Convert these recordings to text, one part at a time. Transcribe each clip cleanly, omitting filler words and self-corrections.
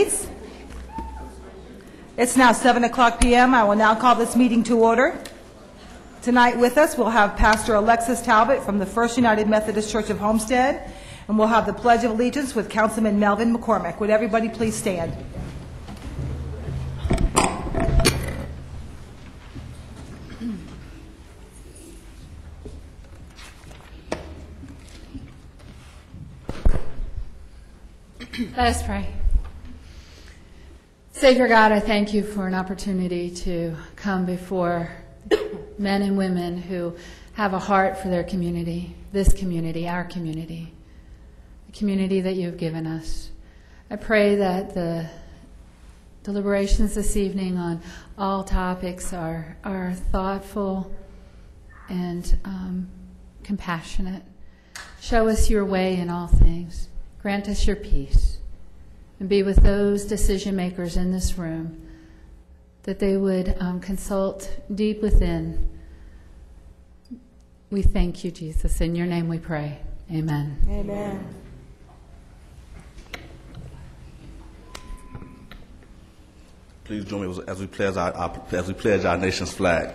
please. It's now 7 o'clock p.m. I will now call this meeting to order. Tonight with us, we'll have Pastor Alexis Talbot from the First United Methodist Church of Homestead, and we'll have the Pledge of Allegiance with Councilman Melvin McCormick. Would everybody please stand? Let us pray. Savior God, I thank you for an opportunity to come before men and women who have a heart for their community, this community, our community, the community that you've given us. I pray that the deliberations this evening on all topics are thoughtful and compassionate. Show us your way in all things. Grant us your peace, and be with those decision makers in this room, that they would consult deep within. We thank you, Jesus. In your name we pray. Amen. Amen. Please join me as we pledge our nation's flag.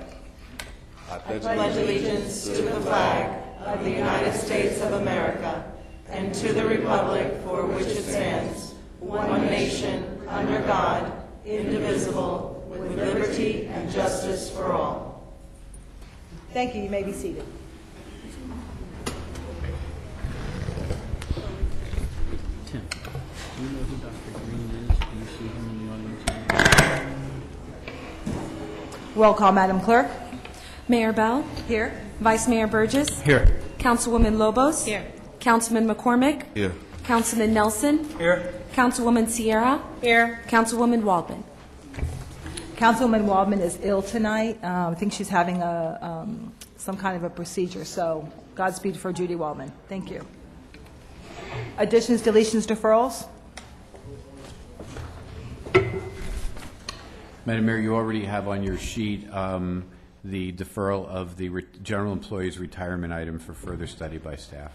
I pledge allegiance to the flag of the United States of America and to the republic for which it stands, one nation, under God, indivisible, with liberty and justice for all. Thank you. You may be seated. Tim, do you know who Dr. Green is? Do you see him in the audience? Roll call, Madam Clerk. Mayor Bell? Here. Vice Mayor Burgess? Here. Councilwoman Lobos? Here. Councilman McCormick? Here. Councilman Nelson? Here. Councilwoman Sierra? Here. Councilwoman Waldman? Councilwoman Waldman is ill tonight. I think she's having some kind of a procedure, so Godspeed for Judy Waldman. Thank you. Additions, deletions, deferrals? Madam Mayor, you already have on your sheet the deferral of the general employees' retirement item for further study by staff.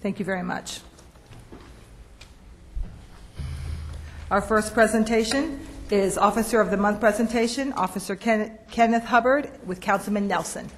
Thank you very much. Our first presentation is Officer of the Month presentation, Officer Kenneth Hubbard with Councilman Nelson.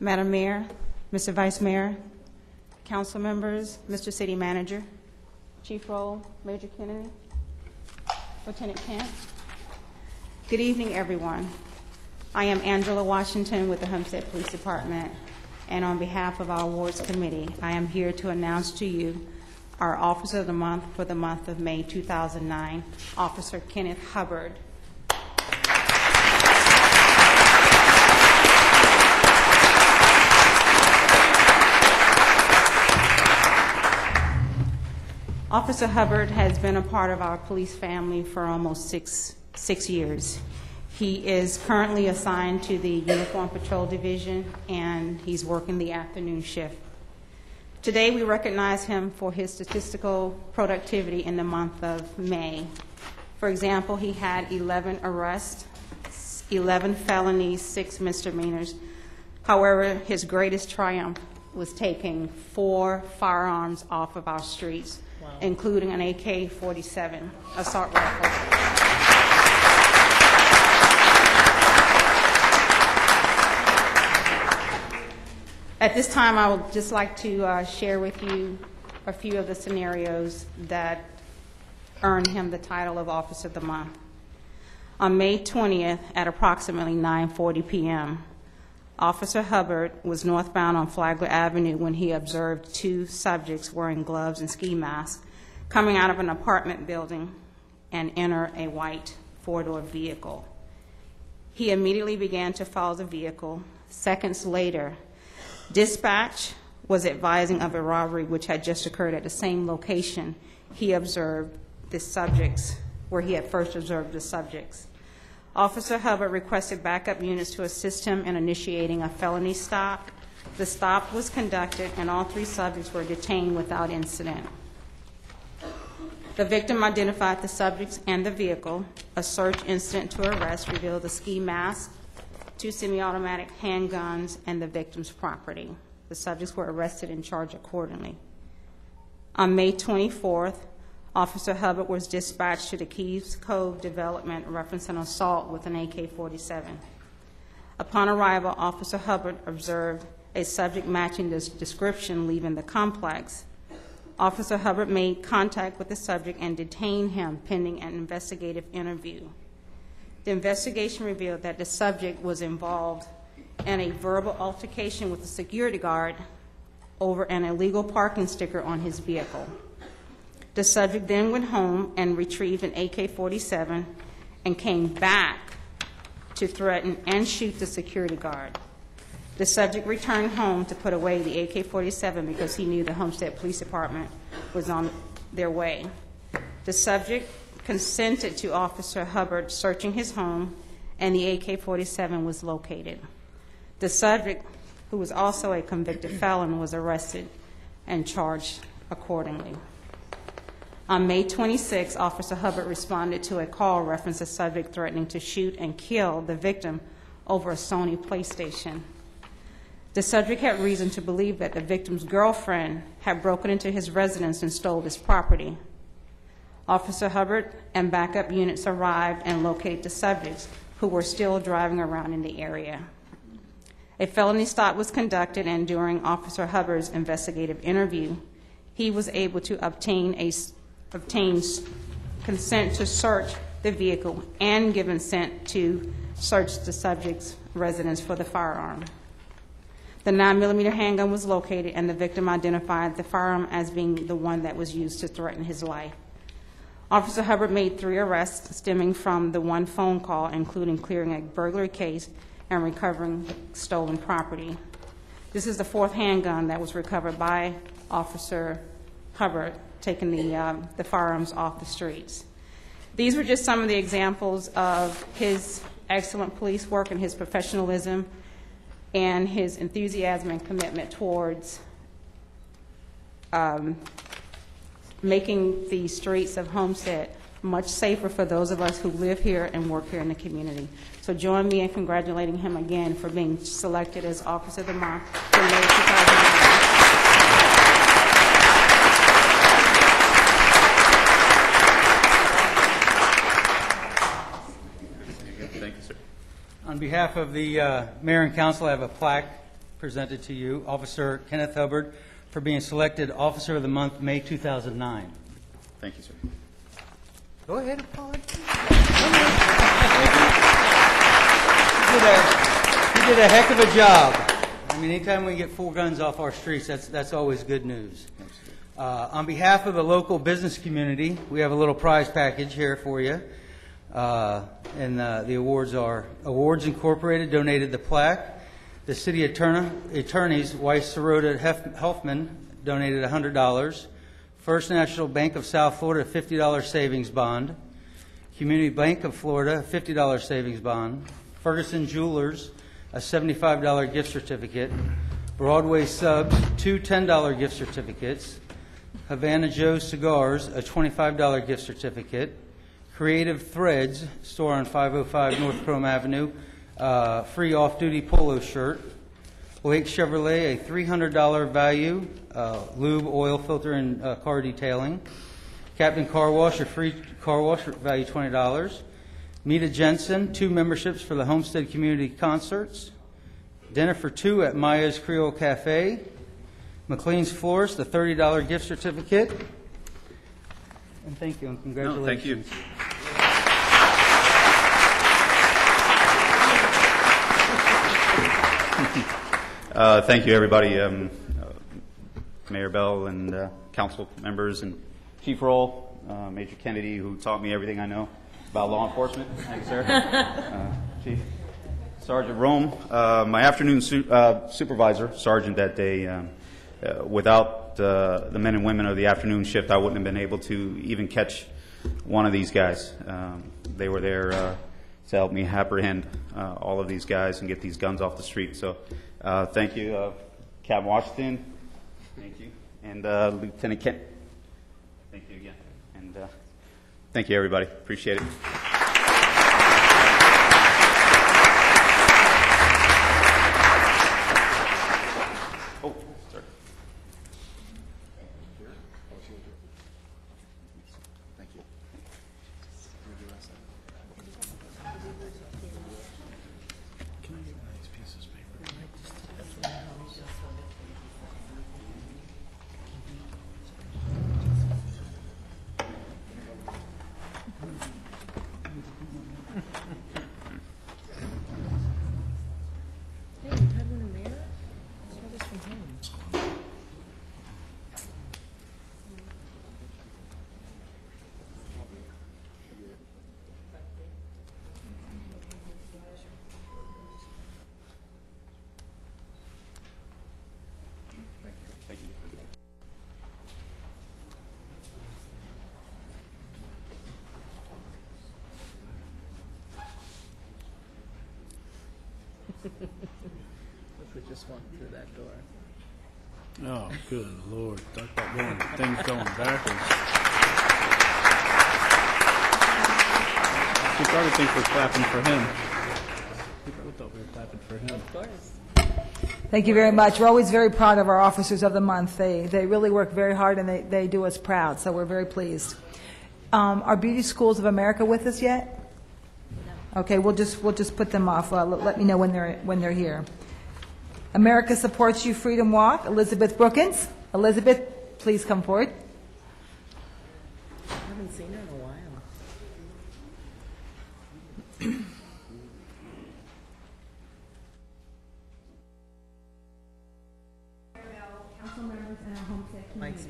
Madam Mayor, Mr. Vice Mayor, council members, Mr. City Manager, Chief Roll, Major Kennedy, Lieutenant Kent. Good evening, everyone. I am Angela Washington with the Homestead Police Department, and on behalf of our Awards Committee, I am here to announce to you our Officer of the Month for the month of May 2009, Officer Kenneth Hubbard. Officer Hubbard has been a part of our police family for almost six years. He is currently assigned to the Uniform Patrol Division, and he's working the afternoon shift. Today, we recognize him for his statistical productivity in the month of May. For example, he had 11 arrests, 11 felonies, 6 misdemeanors. However, his greatest triumph was taking 4 firearms off of our streets, including an AK-47 assault rifle. At this time, I would just like to share with you a few of the scenarios that earned him the title of Officer of the Month. On May 20th, at approximately 9:40 p.m., Officer Hubbard was northbound on Flagler Avenue when he observed two subjects wearing gloves and ski masks coming out of an apartment building and enter a white four-door vehicle. He immediately began to follow the vehicle. Seconds later, dispatch was advising of a robbery which had just occurred at the same location he observed the subjects, where he had first observed the subjects. Officer Hubbard requested backup units to assist him in initiating a felony stop. The stop was conducted, and all three subjects were detained without incident. The victim identified the subjects and the vehicle. A search incident to arrest revealed the ski mask, two semi-automatic handguns, and the victim's property. The subjects were arrested and charged accordingly. On May 24th, Officer Hubbard was dispatched to the Keys Cove development referencing an assault with an AK-47. Upon arrival, Officer Hubbard observed a subject matching this description leaving the complex. Officer Hubbard made contact with the subject and detained him pending an investigative interview. The investigation revealed that the subject was involved in a verbal altercation with the security guard over an illegal parking sticker on his vehicle. The subject then went home and retrieved an AK-47 and came back to threaten and shoot the security guard. The subject returned home to put away the AK-47 because he knew the Homestead Police Department was on their way. The subject consented to Officer Hubbard searching his home, and the AK-47 was located. The subject, who was also a convicted felon, was arrested and charged accordingly. On May 26, Officer Hubbard responded to a call referencing a subject threatening to shoot and kill the victim over a Sony PlayStation. The subject had reason to believe that the victim's girlfriend had broken into his residence and stole his property. Officer Hubbard and backup units arrived and located the subjects, who were still driving around in the area. A felony stop was conducted, and during Officer Hubbard's investigative interview, he was able to obtain consent to search the vehicle and give consent to search the subject's residence for the firearm. The 9mm handgun was located, and the victim identified the firearm as being the one that was used to threaten his life. Officer Hubbard made 3 arrests stemming from the one phone call, including clearing a burglary case and recovering stolen property. This is the 4th handgun that was recovered by Officer Hubbard, taking the firearms off the streets. These were just some of the examples of his excellent police work and his professionalism and his enthusiasm and commitment towards making the streets of Homestead much safer for those of us who live here and work here in the community. So join me in congratulating him again for being selected as Officer of the Month for May 2009. On behalf of the Mayor and Council, I have a plaque presented to you, Officer Kenneth Hubbard, for being selected Officer of the Month, May 2009. Thank you, sir. Go ahead, Paul. You did a heck of a job. I mean, anytime we get 4 guns off our streets, that's always good news. On behalf of the local business community, we have a little prize package here for you. And the awards are Awards Incorporated donated the plaque. The city attorneys, Weiss, Sirota, Helfman, donated $100. First National Bank of South Florida, $50 savings bond. Community Bank of Florida, $50 savings bond. Ferguson Jewelers, a $75 gift certificate. Broadway Subs, 2 $10 gift certificates. Havana Joe's Cigars, a $25 gift certificate. Creative Threads, store on 505 North Chrome Avenue, free off-duty polo shirt. Blake Chevrolet, a $300 value, lube, oil filter, and car detailing. Captain Car Wash, a free car wash, value $20. Mita Jensen, 2 memberships for the Homestead Community Concerts. Dinner for 2 at Maya's Creole Cafe. McLean's Florist, a $30 gift certificate. And thank you and congratulations. No, thank you. Thank you, everybody. Mayor Bell and council members and Chief Roll, Major Kennedy, who taught me everything I know about law enforcement. Thanks, sir. Chief Sergeant Rome, my afternoon supervisor, sergeant that day. Without the men and women of the afternoon shift, I wouldn't have been able to even catch one of these guys. They were there to help me apprehend all of these guys and get these guns off the street. So thank you, Captain Washington. Thank you. And Lieutenant Kent. Thank you again. And thank you, everybody. Appreciate it. Oh, sorry. Thank you. We just went through that door. Oh, good Lord. Talk about going, things going backwards. He probably thinks we're clapping for him. He probably thought we were clapping for him. Of course. Thank you very much. We're always very proud of our Officers of the Month. They really work very hard, and they do us proud, so we're very pleased. Are Beauty Schools of America with us yet? No. Okay, we'll just put them off. Let me know when they're here. America Supports You Freedom Walk, Elizabeth Brookins. Elizabeth, please come forward. I haven't seen her in a while. Council members and our Homestead community.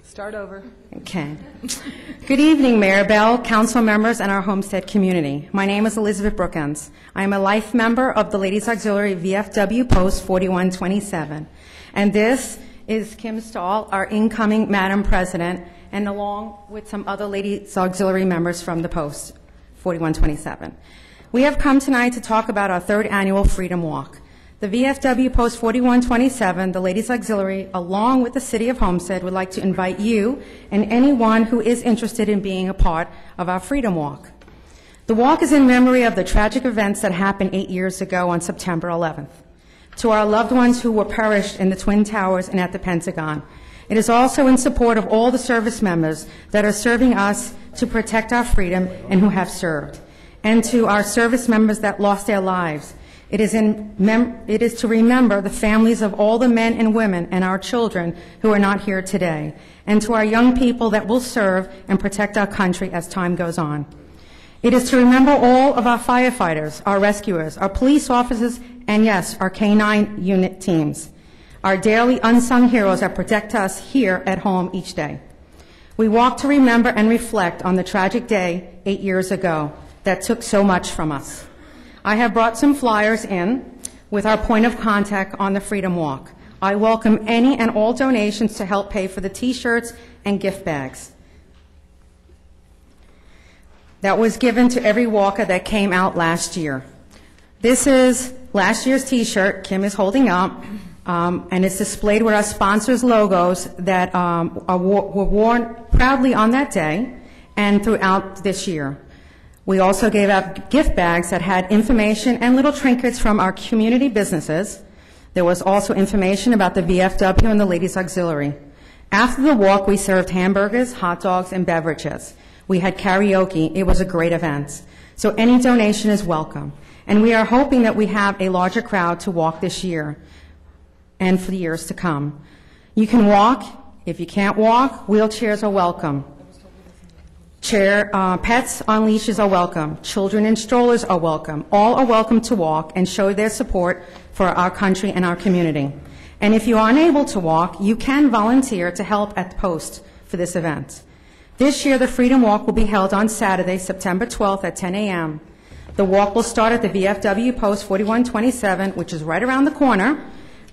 Start over. Okay. Good evening, Mayor Bell, council members, and our Homestead community. My name is Elizabeth Brookins. I am a life member of the Ladies Auxiliary VFW Post 4127. And this is Kim Stahl, our incoming Madam President, and along with some other Ladies Auxiliary members from the Post 4127. We have come tonight to talk about our third annual Freedom Walk. The VFW Post 4127, the Ladies Auxiliary, along with the City of Homestead, would like to invite you and anyone who is interested in being a part of our Freedom Walk. The walk is in memory of the tragic events that happened 8 years ago on September 11th. To our loved ones who were perished in the Twin Towers and at the Pentagon. It is also in support of all the service members that are serving us to protect our freedom and who have served. And to our service members that lost their lives. It is to remember the families of all the men and women and our children who are not here today, and to our young people that will serve and protect our country as time goes on. It is to remember all of our firefighters, our rescuers, our police officers, and yes, our K-9 unit teams, our daily unsung heroes that protect us here at home each day. We walk to remember and reflect on the tragic day 8 years ago that took so much from us. I have brought some flyers in with our point of contact on the Freedom Walk. I welcome any and all donations to help pay for the T-shirts and gift bags. That was given to every walker that came out last year. This is last year's T-shirt Kim is holding up, and it's displayed with our sponsors' logos that were worn proudly on that day and throughout this year. We also gave out gift bags that had information and little trinkets from our community businesses. There was also information about the VFW and the Ladies Auxiliary. After the walk, we served hamburgers, hot dogs, and beverages. We had karaoke. It was a great event. So any donation is welcome. And we are hoping that we have a larger crowd to walk this year and for the years to come. You can walk. If you can't walk, wheelchairs are welcome. Pets on leashes are welcome. Children in strollers are welcome. All are welcome to walk and show their support for our country and our community. And if you are unable to walk, you can volunteer to help at the post for this event. This year, the Freedom Walk will be held on Saturday, September 12th at 10 a.m. The walk will start at the VFW Post 4127, which is right around the corner,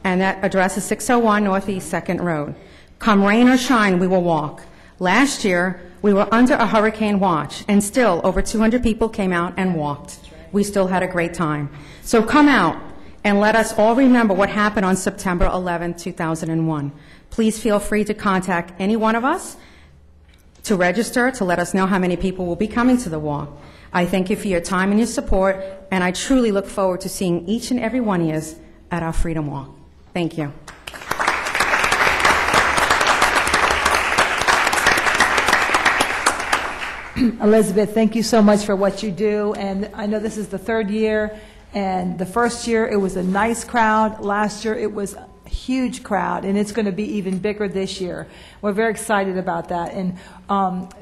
and that address is 601 Northeast 2nd Road. Come rain or shine, we will walk. Last year, we were under a hurricane watch, and still over 200 people came out and walked. We still had a great time. So come out and let us all remember what happened on September 11, 2001. Please feel free to contact any one of us to register, to let us know how many people will be coming to the walk. I thank you for your time and your support, and I truly look forward to seeing each and every one of you at our Freedom Walk. Thank you. Elizabeth, thank you so much for what you do, and I know this is the third year, and the first year it was a nice crowd. Last year it was a huge crowd, and it's going to be even bigger this year. We're very excited about that. And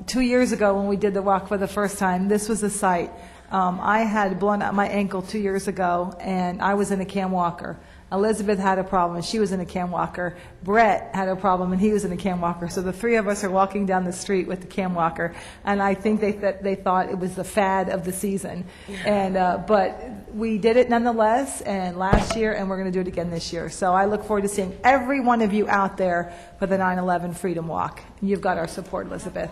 2 years ago when we did the walk for the first time, this was a sight. I had blown out my ankle 2 years ago, and I was in a cam walker. Elizabeth had a problem, she was in a cam walker. Brett had a problem, and he was in a cam walker. So the three of us are walking down the street with the cam walker, and I think they thought it was the fad of the season. And but we did it nonetheless, and last year, and we're going to do it again this year. So I look forward to seeing every one of you out there for the 9/11 Freedom Walk. You've got our support, Elizabeth.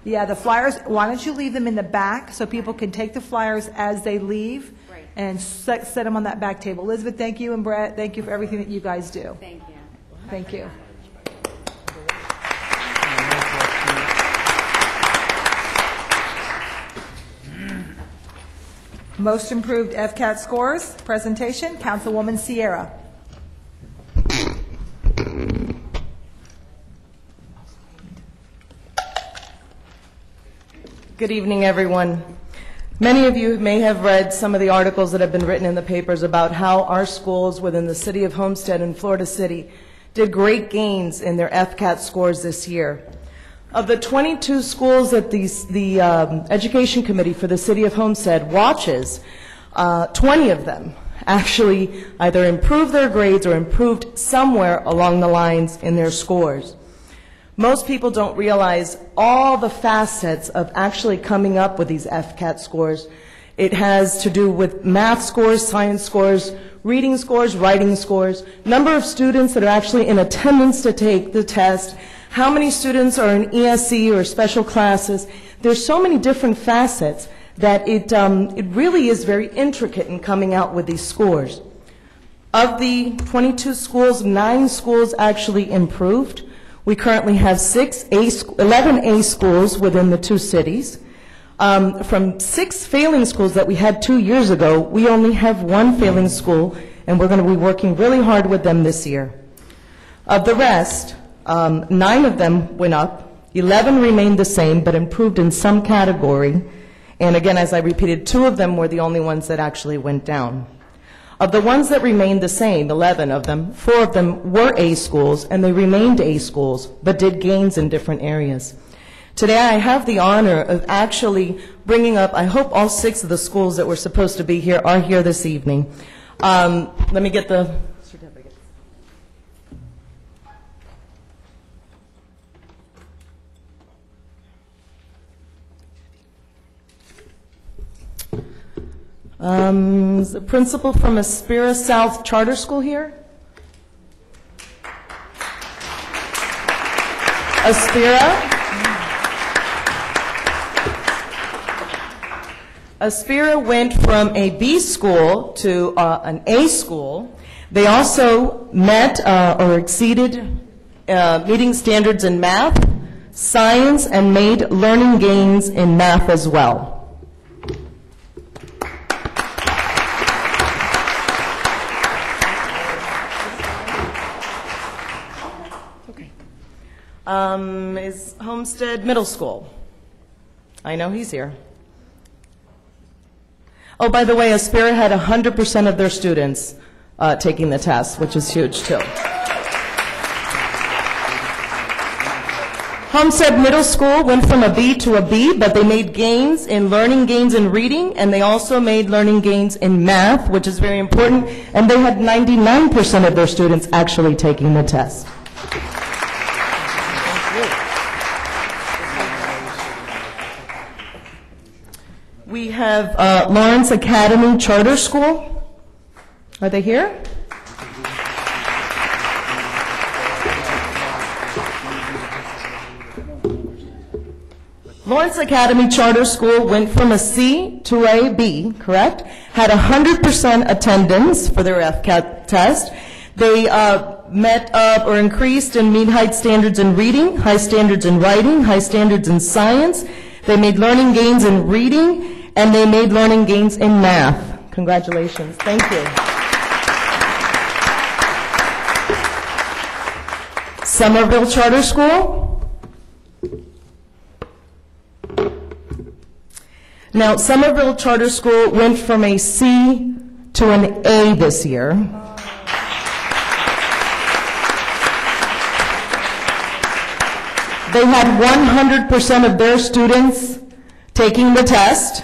Yeah, the flyers, why don't you leave them in the back so people can take the flyers as they leave and set them on that back table. Elizabeth, thank you, and Brett, thank you for everything that you guys do. Thank you. Thank you. Most improved FCAT scores, presentation, Councilwoman Sierra. Good evening, everyone. Many of you may have read some of the articles that have been written in the papers about how our schools within the city of Homestead and Florida City did great gains in their FCAT scores this year. Of the 22 schools that the Education Committee for the city of Homestead watches, 20 of them actually either improved their grades or improved somewhere along the lines in their scores. Most people don't realize all the facets of actually coming up with these FCAT scores. It has to do with math scores, science scores, reading scores, writing scores, number of students that are actually in attendance to take the test, how many students are in ESE or special classes. There's so many different facets that it really is very intricate in coming out with these scores. Of the 22 schools, 9 schools actually improved. We currently have 11 A schools within the 2 cities. From 6 failing schools that we had 2 years ago, we only have 1 failing school, and we're going to be working really hard with them this year. Of the rest, 9 of them went up, 11 remained the same, but improved in some category. And again, as I repeated, 2 of them were the only ones that actually went down. Of the ones that remained the same, 11 of them, 4 of them were A schools, and they remained A schools, but did gains in different areas. Today I have the honor of actually bringing up, I hope all 6 of the schools that were supposed to be here are here this evening. Let me get the certificates. Is the principal from Aspira South Charter School here? Aspira? Aspira went from a B school to an A school. They also met or exceeded meeting standards in math, science, and made learning gains in math as well. Is Homestead Middle School? I know he's here. Oh, by the way, Aspira had 100% of their students taking the test, which is huge, too. Homestead Middle School went from a B to a B, but they made gains in learning gains in reading, and they also made learning gains in math, which is very important, and they had 99% of their students actually taking the test. We have Lawrence Academy Charter School. Are they here? Lawrence Academy Charter School went from a C to a B, correct? Had 100% attendance for their FCAT test. They met up or increased and meet high standards in reading, high standards in writing, high standards in science. They made learning gains in reading, and they made learning gains in math. Congratulations. Thank you. Somerville Charter School. Now, Somerville Charter School went from a C to an A this year. They had 100% of their students taking the test.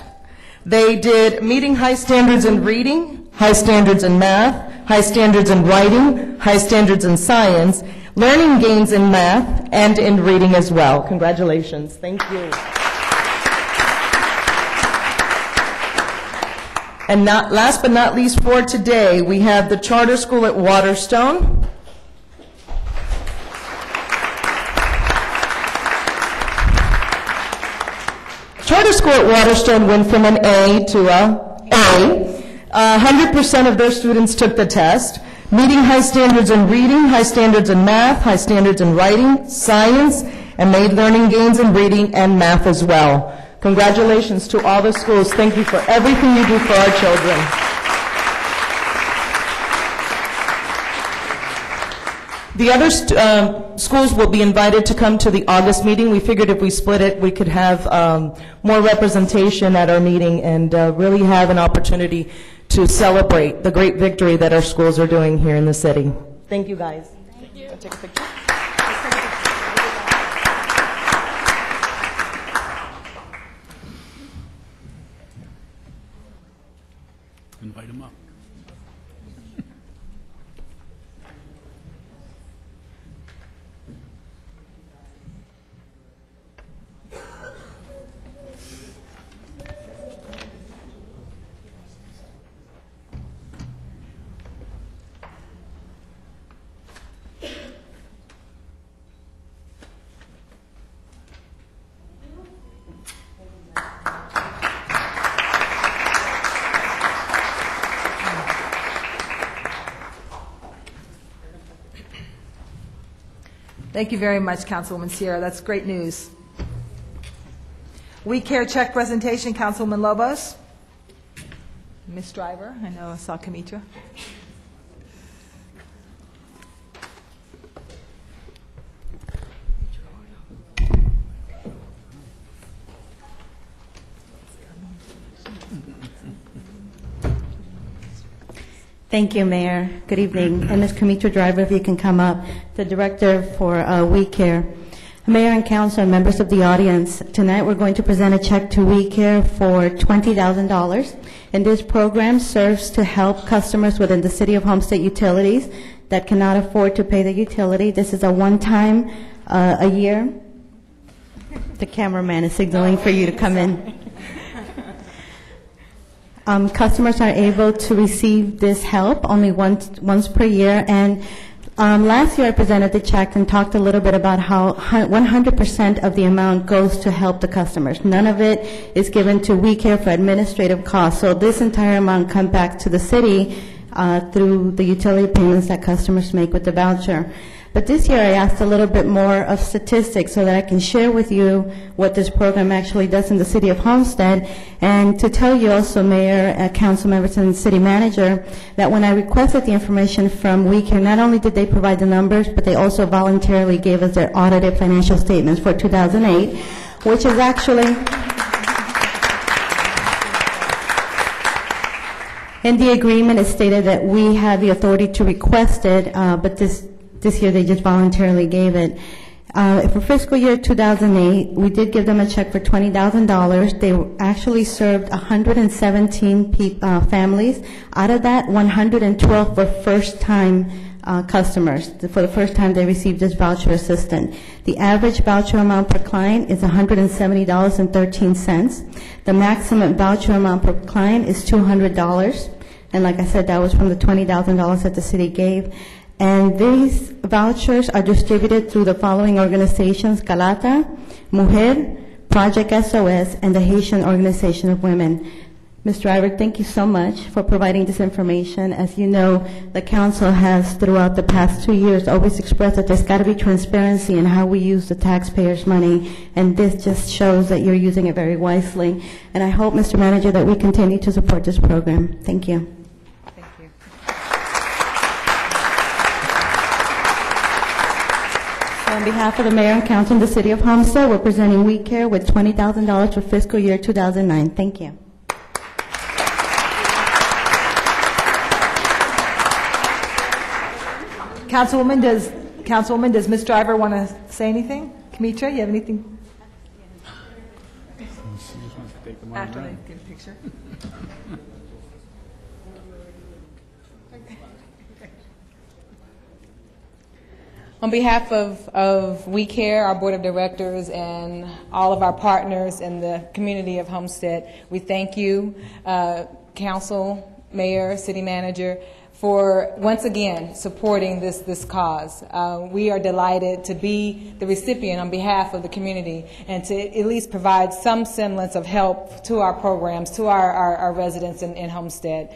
They did meeting high standards in reading, high standards in math, high standards in writing, high standards in science, learning gains in math, and in reading as well. Congratulations. Thank you. And last but not least for today, we have the charter school at Waterstone. Charter school at Waterstone went from an A to a A. 100% of their students took the test, meeting high standards in reading, high standards in math, high standards in writing, science, and made learning gains in reading and math as well. Congratulations to all the schools. Thank you for everything you do for our children. The other schools will be invited to come to the August meeting. We figured if we split it, we could have more representation at our meeting and really have an opportunity to celebrate the great victory that our schools are doing here in the city. Thank you, guys. Thank you. I'll take a picture. Invite them up. Thank you very much, Councilwoman Sierra. That's great news. We Care check presentation, Councilwoman Lobos. Ms. Driver, I know I saw Kamitra. Thank you, Mayor. Good evening. And Ms. Kamitra Driver, if you can come up, the Director for We Care. Mayor and Council and members of the audience, tonight we're going to present a check to We Care for $20,000. And this program serves to help customers within the City of Homestead utilities that cannot afford to pay the utility. This is a one-time a year. The cameraman is signaling for you to come in. Customers are able to receive this help only once per year. And last year I presented the check and talked a little bit about how 100% of the amount goes to help the customers. None of it is given to We Care for administrative costs. So this entire amount comes back to the city through the utility payments that customers make with the voucher. But this year I asked a little bit more of statistics so that I can share with you what this program actually does in the City of Homestead, and to tell you also, Mayor, Council members, and City Manager, that when I requested the information from We Care, not only did they provide the numbers, but they also voluntarily gave us their audited financial statements for 2008, which is actually... In the agreement, it stated that we have the authority to request it, but this year they just voluntarily gave it. For fiscal year 2008, we did give them a check for $20,000. They actually served 117 families. Out of that, 112 were first-time customers. For the first time, they received this voucher assistance. The average voucher amount per client is $170.13. The maximum voucher amount per client is $200. And like I said, that was from the $20,000 that the city gave. And these vouchers are distributed through the following organizations: Calata, Mujer, Project SOS, and the Haitian Organization of Women. Mr. Driver, thank you so much for providing this information. As you know, the council has, throughout the past 2 years, always expressed that there's got to be transparency in how we use the taxpayers' money, and this just shows that you're using it very wisely. And I hope, Mr. Manager, that we continue to support this program. Thank you. On behalf of the Mayor and Council in the City of Homestead, we're presenting We Care with $20,000 for fiscal year 2009. Thank you. Councilwoman, does Ms. Driver want to say anything? Kamitra, you have anything? After they get a picture. On behalf of We Care, our Board of Directors, and all of our partners in the community of Homestead, we thank you, Council, Mayor, City Manager, for once again supporting this cause. We are delighted to be the recipient on behalf of the community and to at least provide some semblance of help to our programs, to our residents in Homestead.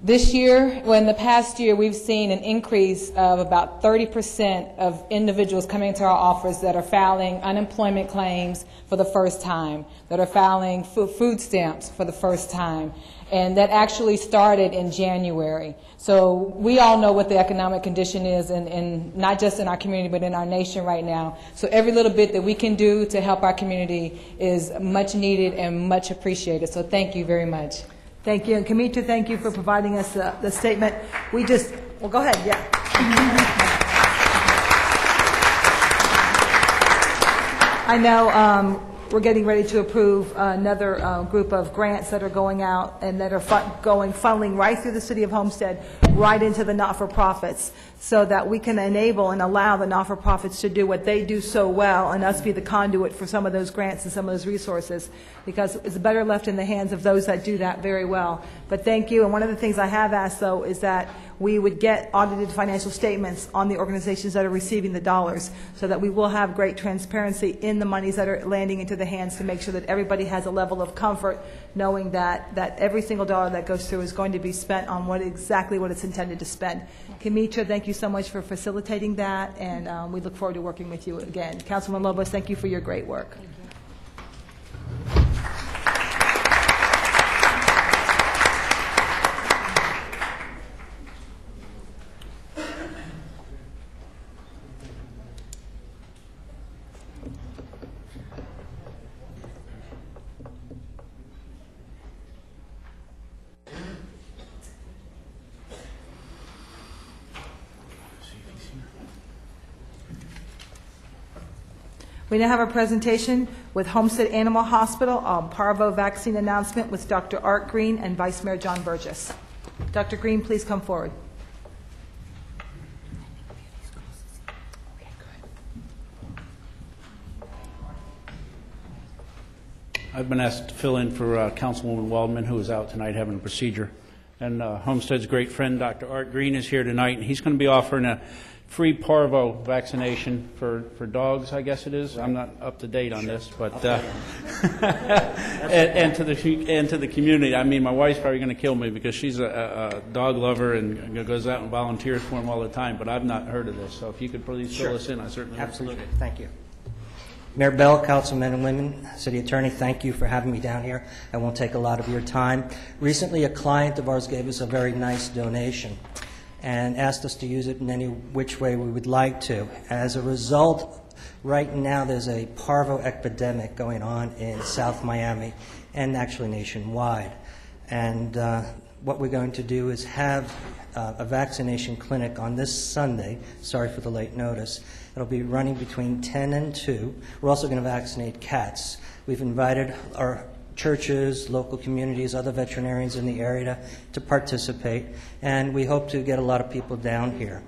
This year, well, in the past year, we've seen an increase of about 30% of individuals coming into our office that are filing unemployment claims for the first time, that are filing food stamps for the first time. And that actually started in January. So we all know what the economic condition is, in not just in our community, but in our nation right now. So every little bit that we can do to help our community is much needed and much appreciated. So thank you very much. Thank you. And Kamitra, thank you for providing us the statement. Well, go ahead, yeah. I know we're getting ready to approve another group of grants that are going out and that are funneling right through the City of Homestead, right into the not-for-profits, so that we can enable and allow the not-for-profits to do what they do so well and us be the conduit for some of those grants and some of those resources, because it's better left in the hands of those that do that very well. But thank you. And one of the things I have asked, though, is that we would get audited financial statements on the organizations that are receiving the dollars, so that we will have great transparency in the monies that are landing into the hands, to make sure that everybody has a level of comfort knowing that every single dollar that goes through is going to be spent on exactly what it's intended to spend. Kamitra, thank you so much for facilitating that, and we look forward to working with you again. Councilman Lobos, thank you for your great work. We now have a presentation with Homestead Animal Hospital on parvo vaccine announcement with Dr. Art Green and Vice Mayor John Burgess. Dr. Green, please come forward. I've been asked to fill in for Councilwoman Waldman, who is out tonight having a procedure. And Homestead's great friend, Dr. Art Green, is here tonight, and he's going to be offering a free parvo vaccination for dogs, I guess it is. I'm not up to date on this, but and to the community. I mean, my wife's probably going to kill me because she's a dog lover and goes out and volunteers for them all the time. But I've not heard of this. So if you could please fill us in, I certainly Absolutely. appreciate it. Thank you. Mayor Bell, councilmen and women, city attorney, thank you for having me down here. I won't take a lot of your time. Recently, a client of ours gave us a very nice donation and asked us to use it in any which way we would like to. As a result, right now there's a parvo epidemic going on in South Miami and actually nationwide. And what we're going to do is have a vaccination clinic on this Sunday. Sorry for the late notice. It'll be running between 10 and 2. We're also going to vaccinate cats. We've invited our churches, local communities, other veterinarians in the area to participate, and we hope to get a lot of people down here.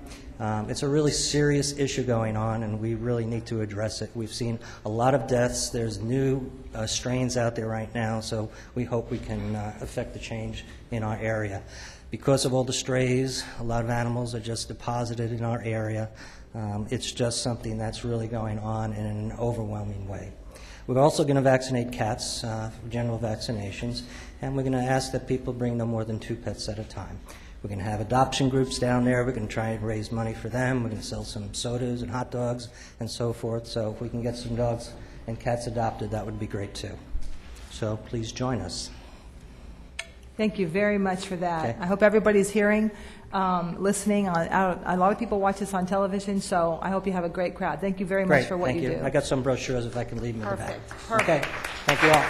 It's a really serious issue going on, and we really need to address it. We've seen a lot of deaths. There's new strains out there right now, so we hope we can affect the change in our area. Because of all the strays, a lot of animals are just deposited in our area. It's just something that's really going on in an overwhelming way. We're also going to vaccinate cats for general vaccinations, and we're going to ask that people bring no more than 2 pets at a time. We're going to have adoption groups down there. We're going to try and raise money for them. We're going to sell some sodas and hot dogs and so forth. So if we can get some dogs and cats adopted, that would be great too. So please join us. Thank you very much for that. Okay. I hope everybody's hearing, listening. A lot of people watch this on television, so I hope you have a great crowd. Thank you very much for what Thank you do. I got some brochures if I can leave them in the back. Perfect. Okay. Thank you all.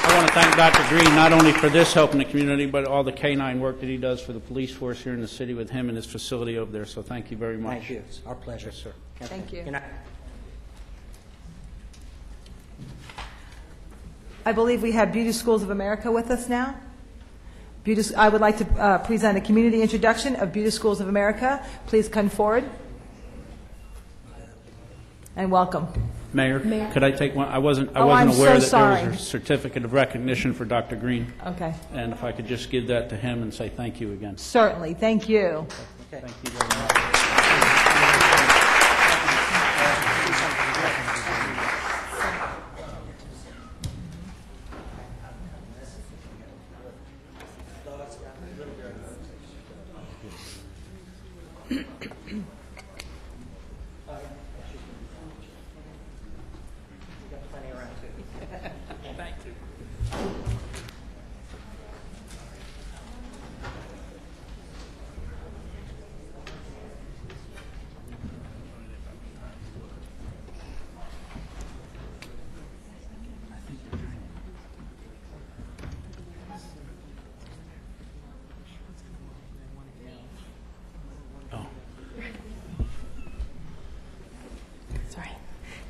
I want to thank Dr. Green not only for this help in the community, but all the canine work that he does for the police force here in the city with him and his facility over there. So thank you very much. Thank you. It's our pleasure. Yes, sir. Thank you. Good night. I believe we have Beauty Schools of America with us now. I would like to present a community introduction of Beauty Schools of America. Please come forward. And welcome. Mayor, could I take one? I wasn't I'm aware so that sorry. there was a certificate of recognition for Dr. Green. Okay. And if I could just give that to him and say thank you again. Certainly. Thank you. Thank you very much.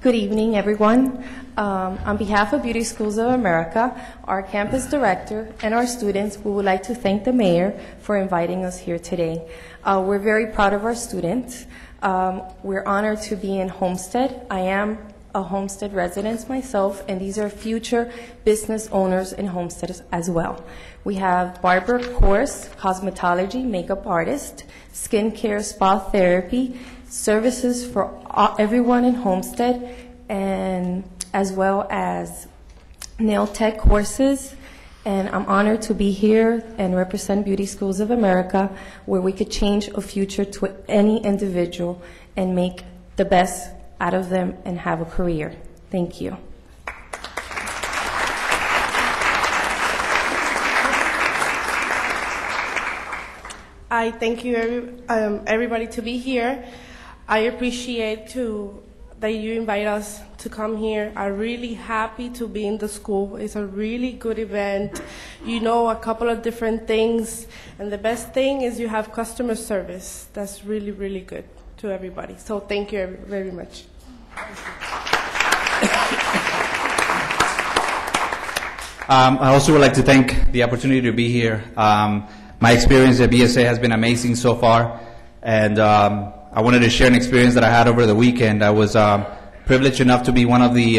Good evening, everyone. On behalf of Beauty Schools of America, our campus director, and our students, we would like to thank the mayor for inviting us here today. We're very proud of our students. We're honored to be in Homestead. I am a Homestead resident myself, and these are future business owners in Homestead as well. We have barber course, cosmetology, makeup artist, skincare, spa therapy, services for everyone in Homestead, and as well as nail tech courses. And I'm honored to be here and represent Beauty Schools of America, where we could change a future to any individual and make the best out of them and have a career. Thank you. I thank you, everybody, to be here. I appreciate that you invite us to come here. I'm really happy to be in the school. It's a really good event. You know a couple of different things, and the best thing is you have customer service. That's really, really good to everybody. So thank you very much. I also would like to thank the opportunity to be here. My experience at BSA has been amazing so far, and I wanted to share an experience that I had over the weekend. I was privileged enough to be one of the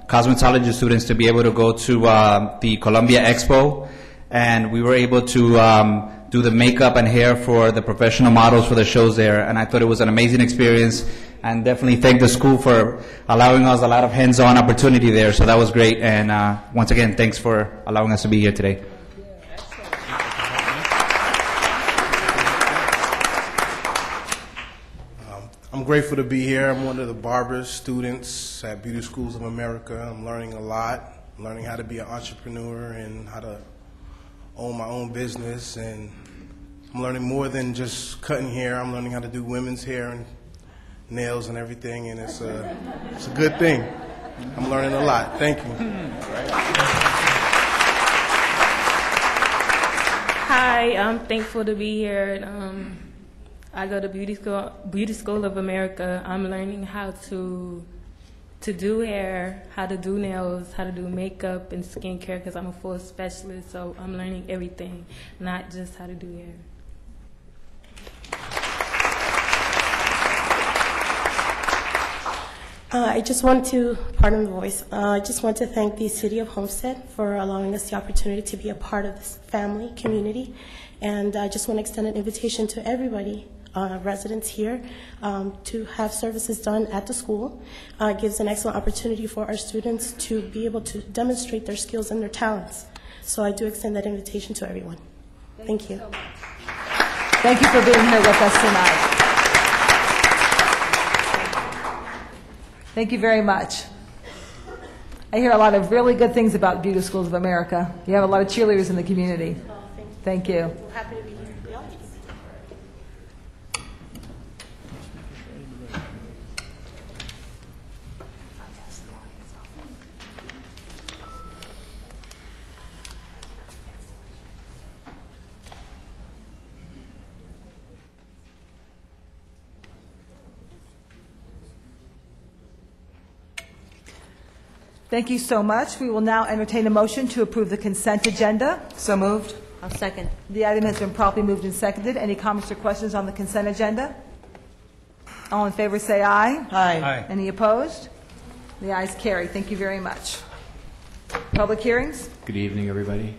cosmetology students to be able to go to the Columbia Expo, and we were able to do the makeup and hair for the professional models for the shows there, and I thought it was an amazing experience, and definitely thank the school for allowing us a lot of hands-on opportunity there, so that was great, and once again, thanks for allowing us to be here today. I'm grateful to be here. I'm one of the barbers students at Beauty Schools of America. I'm learning a lot. I'm learning how to be an entrepreneur and how to own my own business. And I'm learning more than just cutting hair. I'm learning how to do women's hair and nails and everything. And it's a good thing. I'm learning a lot. Thank you. Hi, I'm thankful to be here. I go to Beauty School of America. I'm learning how to do hair, how to do nails, how to do makeup and skincare because I'm a full specialist. So I'm learning everything, not just how to do hair. I just want to, pardon the voice, I just want to thank the City of Homestead for allowing us the opportunity to be a part of this family community. And I just want to extend an invitation to everybody, residents here, to have services done at the school. It gives an excellent opportunity for our students to be able to demonstrate their skills and their talents. So I do extend that invitation to everyone. Thank you. Thank you for being here with us tonight. Thank you very much. I hear a lot of really good things about Beauty Schools of America. You have a lot of cheerleaders in the community. Thank you. We're happy to be here. Thank you so much. We will now entertain a motion to approve the consent agenda. So moved. I'll second. The item has been properly moved and seconded. Any comments or questions on the consent agenda? All in favor say aye. Aye. Any opposed? The ayes carry. Thank you very much. Public hearings? Good evening, everybody.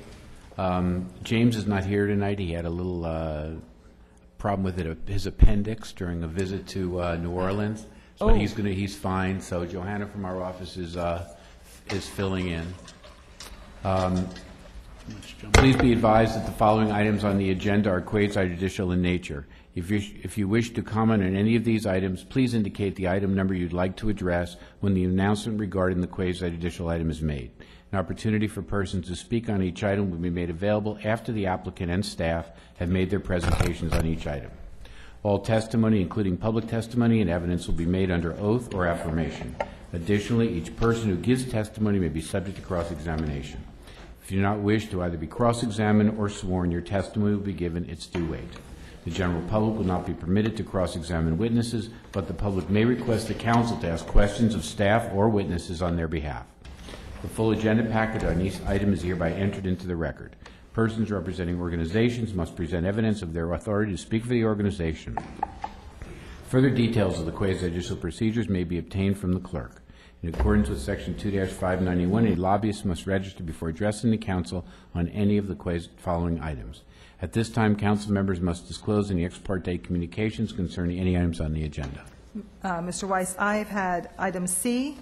James is not here tonight. He had a little problem with his appendix during a visit to New Orleans. So he's fine. So Johanna from our office is filling in. Please be advised that the following items on the agenda are quasi-judicial in nature. If you wish to comment on any of these items, please indicate the item number you'd like to address when the announcement regarding the quasi-judicial item is made. An opportunity for persons to speak on each item will be made available after the applicant and staff have made their presentations on each item. All testimony, including public testimony and evidence, will be made under oath or affirmation. Additionally, each person who gives testimony may be subject to cross-examination. If you do not wish to either be cross-examined or sworn, your testimony will be given its due weight. The general public will not be permitted to cross-examine witnesses, but the public may request the counsel to ask questions of staff or witnesses on their behalf. The full agenda packet on each item is hereby entered into the record. Persons representing organizations must present evidence of their authority to speak for the organization. Further details of the quasi-judicial procedures may be obtained from the clerk. In accordance with Section 2-591, any lobbyist must register before addressing the council on any of the following items. At this time, council members must disclose any ex parte communications concerning any items on the agenda. Mr. Weiss, I've had item C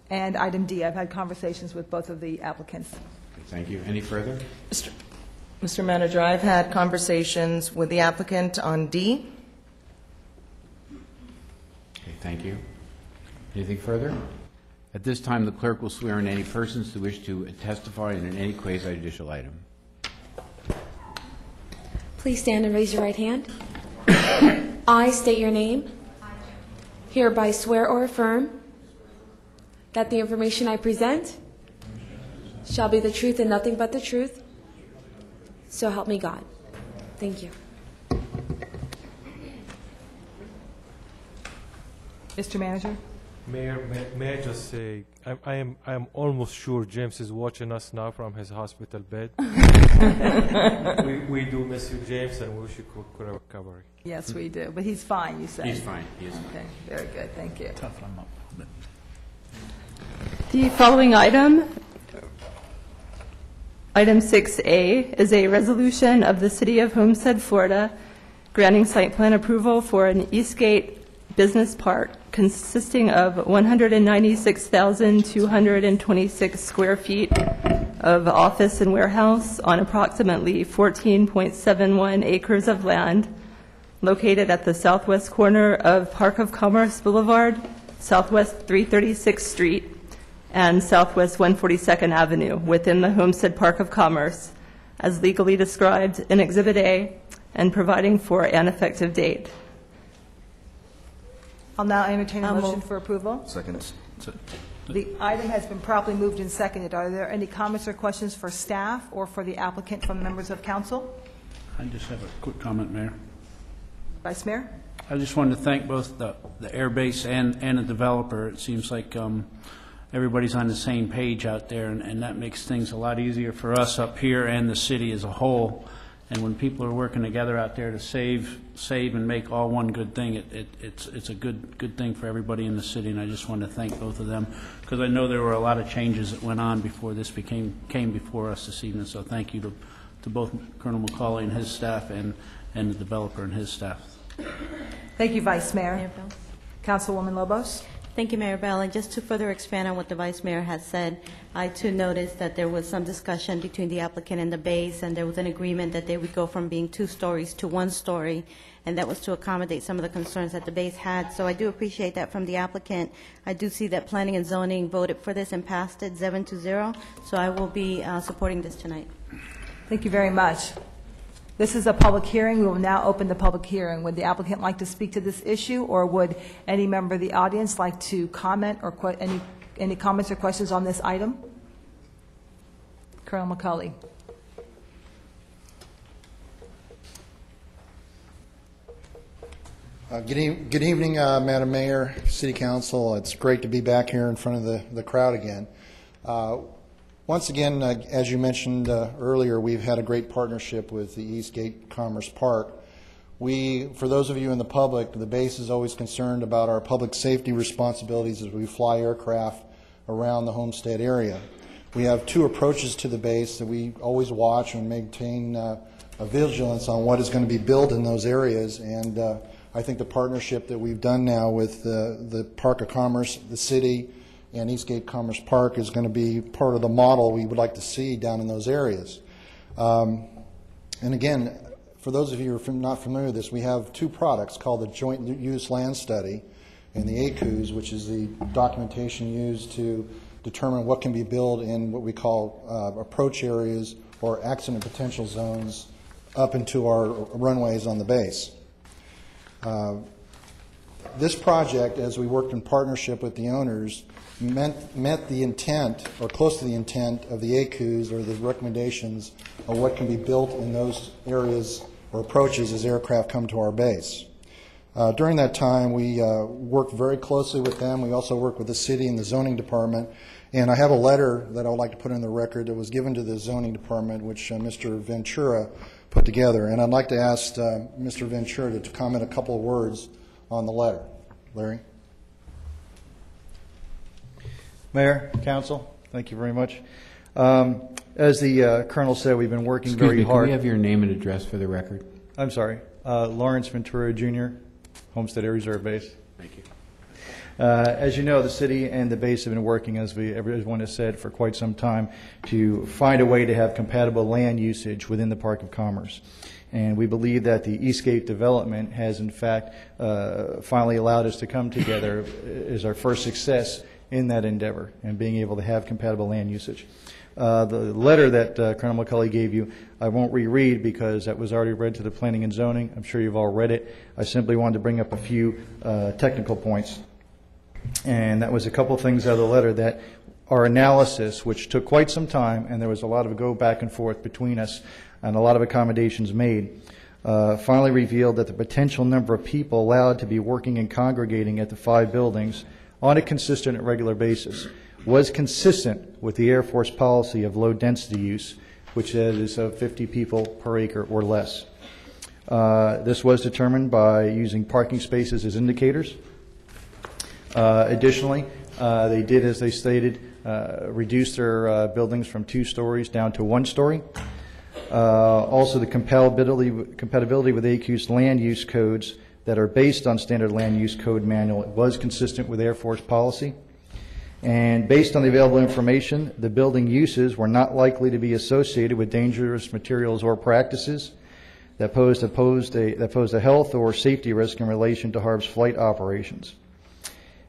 and item D. I've had conversations with both of the applicants. Thank you. Any further? Mr. Manager, I've had conversations with the applicant on D. Okay, thank you. Anything further? At this time, the clerk will swear in any persons who wish to testify in any quasi-judicial item. Please stand and raise your right hand. I state your name. Hereby swear or affirm that the information I present shall be the truth and nothing but the truth. So help me God. Thank you. Mr. Manager? Mayor, may I just say, I am almost sure James is watching us now from his hospital bed. we do miss you, James, and we wish you quick recovery. Yes, we do. But he's fine, you said. He's fine. He is fine. Okay, very good. Thank you. Tough him up a bit. The following item, item 6A, is a resolution of the City of Homestead, Florida, granting site plan approval for an Eastgate Business Park consisting of 196,226 square feet of office and warehouse on approximately 14.71 acres of land located at the southwest corner of Park of Commerce Boulevard, Southwest 336th Street, and Southwest 142nd Avenue within the Homestead Park of Commerce, as legally described in Exhibit A, and providing for an effective date. I'll now entertain a motion for approval. Second. The item has been properly moved and seconded. Are there any comments or questions for staff or for the applicant from members of council? I just have a quick comment, Mayor. Vice Mayor? I just wanted to thank both the air base and the developer. It seems like everybody's on the same page out there, and that makes things a lot easier for us up here and the city as a whole. And when people are working together out there to save and make all one good thing, it's a good thing for everybody in the city. And I just want to thank both of them, because I know there were a lot of changes that went on before this came before us this evening. So thank you to both Colonel McCauley and his staff and the developer and his staff. Thank you, Vice Mayor. Councilwoman Lobos? Thank you, Mayor Bell. And just to further expand on what the Vice Mayor has said, I too noticed that there was some discussion between the applicant and the base, and there was an agreement that they would go from being 2 stories to 1 story, and that was to accommodate some of the concerns that the base had. So I do appreciate that from the applicant. I do see that Planning and Zoning voted for this and passed it 7-0, so I will be supporting this tonight. Thank you very much. This is a public hearing. We will now open the public hearing. Would the applicant like to speak to this issue, or would any member of the audience like to comment or any comments or questions on this item? Colonel McCauley. Good evening, Madam Mayor, City Council. It's great to be back here in front of the crowd again. Once again, as you mentioned earlier, we've had a great partnership with the Eastgate Commerce Park. For those of you in the public, the base is always concerned about our public safety responsibilities as we fly aircraft around the Homestead area. We have 2 approaches to the base that we always watch and maintain a vigilance on what is going to be built in those areas. And I think the partnership that we've done now with the Park of Commerce, the city, and Eastgate Commerce Park is going to be part of the model we would like to see down in those areas. And again, for those of you who are not familiar with this, we have 2 products called the Joint Use Land Study and the ACUs, which is the documentation used to determine what can be built in what we call approach areas or accident potential zones up into our runways on the base. This project, as we worked in partnership with the owners, met the intent, or close to the intent, of the ACUs, or the recommendations of what can be built in those areas or approaches as aircraft come to our base. During that time, we worked very closely with them. We also worked with the city and the zoning department. And I have a letter that I would like to put in the record that was given to the zoning department, which Mr. Ventura put together. And I'd like to ask Mr. Ventura to comment a couple of words on the letter. Larry? Mayor, Council, thank you very much. As the Colonel said, we've been working very hard. Can we have your name and address for the record? I'm sorry. Lawrence Ventura, Jr., Homestead Air Reserve Base. Thank you. As you know, the city and the base have been working, as everyone has said, for quite some time to find a way to have compatible land usage within the Park of Commerce. And we believe that the Eastgate development has, in fact, finally allowed us to come together as our first success in that endeavor and being able to have compatible land usage. The letter that Colonel McCauley gave you, I won't reread because that was already read to the Planning and Zoning. I'm sure you've all read it. I simply wanted to bring up a few technical points. And that was a couple things out of the letter that our analysis, which took quite some time, and there was a lot of go back and forth between us and a lot of accommodations made, finally revealed that the potential number of people allowed to be working and congregating at the 5 buildings on a consistent and regular basis was consistent with the Air Force policy of low density use, which is of 50 people per acre or less. This was determined by using parking spaces as indicators. Additionally, they did, as they stated, reduce their buildings from 2 stories down to 1 story. Also, the compatibility with ACU's land use codes that are based on standard land use code manual was consistent with Air Force policy. And based on the available information, the building uses were not likely to be associated with dangerous materials or practices that posed a health or safety risk in relation to HARB's flight operations.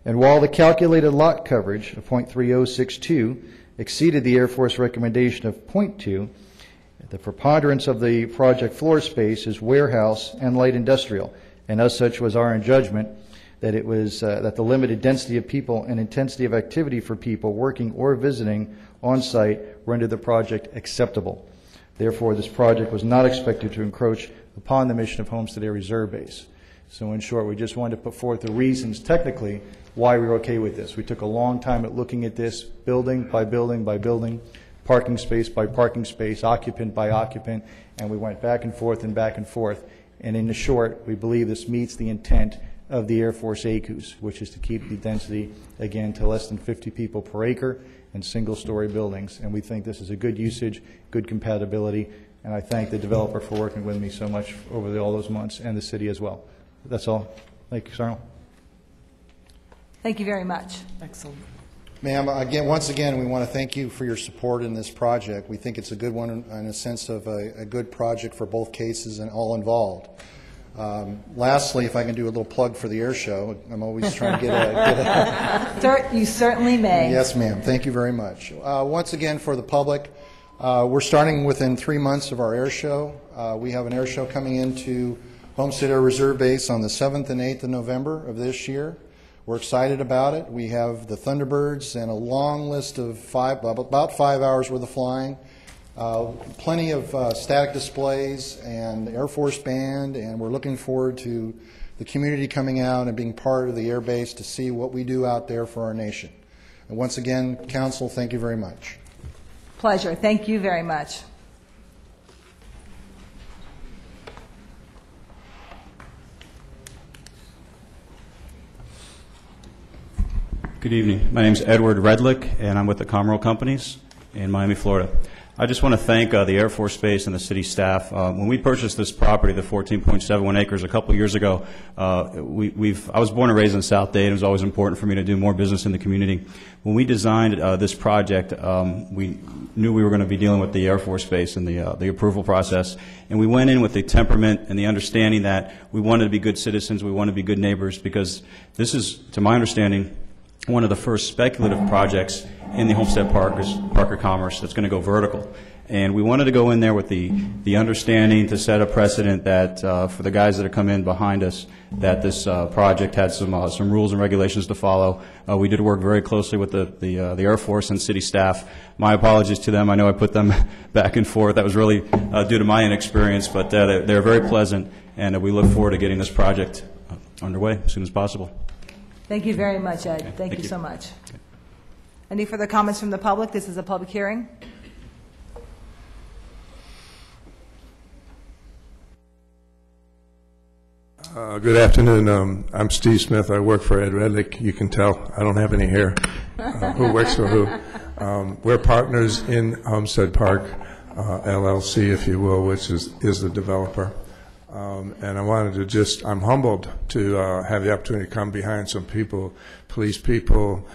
And while the calculated lot coverage of .3062 exceeded the Air Force recommendation of .2, the preponderance of the project floor space is warehouse and light industrial, and as such was our judgment that it was that the limited density of people and intensity of activity for people working or visiting on site rendered the project acceptable. Therefore, this project was not expected to encroach upon the mission of Homestead Air Reserve Base. So in short, we just wanted to put forth the reasons technically why we were okay with this. We took a long time at looking at this, building by building by building, parking space by parking space, occupant by occupant, and we went back and forth and back and forth. And in the short, we believe this meets the intent of the Air Force ACUs, which is to keep the density, again, to less than 50 people per acre and single-story buildings. And we think this is a good usage, good compatibility, and I thank the developer for working with me so much over all those months, and the city as well. That's all. Thank you, Sarno. Thank you very much. Excellent. Ma'am, again, once again, we want to thank you for your support in this project. We think it's a good one in a sense of a good project for both cases and all involved. Lastly, if I can do a little plug for the air show, I'm always trying to get You certainly may. Yes, ma'am. Thank you very much. Once again, for the public, we're starting within 3 months of our air show. We have an air show coming into Homestead Air Reserve Base on the 7th and 8th of November of this year. We're excited about it. We have the Thunderbirds and a long list of about 5 hours worth of flying. Plenty of static displays and the Air Force Band, and we're looking forward to the community coming out and being part of the air base to see what we do out there for our nation. And once again, Council, thank you very much. Pleasure. Thank you very much. Good evening. My name is Edward Redlick, and I'm with the Commercial Companies in Miami, Florida. I just want to thank the Air Force Base and the city staff. When we purchased this property, the 14.71 acres, a couple years ago, I was born and raised in South Dade. It was always important for me to do more business in the community. When we designed this project, we knew we were going to be dealing with the Air Force Base and the approval process. And we went in with the temperament and the understanding that we wanted to be good citizens, we wanted to be good neighbors, because this is, to my understanding, one of the first speculative projects in the Homestead Park of Commerce that's going to go vertical. And we wanted to go in there with the understanding to set a precedent that for the guys that have come in behind us, that this project had some rules and regulations to follow. We did work very closely with the Air Force and city staff. My apologies to them. I know I put them back and forth. That was really due to my inexperience, but they're very pleasant, and we look forward to getting this project underway as soon as possible. Thank you very much, Ed. Thank you so much. Okay. Any further comments from the public? This is a public hearing. Good afternoon. I'm Steve Smith. I work for Ed Redlick. You can tell I don't have any hair. Who works for who? We're partners in Homestead Park, LLC, if you will, which is the developer. And I wanted to I'm humbled to have the opportunity to come behind some people, police people,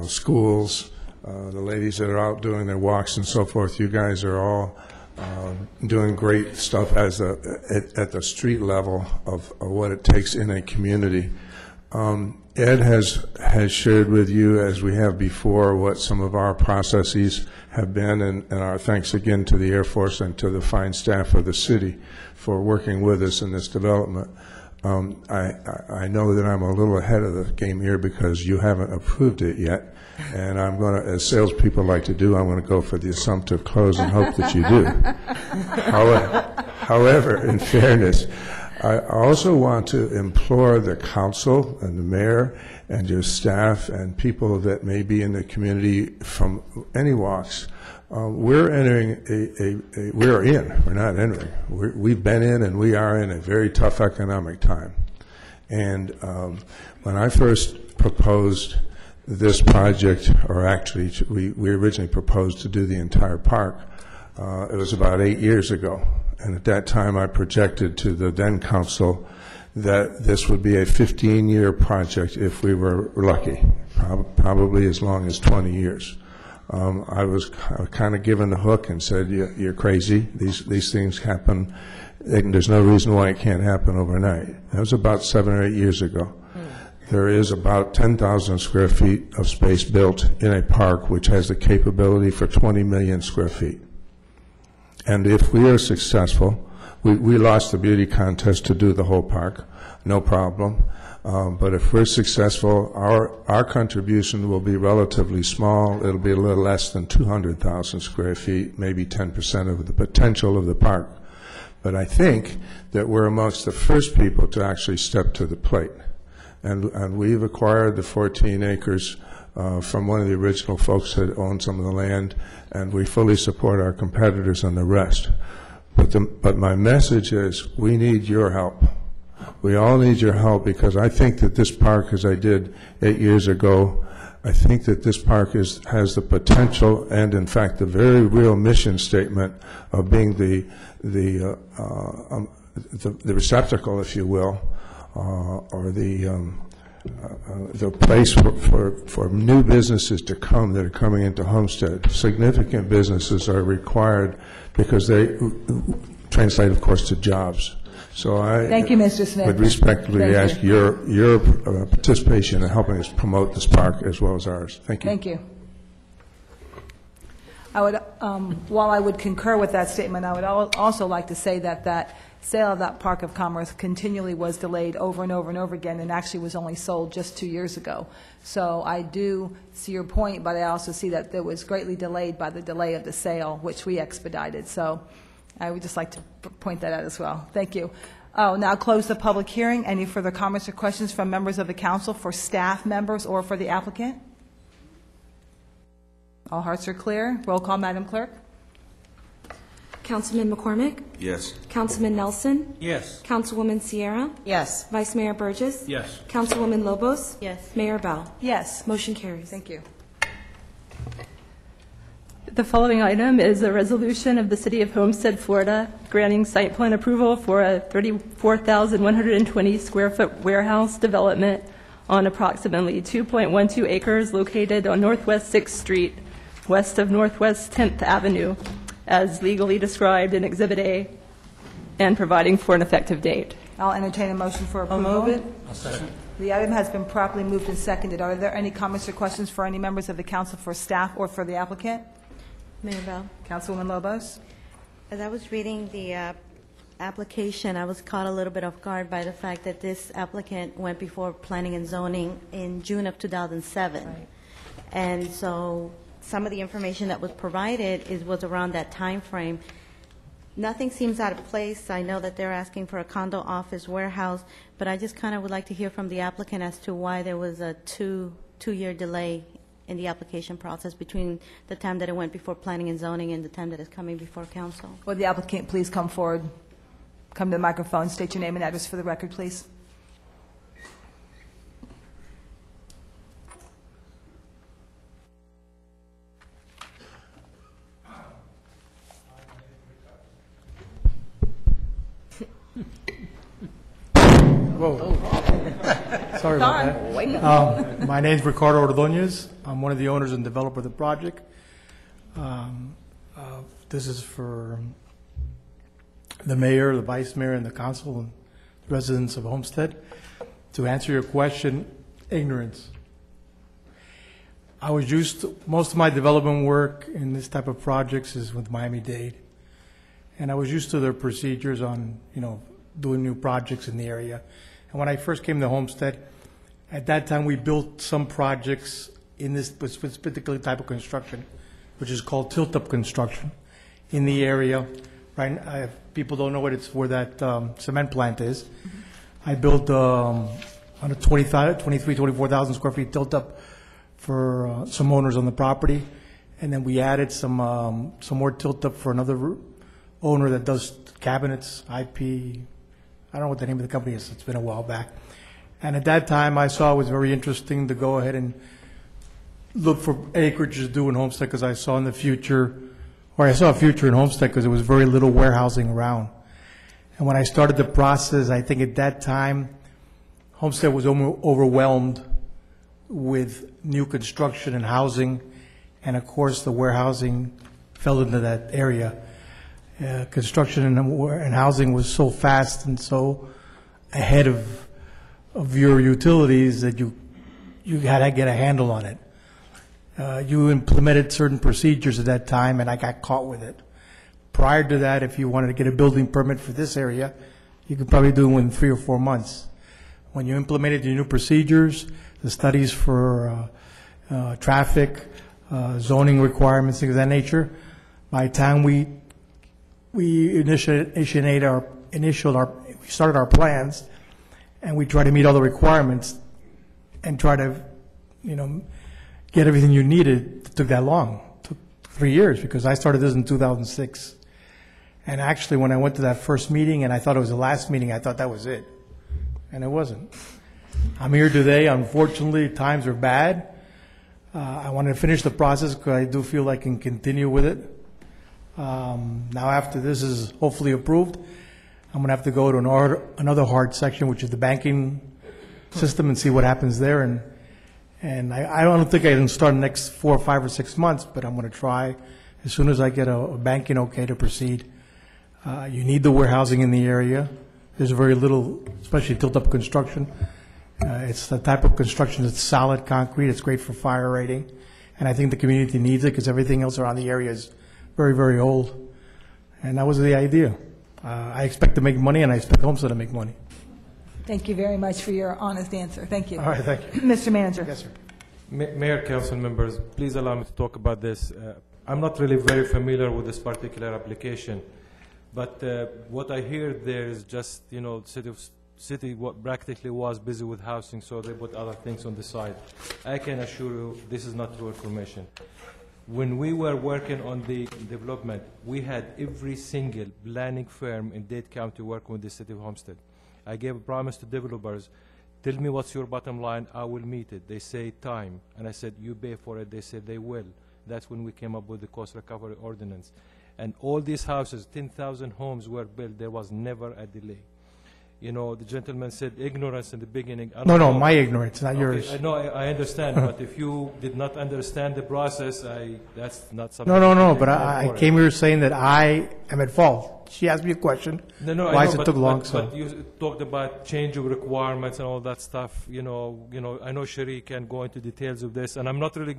schools, the ladies that are out doing their walks and so forth. You guys are all doing great stuff at the street level of what it takes in a community. Ed has shared with you, as we have before, what some of our processes have been, and our thanks again to the Air Force and to the fine staff of the city for working with us in this development. I know that I'm a little ahead of the game here because you haven't approved it yet, and I'm going to, as salespeople like to do, I'm going to go for the assumptive close and hope that you do. However, in fairness, I also want to implore the council and the mayor and your staff and people that may be in the community from any walks. We're entering we're not entering. We've been in, and we are in a very tough economic time. And when I first proposed this project, or actually we originally proposed to do the entire park, it was about 8 years ago. And at that time, I projected to the then council that this would be a 15-year project if we were lucky, probably as long as 20 years. I was kind of given the hook and said, you're crazy. These things happen. There's no reason why it can't happen overnight. That was about 7 or 8 years ago. There is about 10,000 square feet of space built in a park which has the capability for 20 million square feet. And if we are successful, we lost the beauty contest to do the whole park, no problem. But if we're successful, our contribution will be relatively small. It'll be a little less than 200,000 square feet, maybe 10% of the potential of the park. But I think that we're amongst the first people to actually step to the plate. And we've acquired the 14 acres from one of the original folks that owned some of the land, and we fully support our competitors on the rest. But my message is, we need your help. We all need your help, because I think that this park, as I did 8 years ago, I think that this park has the potential and, in fact, the very real mission statement of being the receptacle, if you will, or the place for new businesses to come that are coming into Homestead. Significant businesses are required because they translate, of course, to jobs. So Thank you, Mr. Smith. would respectfully ask your participation in helping us promote this park as well as ours. Thank you. Thank you. I would, while I would concur with that statement, I would also like to say that that sale of that Park of Commerce continually was delayed over and over and over again, and actually was only sold just 2 years ago. So I do see your point, but I also see that it was greatly delayed by the delay of the sale, which we expedited. So I would just like to point that out as well. Thank you. I'll now close the public hearing. Any further comments or questions from members of the council for staff members or for the applicant? All hearts are clear. Roll call, Madam Clerk. Councilman McCormick? Yes. Councilman Nelson? Yes. Councilwoman Sierra? Yes. Vice Mayor Burgess? Yes. Councilwoman Lobos? Yes. Mayor Bell? Yes. Motion carries. Thank you. The following item is a resolution of the City of Homestead, Florida, granting site plan approval for a 34,120 square foot warehouse development on approximately 2.12 acres located on Northwest 6th Street, west of Northwest 10th Avenue, as legally described in Exhibit A, and providing for an effective date. I'll entertain a motion for approval. I'll move it. I'll second. The item has been properly moved and seconded. Are there any comments or questions for any members of the council, for staff, or for the applicant? Mayor Bell? Councilwoman Lobos? As I was reading the application, I was caught a little bit off guard by the fact that this applicant went before Planning and Zoning in June of 2007. Right. And so some of the information that was provided was around that time frame. Nothing seems out of place. I know that they're asking for a condo, office, warehouse, but I just kind of would like to hear from the applicant as to why there was a two-year delay in the application process between the time that it went before Planning and Zoning and the time that it's coming before council. Would the applicant please come forward, come to the microphone, state your name and address for the record, please? Whoa. Sorry about that. My name is Ricardo Ordonez. I'm one of the owners and developer of the project. This is for the mayor, the vice mayor, and the council and the residents of Homestead. To answer your question, ignorance. I was used to, most of my development work in this type of projects is with Miami-Dade. And I was used to their procedures on, doing new projects in the area. And when I first came to Homestead, at that time we built some projects in this particular type of construction, which is called tilt-up construction, in the area. Right, people don't know where that cement plant is. I built on a 24,000 square feet tilt-up for some owners on the property, and then we added some more tilt-up for another owner that does cabinets, IP. I don't know what the name of the company is. It's been a while back. And at that time, I saw it was very interesting to go ahead and look for acreage to do in Homestead, because I saw in the future, or I saw a future in Homestead because there was very little warehousing around. And when I started the process, I think at that time, Homestead was overwhelmed with new construction and housing, and of course the warehousing fell into that area. Construction and housing was so fast and so ahead of your utilities that you had to get a handle on it. You implemented certain procedures at that time, and I got caught with it. Prior to that, if you wanted to get a building permit for this area, you could probably do it within 3 or 4 months. When you implemented the new procedures, the studies for traffic, zoning requirements, things of that nature, by the time we started our plans, and we tried to meet all the requirements and try to, get everything you needed, it took that long. It took 3 years, because I started this in 2006. And actually, when I went to that first meeting, and I thought it was the last meeting, I thought that was it. And it wasn't. I'm here today. Unfortunately, times are bad. I want to finish the process because I do feel I can continue with it. Now, after this is hopefully approved, I'm going to have to go to another hard section, which is the banking system, and see what happens there. And I don't think I can start in the next 4 or 5 or 6 months, but I'm going to try as soon as I get a banking okay to proceed. You need the warehousing in the area. There's very little, especially tilt-up construction. It's the type of construction that's solid concrete. It's great for fire rating. And I think the community needs it because everything else around the area is very, very old. And that was the idea. I expect to make money, and I expect Homestead to make money. Thank you very much for your honest answer. Thank you. All right, thank you. Mr. Manager. Yes, sir. Mayor, council members, please allow me to talk about this. I'm not really very familiar with this particular application, but what I hear there is just, city practically was busy with housing, so they put other things on the side. I can assure you this is not true information. When we were working on the development, we had every single planning firm in Dade County working with the city of Homestead. I gave a promise to developers, tell me what's your bottom line, I will meet it. They say time, and I said, you pay for it. They said they will. That's when we came up with the cost recovery ordinance. And all these houses, 10,000 homes were built. There was never a delay. The gentleman said ignorance in the beginning. No, my ignorance, not yours. I know, I understand, but if you did not understand the process, that's not something. No, but I came here saying that I am at fault. She asked me a question. No, why it took long? But you talked about change of requirements and all that stuff. I know Sherry can go into details of this, and I'm not really.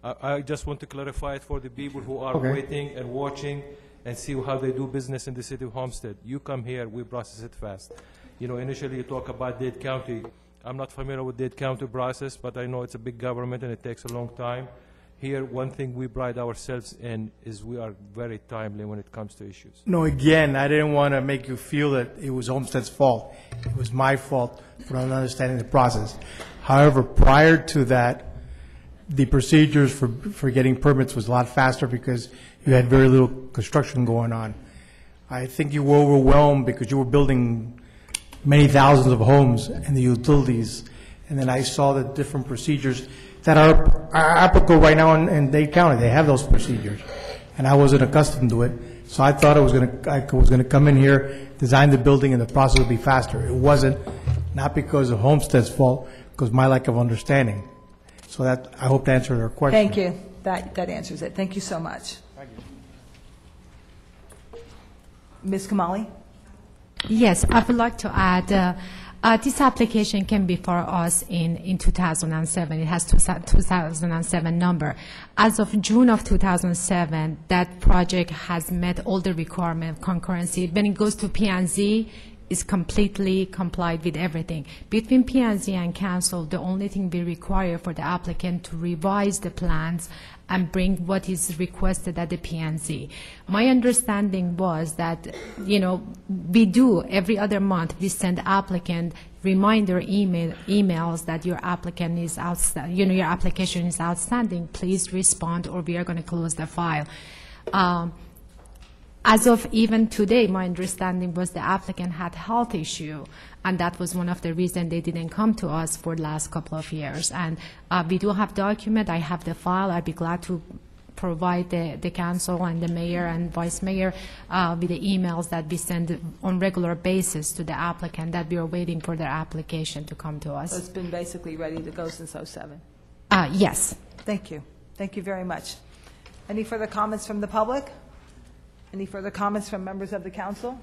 I just want to clarify it for the people who are waiting and watching and see how they do business in the city of Homestead. You come here, we process it fast. Initially you talk about Dade County. I'm not familiar with Dade County process, but I know it's a big government and it takes a long time. Here, one thing we pride ourselves in is we are very timely when it comes to issues. No, again, I didn't want to make you feel that it was Homestead's fault. It was my fault for not understanding the process. However, prior to that, the procedures for getting permits was a lot faster because you had very little construction going on. I think you were overwhelmed because you were building many thousands of homes and the utilities, and then I saw the different procedures that are applicable right now in Dade County. They have those procedures, and I wasn't accustomed to it, so I thought I was going to come in here, design the building, and the process would be faster. It wasn't, not because of Homestead's fault, because my lack of understanding. So that, I hope to answer their question. Thank you. That answers it. Thank you so much. Thank you. Ms. Kamali? Yes, I would like to add, this application came before us in 2007. It has 2007 number. As of June of 2007, that project has met all the requirements of concurrency. When it goes to P&Z, it's completely complied with everything. Between P&Z and council, the only thing we require for the applicant to revise the plans and bring what is requested at the P&Z. My understanding was that, we do every other month, we send applicant reminder emails that your applicant is outstanding, your application is outstanding, please respond or we are going to close the file. As of even today, my understanding was the applicant had health issue, and that was one of the reasons they didn't come to us for the last couple of years. And we do have document. I have the file. I'd be glad to provide the council and the mayor and vice mayor with the emails that we send on regular basis to the applicant that we are waiting for their application to come to us. So it's been basically ready to go since 2007? Yes. Thank you. Thank you very much. Any further comments from the public? Any further comments from members of the council?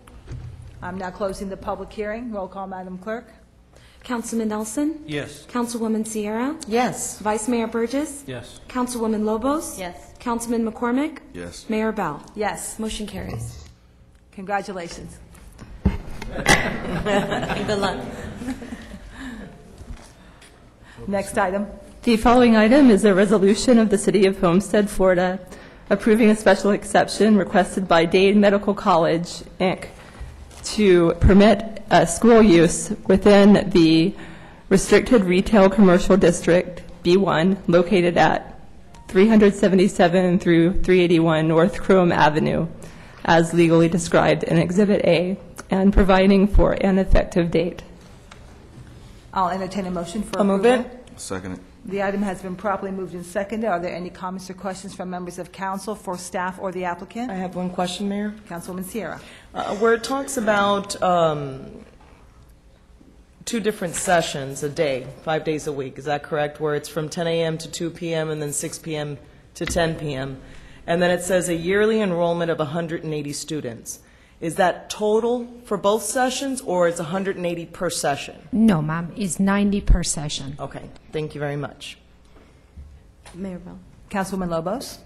I'm now closing the public hearing. Roll call, Madam Clerk. Councilman Nelson? Yes. Councilwoman Sierra? Yes. Vice Mayor Burgess? Yes. Councilwoman Lobos? Yes. Councilman McCormick? Yes. Mayor Bell? Yes. Motion carries. Congratulations. Good luck. Next item. The following item is a resolution of the City of Homestead, Florida, approving a special exception requested by Dade Medical College, Inc., to permit school use within the Restricted Retail Commercial District, B1, located at 377 through 381 North Chrome Avenue, as legally described in Exhibit A, and providing for an effective date. I'll entertain a motion for I'll move approval. Second it. The item has been properly moved and seconded. Are there any comments or questions from members of council, for staff, or the applicant? I have one question, Mayor. Councilwoman Sierra. Where it talks about 2 different sessions a day, 5 days a week, is that correct? Where it's from 10 a.m. to 2 p.m. and then 6 p.m. to 10 p.m. And then it says a yearly enrollment of 180 students. Is that total for both sessions, or it's 180 per session? No, ma'am, it's 90 per session. Okay, thank you very much. Mayor Bell. Councilwoman Lobos.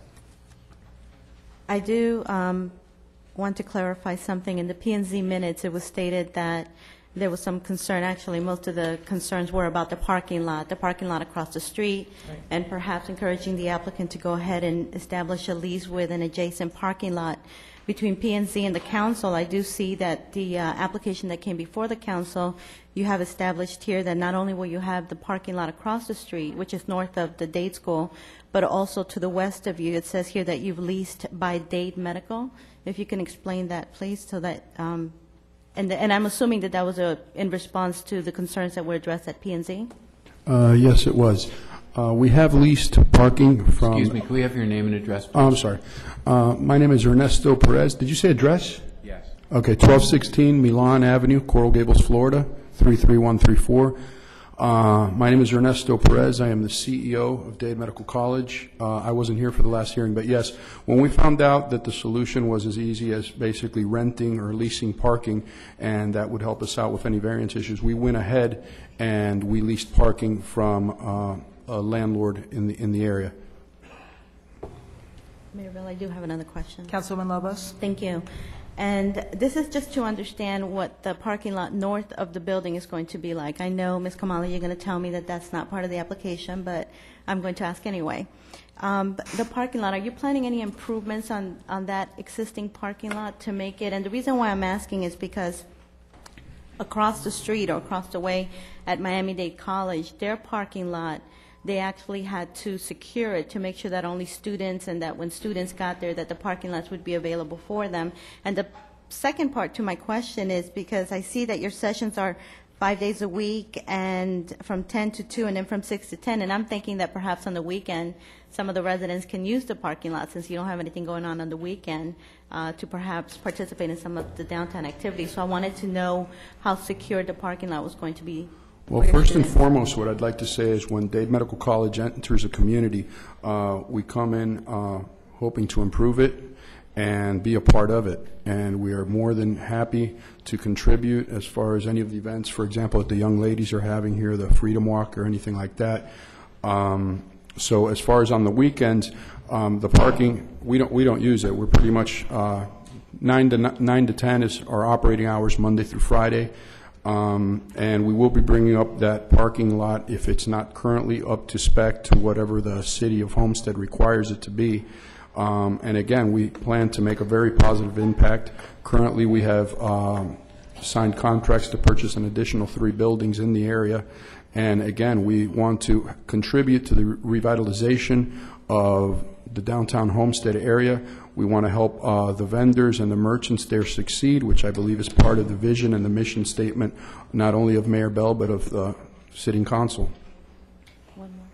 I do want to clarify something. In the P&Z minutes, it was stated that there was some concern. Actually, most of the concerns were about the parking lot across the street, and perhaps encouraging the applicant to go ahead and establish a lease with an adjacent parking lot between P&Z and the council. I do see that the application that came before the council, you have established here that not only will you have the parking lot across the street, which is north of the Dade School, but also to the west of you. It says here that you've leased by Dade Medical. If you can explain that, please, so that, and I'm assuming that that was in response to the concerns that were addressed at P&Z? Yes, it was. We have leased parking from... Excuse me, can we have your name and address, please? Oh, I'm sorry. My name is Ernesto Perez. Did you say address? Yes. Okay, 1216 Milan Avenue, Coral Gables, Florida, 33134. My name is Ernesto Perez. I am the CEO of Dade Medical College. I wasn't here for the last hearing, but yes, when we found out that the solution was as easy as basically renting or leasing parking, and that would help us out with any variance issues, we went ahead and we leased parking from a landlord in the area. Mayor Bell, I do have another question. Councilwoman Lobos. Thank you. And this is just to understand what the parking lot north of the building is going to be like. I know, Ms. Kamali, you're going to tell me that that's not part of the application, but I'm going to ask anyway. The parking lot, are you planning any improvements on that existing parking lot to make it? And the reason why I'm asking is because across the street or across the way at Miami-Dade College, their parking lot, they actually had to secure it to make sure that only students, and that when students got there, that the parking lots would be available for them. And the second part to my question is because I see that your sessions are 5 days a week and from 10 to 2 and then from 6 to 10, and I'm thinking that perhaps on the weekend some of the residents can use the parking lot since you don't have anything going on the weekend to perhaps participate in some of the downtown activities. So I wanted to know how secure the parking lot was going to be. Well, first and foremost, what I'd like to say is when Dade Medical College enters a community, we come in hoping to improve it and be a part of it. And we are more than happy to contribute as far as any of the events, for example, that the young ladies are having here, the Freedom Walk or anything like that. So as far as on the weekends, the parking, we don't use it. We're pretty much 9 to 10 is our operating hours, Monday through Friday. And we will be bringing up that parking lot if it's not currently up to spec to whatever the City of Homestead requires it to be. And again, we plan to make a very positive impact. Currently, we have signed contracts to purchase an additional 3 buildings in the area. And again, we want to contribute to the revitalization of the downtown Homestead area. We want to help the vendors and the merchants there succeed, which I believe is part of the vision and the mission statement, not only of Mayor Bell, but of the sitting council. One more.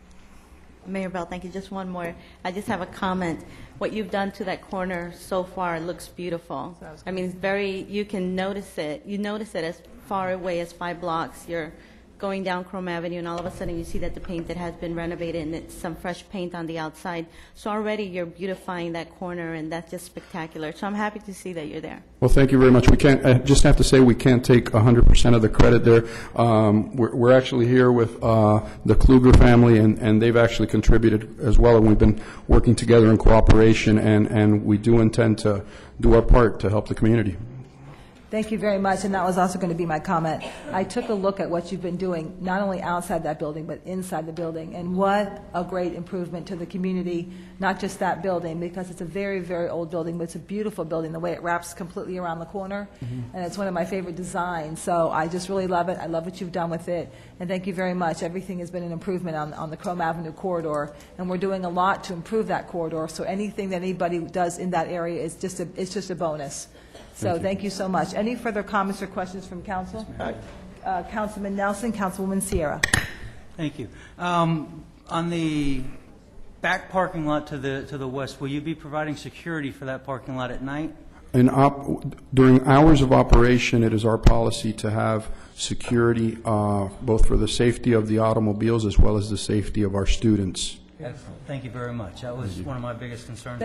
Mayor Bell, thank you. Just one more. I just have a comment. What you've done to that corner so far looks beautiful. I mean, it's very, you can notice it. You notice it as far away as 5 blocks. You're going down Chrome Avenue, and all of a sudden you see that the paint that has been renovated, and it's some fresh paint on the outside. So already you're beautifying that corner, and that's just spectacular. So I'm happy to see that you're there. Well, thank you very much. We can't, I just have to say we can't take 100% of the credit there. We're actually here with the Kluger family, and they've actually contributed as well, and we've been working together in cooperation, and we do intend to do our part to help the community. Thank you very much, and that was also going to be my comment. I took a look at what you've been doing, not only outside that building, but inside the building, and what a great improvement to the community, not just that building, because it's a very, very old building, but it's a beautiful building, the way it wraps completely around the corner, and it's one of my favorite designs, so I just really love it. I love what you've done with it, and thank you very much. Everything has been an improvement on the Chrome Avenue corridor, and we're doing a lot to improve that corridor, so anything that anybody does in that area is just a bonus. So thank you so much. Any further comments or questions from council? Councilman Nelson, Councilwoman Sierra. Thank you. On the back parking lot to the west, will you be providing security for that parking lot at night? During hours of operation, it is our policy to have security both for the safety of the automobiles as well as the safety of our students. Excellent. Thank you very much. That was one of my biggest concerns.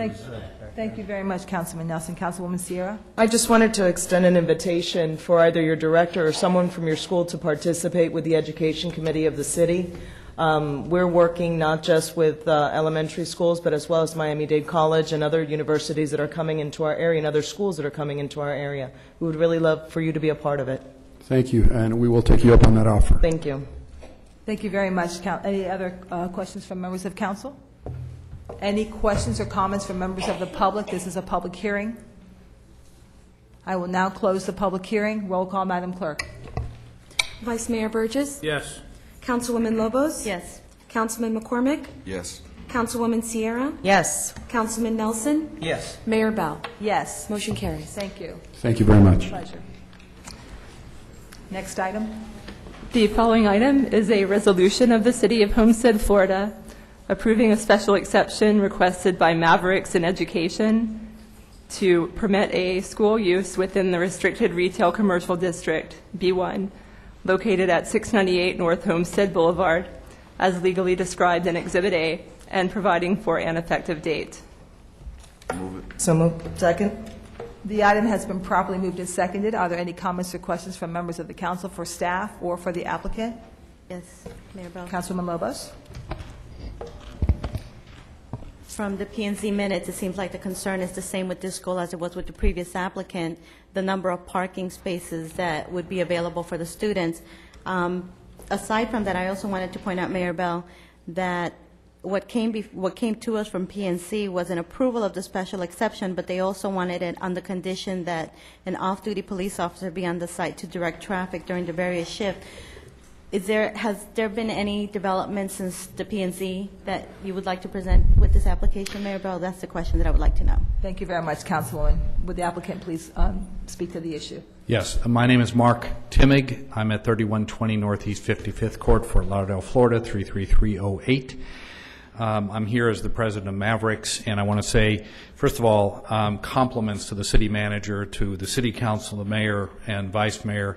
Thank you very much, Councilman Nelson. Councilwoman Sierra. I just wanted to extend an invitation for either your director or someone from your school to participate with the Education Committee of the city. We're working not just with elementary schools, but as well as Miami-Dade College and other universities that are coming into our area and other schools that are coming into our area. We would really love for you to be a part of it. Thank you, and we will take you up on that offer. Thank you. Thank you very much. Any other questions from members of council? Any questions or comments from members of the public? This is a public hearing. I will now close the public hearing. Roll call, Madam Clerk. Vice Mayor Burgess? Yes. Councilwoman Lobos? Yes. Councilman McCormick? Yes. Councilwoman Sierra? Yes. Councilman Nelson? Yes. Mayor Bell? Yes. Motion carries. Thank you. Thank you very much. Pleasure. Next item. The following item is a resolution of the City of Homestead, Florida, approving a special exception requested by Mavericks in Education to permit a school use within the Restricted Retail Commercial District, B1, located at 698 North Homestead Boulevard, as legally described in Exhibit A, and providing for an effective date. Move it. So moved. Second. The item has been properly moved and seconded. Are there any comments or questions from members of the council for staff or for the applicant? Yes, Mayor Bell. Councilwoman Lobos. From the P&Z minutes, it seems like the concern is the same with this school as it was with the previous applicant, the number of parking spaces that would be available for the students. Aside from that, I also wanted to point out, Mayor Bell, that what came to us from PNC was an approval of the special exception, but they also wanted it on the condition that an off-duty police officer be on the site to direct traffic during the various shifts. Has there been any development since the PNC that you would like to present with this application, Mayor Bell? That's the question that I would like to know. Thank you very much, Councilwoman. Would the applicant please speak to the issue? Yes. My name is Mark Timmig. I'm at 3120 Northeast 55th Court, Fort Lauderdale, Florida, 33308. I'm here as the president of Mavericks, and I want to say, first of all, compliments to the city manager, to the city council, the mayor, and vice mayor.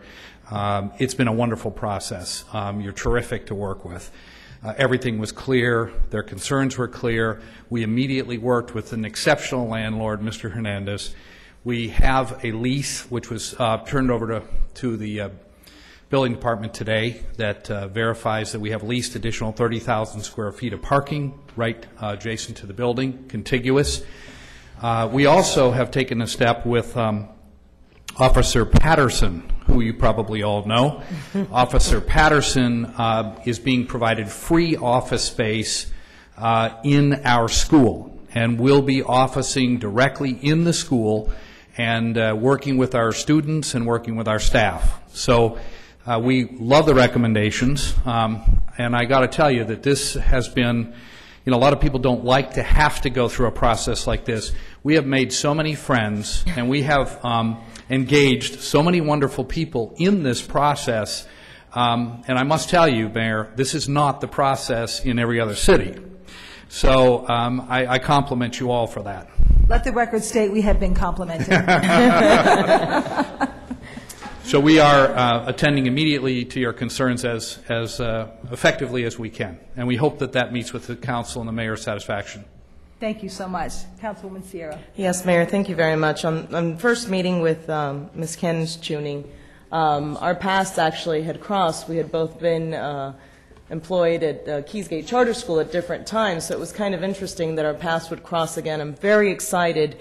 It's been a wonderful process. You're terrific to work with. Everything was clear. Their concerns were clear. We immediately worked with an exceptional landlord, Mr. Hernandez. We have a lease, which was turned over to the building department today, that verifies that we have leased additional 30,000 square feet of parking right adjacent to the building, contiguous. We also have taken a step with Officer Patterson, who you probably all know. Officer Patterson is being provided free office space in our school, and will be officing directly in the school and working with our students and working with our staff. So we love the recommendations, and I got to tell you that this has been, a lot of people don't like to have to go through a process like this. We have made so many friends, and we have engaged so many wonderful people in this process, and I must tell you, Mayor, this is not the process in every other city. So I compliment you all for that. Let the record state we have been complimented. So we are attending immediately to your concerns as effectively as we can, and we hope that that meets with the council and the mayor's satisfaction. Thank you so much. Councilwoman Sierra. Yes, Mayor, thank you very much. On first meeting with Ms. Ken's tuning, our paths actually had crossed. We had both been employed at Keysgate Charter School at different times, so it was kind of interesting that our paths would cross again. I'm very excited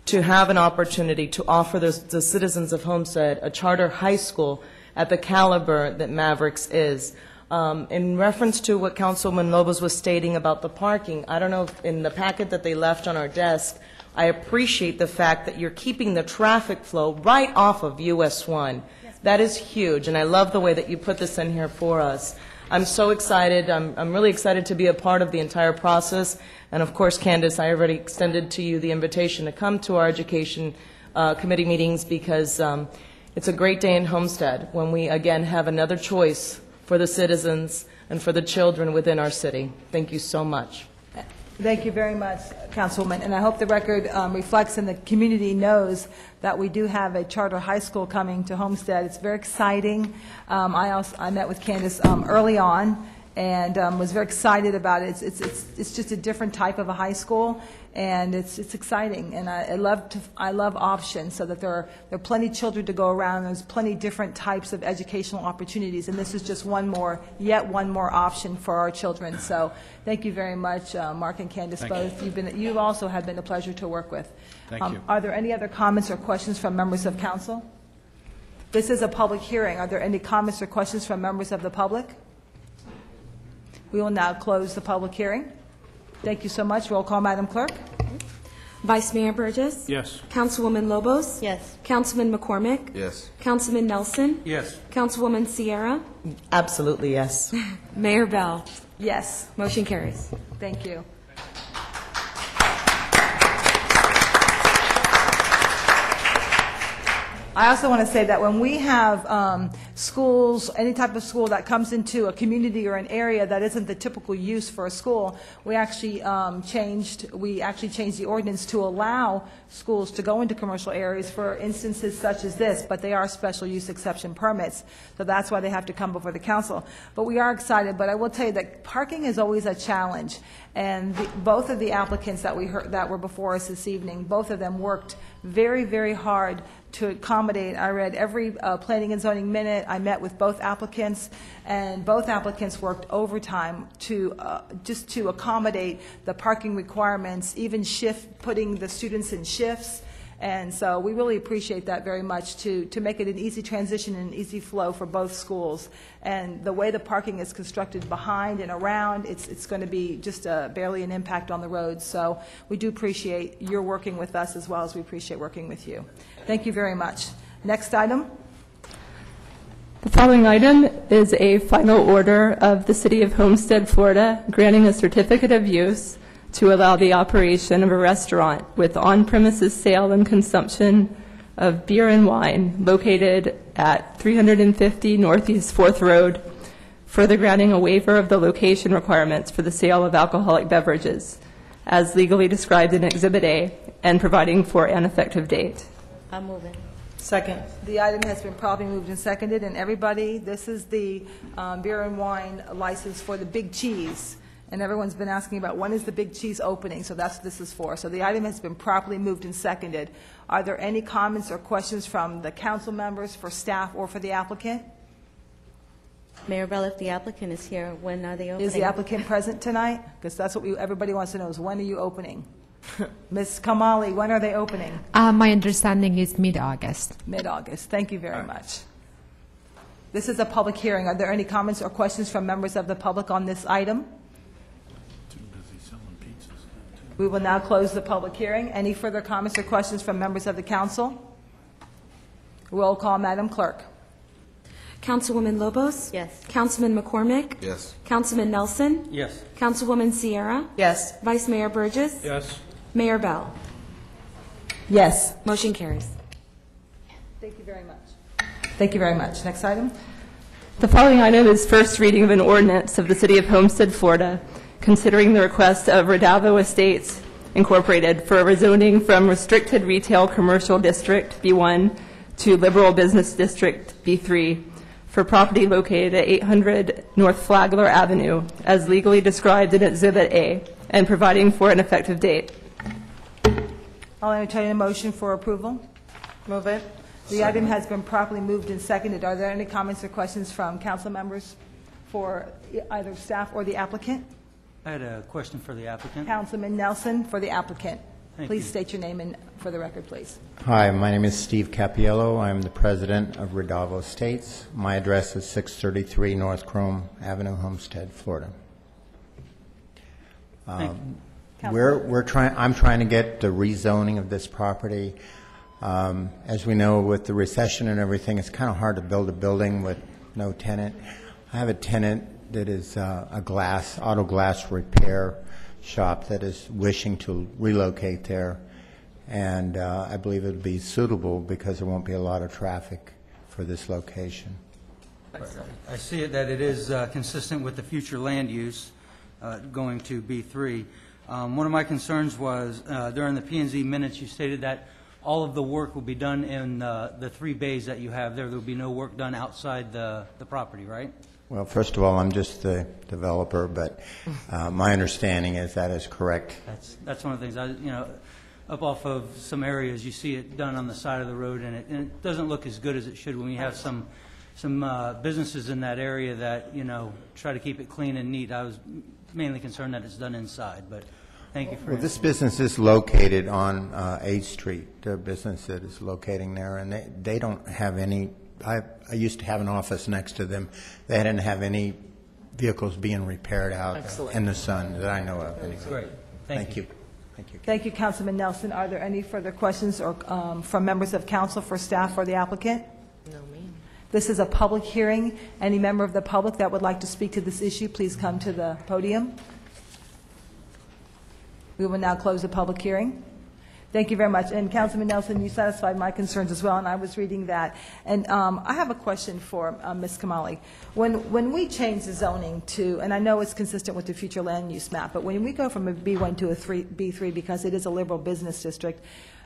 to have an opportunity to offer the citizens of Homestead a charter high school at the caliber that Mavericks is. In reference to what Councilman Lobos was stating about the parking, I don't know if in the packet that they left on our desk, I appreciate the fact that you're keeping the traffic flow right off of US 1. That is huge, and I love the way that you put this in here for us. I'm so excited. I'm really excited to be a part of the entire process. And of course, Candace, I already extended to you the invitation to come to our education committee meetings because it's a great day in Homestead when we again have another choice for the citizens and for the children within our city. Thank you so much. Thank you very much, Councilwoman. And I hope the record reflects and the community knows that we do have a charter high school coming to Homestead. It's very exciting. I met with Candace early on and was very excited about it. It's just a different type of a high school, and it's exciting. And I love options, so that there are plenty of children to go around. There's plenty of different types of educational opportunities, and this is just yet one more option for our children. So thank you very much, Mark and Candace, both. You also have been a pleasure to work with. Thank you. Are there any other comments or questions from members of council? This is a public hearing. Are there any comments or questions from members of the public? We will now close the public hearing. Thank you so much. Roll call, Madam Clerk. Vice Mayor Burgess? Yes. Councilwoman Lobos? Yes. Councilman McCormick? Yes. Councilman Nelson? Yes. Councilwoman Sierra? Absolutely, yes. Mayor Bell? Yes. Motion carries. Thank you. I also want to say that when we have schools, any type of school that comes into a community or an area that isn't the typical use for a school, we actually changed the ordinance to allow schools to go into commercial areas for instances such as this, but they are special use exception permits, so that's why they have to come before the council. But we are excited, but I will tell you that parking is always a challenge, and both of the applicants that were before us this evening, both of them worked very, very hard to accommodate. I read every planning and zoning minute. I met with both applicants, and both applicants worked overtime just to accommodate the parking requirements, even putting the students in shifts. And so we really appreciate that very much to make it an easy transition and an easy flow for both schools. And the way the parking is constructed behind and around, it's going to be just barely an impact on the roads. So we do appreciate your working with us as well as we appreciate working with you. Thank you very much. Next item. The following item is a final order of the City of Homestead, Florida, granting a certificate of use to allow the operation of a restaurant with on-premises sale and consumption of beer and wine located at 350 Northeast 4th Road, further granting a waiver of the location requirements for the sale of alcoholic beverages, as legally described in Exhibit A, and providing for an effective date. I'll move it. Second. The item has been properly moved and seconded, and everybody, this is the beer and wine license for the Big Cheese. And everyone's been asking about when is the Big Cheese opening, so that's what this is for. So the item has been properly moved and seconded. Are there any comments or questions from the council members, for staff, or for the applicant? Mayor Bell, if the applicant is here, when are they opening? Is the applicant present tonight? Because that's what everybody wants to know, is when are you opening? Ms. Kamali, when are they opening? My understanding is mid-August. Mid-August. Thank you very much. This is a public hearing. Are there any comments or questions from members of the public on this item? We will now close the public hearing. Any further comments or questions from members of the council? Roll call, Madam Clerk. Councilwoman Lobos? Yes. Councilman McCormick? Yes. Councilman Nelson? Yes. Councilwoman Sierra? Yes. Vice Mayor Burgess? Yes. Mayor Bell? Yes. Motion carries. Thank you very much. Thank you very much. Next item. The following item is first reading of an ordinance of the City of Homestead, Florida, considering the request of Redavo Estates Incorporated for a rezoning from Restricted Retail Commercial District B1 to Liberal Business District B3 for property located at 800 North Flagler Avenue as legally described in Exhibit A and providing for an effective date. I'll entertain a motion for approval. Move it. The item has been properly moved and seconded. Are there any comments or questions from council members for either staff or the applicant? I had a question for the applicant. Councilman Nelson for the applicant. Thank Please you. state your name and for the record, please. Hi, my name is Steve Capiello. I'm the president of Redavo Estates. My address is 633 North Chrome Avenue, Homestead, Florida. I'm trying to get the rezoning of this property. As we know, with the recession and everything, it's kind of hard to build a building with no tenant. I have a tenant that is a auto glass repair shop that is wishing to relocate there, and I believe it would be suitable because there won't be a lot of traffic for this location. I see it that it is consistent with the future land use going to B3. One of my concerns was during the P&Z minutes you stated that all of the work will be done in the 3 bays that you have there. There will be no work done outside the property, right? Well, first of all, I'm just the developer, but my understanding is that is correct. That's one of the things. Up off of some areas, you see it done on the side of the road, and it doesn't look as good as it should when we have some businesses in that area that try to keep it clean and neat. I was mainly concerned that it's done inside, but thank you for. Well, this business is located on 8th Street. Their business that is locating there, and they don't have any. I used to have an office next to them. They didn't have any vehicles being repaired out in the sun that I know of. Anyway. Great. Thank you. Thank you. Thank you, Councilman Nelson. Are there any further questions or from members of council for staff or the applicant? No, ma'am. This is a public hearing. Any member of the public that would like to speak to this issue, please come to the podium. We will now close the public hearing. Thank you very much. And Councilman Nelson, you satisfied my concerns as well, and I was reading that. And I have a question for Ms. Kamali. When we change the zoning to, and I know it's consistent with the future land use map, but when we go from a B1 to a B3 because it is a liberal business district,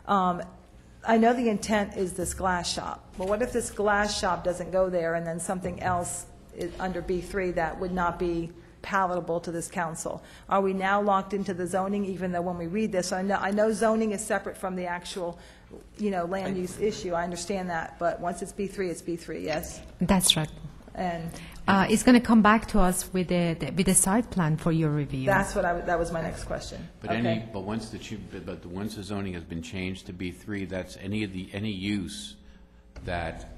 I know the intent is this glass shop. But what if this glass shop doesn't go there and then something else is under B3 that would not be palatable to this council? Are we now locked into the zoning, even though when we read this, I know zoning is separate from the actual, land use issue. I understand that, but once it's B3, it's B3. Yes. That's right. And it's going to come back to us with the site plan for your review. that's what that was my next question. But okay. once the zoning has been changed to B3, that's any use that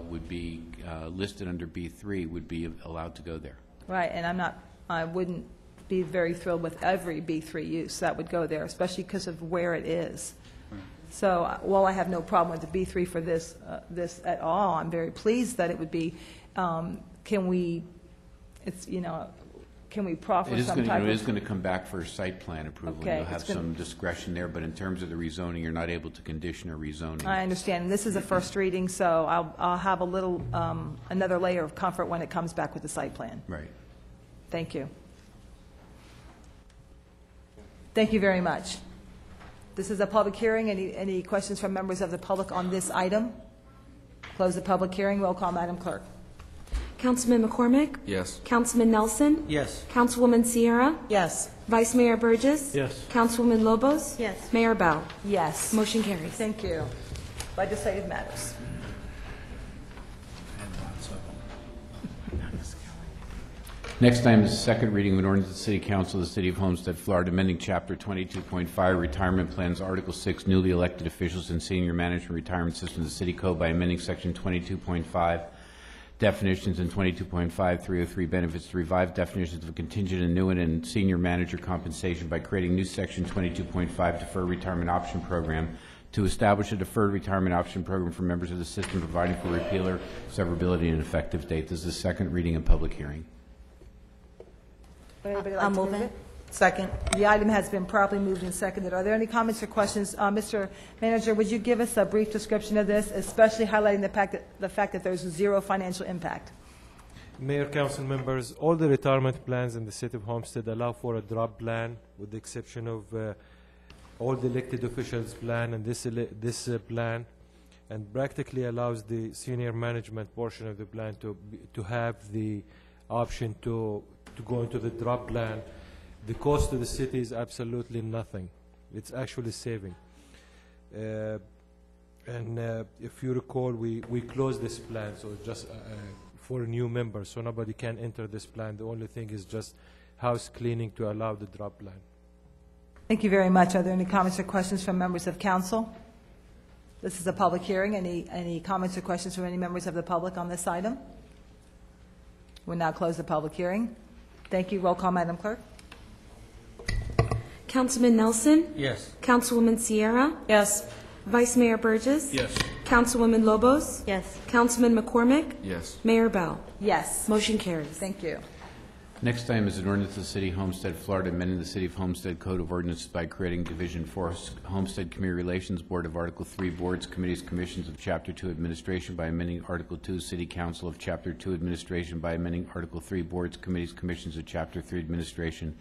would be listed under B3 would be allowed to go there. Right, and I wouldn't be very thrilled with every B3 use that would go there, especially because of where it is. So while I have no problem with the B3 for this at all, I'm very pleased that it would be. Can we proffer some type of? It is going to come back for site plan approval. Okay, You'll have some discretion there, but in terms of the rezoning, you're not able to condition a rezoning. I understand. This is a first reading, so I'll have a little another layer of comfort when it comes back with the site plan. Right. Thank you. Thank you very much. This is a public hearing. Any questions from members of the public on this item? Close the public hearing. Roll call, Madam Clerk. Councilman McCormick? Yes. Councilman Nelson? Yes. Councilwoman Sierra? Yes. Vice Mayor Burgess? Yes. Councilwoman Lobos? Yes. Mayor Bell? Yes. Motion carries. Thank you. Legislative matters. Next item is the second reading of an ordinance of the City Council of the City of Homestead, Florida, amending Chapter 22.5 Retirement Plans, Article 6, newly elected officials and senior management retirement system of the City Code by amending Section 22.5 definitions and 22.5 303 benefits to revive definitions of contingent annuitant and senior manager compensation by creating new Section 22.5 Deferred Retirement Option Program to establish a deferred retirement option program for members of the system, providing for repealer, severability, and effective date. This is the second reading and public hearing. Would anybody like I'll to move move it. Second. The item has been properly moved and seconded. Are there any comments or questions? Mr. Manager, would you give us a brief description of this, especially highlighting the fact that there's zero financial impact? Mayor, council members, all the retirement plans in the city of Homestead allow for a drop plan, with the exception of all the elected officials plan and this plan. and practically allows the senior management portion of the plan to have the option to go into the drop plan. The cost to the city is absolutely nothing. It's actually saving. If you recall, we closed this plan, so just for new members, so nobody can enter this plan. The only thing is just house cleaning to allow the drop plan. Thank you very much. Are there any comments or questions from members of council? This is a public hearing. Any comments or questions from any members of the public on this item? We'll now close the public hearing. Thank you. Roll call, Madam Clerk. Councilman Nelson? Yes. Councilwoman Sierra? Yes. Vice Mayor Burgess? Yes. Councilwoman Lobos? Yes. Councilman McCormick? Yes. Mayor Bell? Yes. Motion carries. Thank you. Next item is an ordinance of the City of Homestead, Florida, amending the City of Homestead Code of Ordinances by creating Division 4 Homestead Community Relations Board of Article 3 Boards, Committees, Commissions of Chapter 2 Administration by amending Article 2 City Council of Chapter 2 Administration by amending Article 3 Boards, Committees, Commissions of Chapter 3 Administration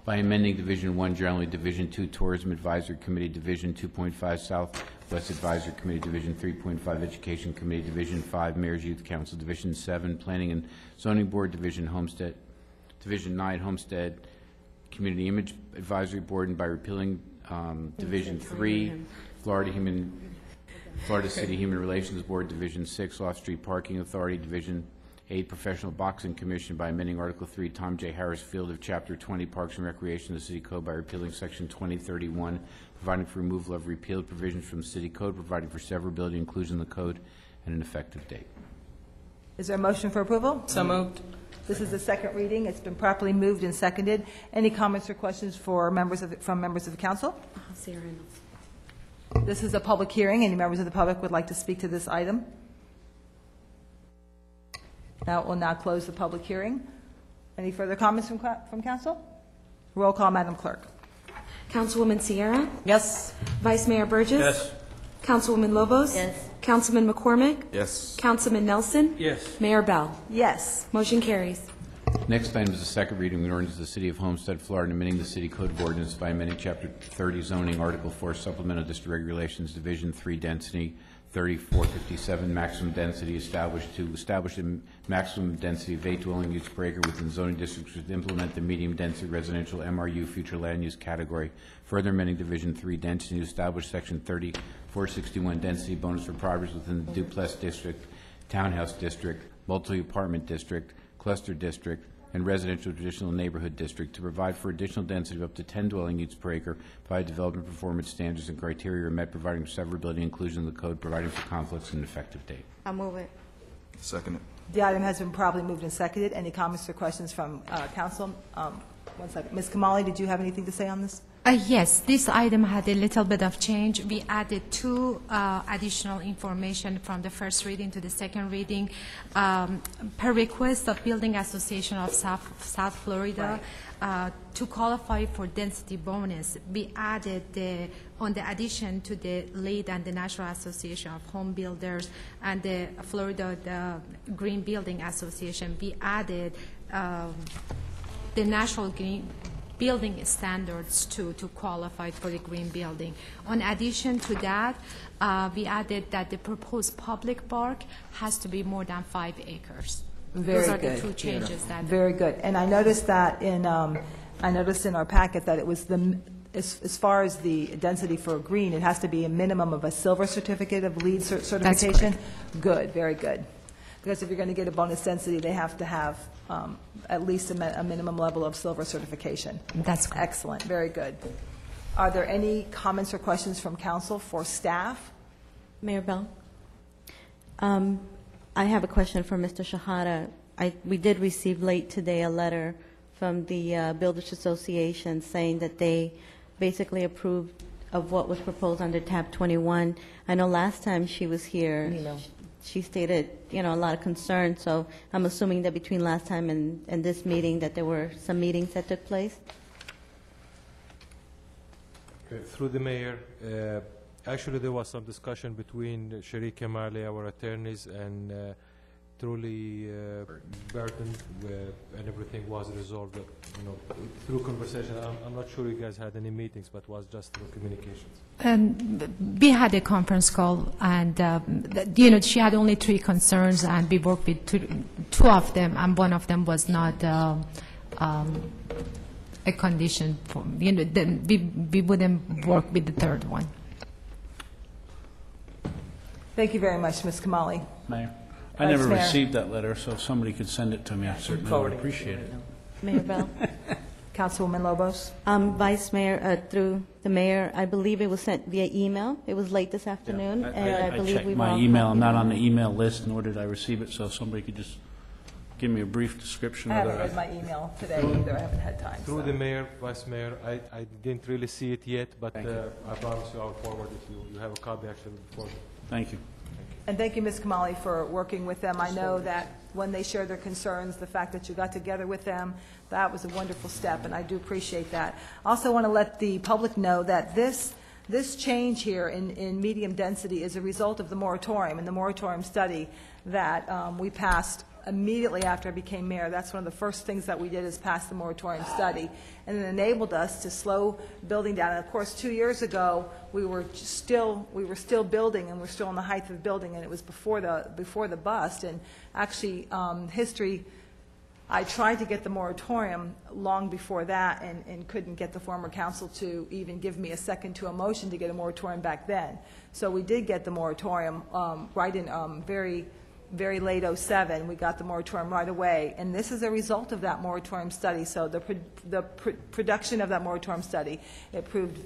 by amending Division 1 Generally, Division 2 Tourism Advisory Committee, Division 2.5 Southwest Advisory Committee, Division 3.5 Education Committee, Division 5 Mayor's Youth Council, Division 7 Planning and Zoning Board, Division 9 Homestead Community Image Advisory Board, and by repealing Division 3 Florida City Human Relations Board, Division 6 Off-Street Parking Authority, Division 8 Professional Boxing Commission by amending Article 3 Tom J. Harris Field of Chapter 20 Parks and Recreation of the City Code by repealing Section 2031, providing for removal of repealed provisions from the City Code, providing for severability, inclusion in the code, and an effective date. Is there a motion for approval? So moved. This is the second reading. It's been properly moved and seconded. Any comments or questions from members of the council? This is a public hearing. Any members of the public would like to speak to this item? Now, we'll now close the public hearing. Any further comments from council? Roll call, Madam Clerk. Councilwoman Sierra? Yes. Vice Mayor Burgess? Yes. Councilwoman Lobos? Yes. Councilman McCormick? Yes. Councilman Nelson? Yes. Mayor Bell? Yes. Motion carries. Next item is the second reading of an ordinance of the City of Homestead, Florida, amending the City Code of Ordinance by amending Chapter 30 Zoning, Article 4 Supplemental District Regulations, Division 3 Density, 3457 maximum density established to establish a maximum density of 8 dwelling units per acre within zoning districts to implement the medium density residential MRU future land use category. Further amending Division 3 density to establish Section 3461 density bonus for properties within the duplex district, townhouse district, multi-apartment district, cluster district, and residential traditional neighborhood district to provide for additional density of up to 10 dwelling units per acre, provide development performance standards and criteria are met, providing for severability inclusion in the code, providing for conflicts and effective date. I'll move it. Second it. The item has been properly moved and seconded. Any comments or questions from council? One second. Ms. Kamali, did you have anything to say on this? Yes, this item had a little bit of change. We added two additional information from the first reading to the second reading. Per request of Building Association of South Florida, to qualify for density bonus, we added on the addition to the LEED and the National Association of Home Builders and the Florida Green Building Association, we added the National Green Building standards to qualify for the green building. In addition to that, we added that the proposed public park has to be more than 5 acres. Very Those are good. the two changes that. Very good. And I noticed that in our packet that it was as far as the density for green, it has to be a minimum of a silver certificate of LEED certification. Good. Very good. Because if you're going to get a bonus density, they have to have at least a minimum level of silver certification. That's correct. Excellent. Very good. Are there any comments or questions from council for staff? Mayor Bell? I have a question for Mr. Shahada. We did receive late today a letter from the Builders Association saying that they basically approved of what was proposed under tab 21. I know last time she was here, she stated, a lot of concern. So I'm assuming that between last time and this meeting that there were some meetings that took place? Through the mayor, actually there was some discussion between Sharik Kamali, our attorneys, and truly burdened, and everything was resolved, through conversation. I'm not sure you guys had any meetings, but was just through communications. We had a conference call, and she had only 3 concerns, and we worked with two of them, and one of them was not a condition for, we wouldn't work with the third one. Thank you very much, Ms. Kamali. Mayor, I never received that letter, so if somebody could send it to me, I certainly would appreciate it. Mayor Bell? Councilwoman Lobos? Vice Mayor, through the mayor, I believe it was sent via email. It was late this afternoon, and I believe checked we my email. I'm not on the email list, nor did I receive it, so if somebody could just give me a brief description I of haven't read that. my email today either. I haven't had time. Through the mayor, vice mayor, I didn't really see it yet, but I promise you I'll forward it to you. You have a copy actually before. Thank you. And thank you, Ms. Kamali, for working with them. I know that when they shared their concerns, the fact that you got together with them, that was a wonderful step, and I do appreciate that. I also want to let the public know that this change here in medium density is a result of the moratorium and the moratorium study that we passed immediately after I became mayor. That's one of the first things that we did, is pass the moratorium study, and it enabled us to slow building down. And of course, 2 years ago, we were still building, and we're still in the height of building, and it was before the bust. And actually, history, I tried to get the moratorium long before that, and couldn't get the former council to even give me a second to a motion to get a moratorium back then. So we did get the moratorium right in very late '07. We got the moratorium right away, and this is a result of that moratorium study. So the production of that moratorium study, it proved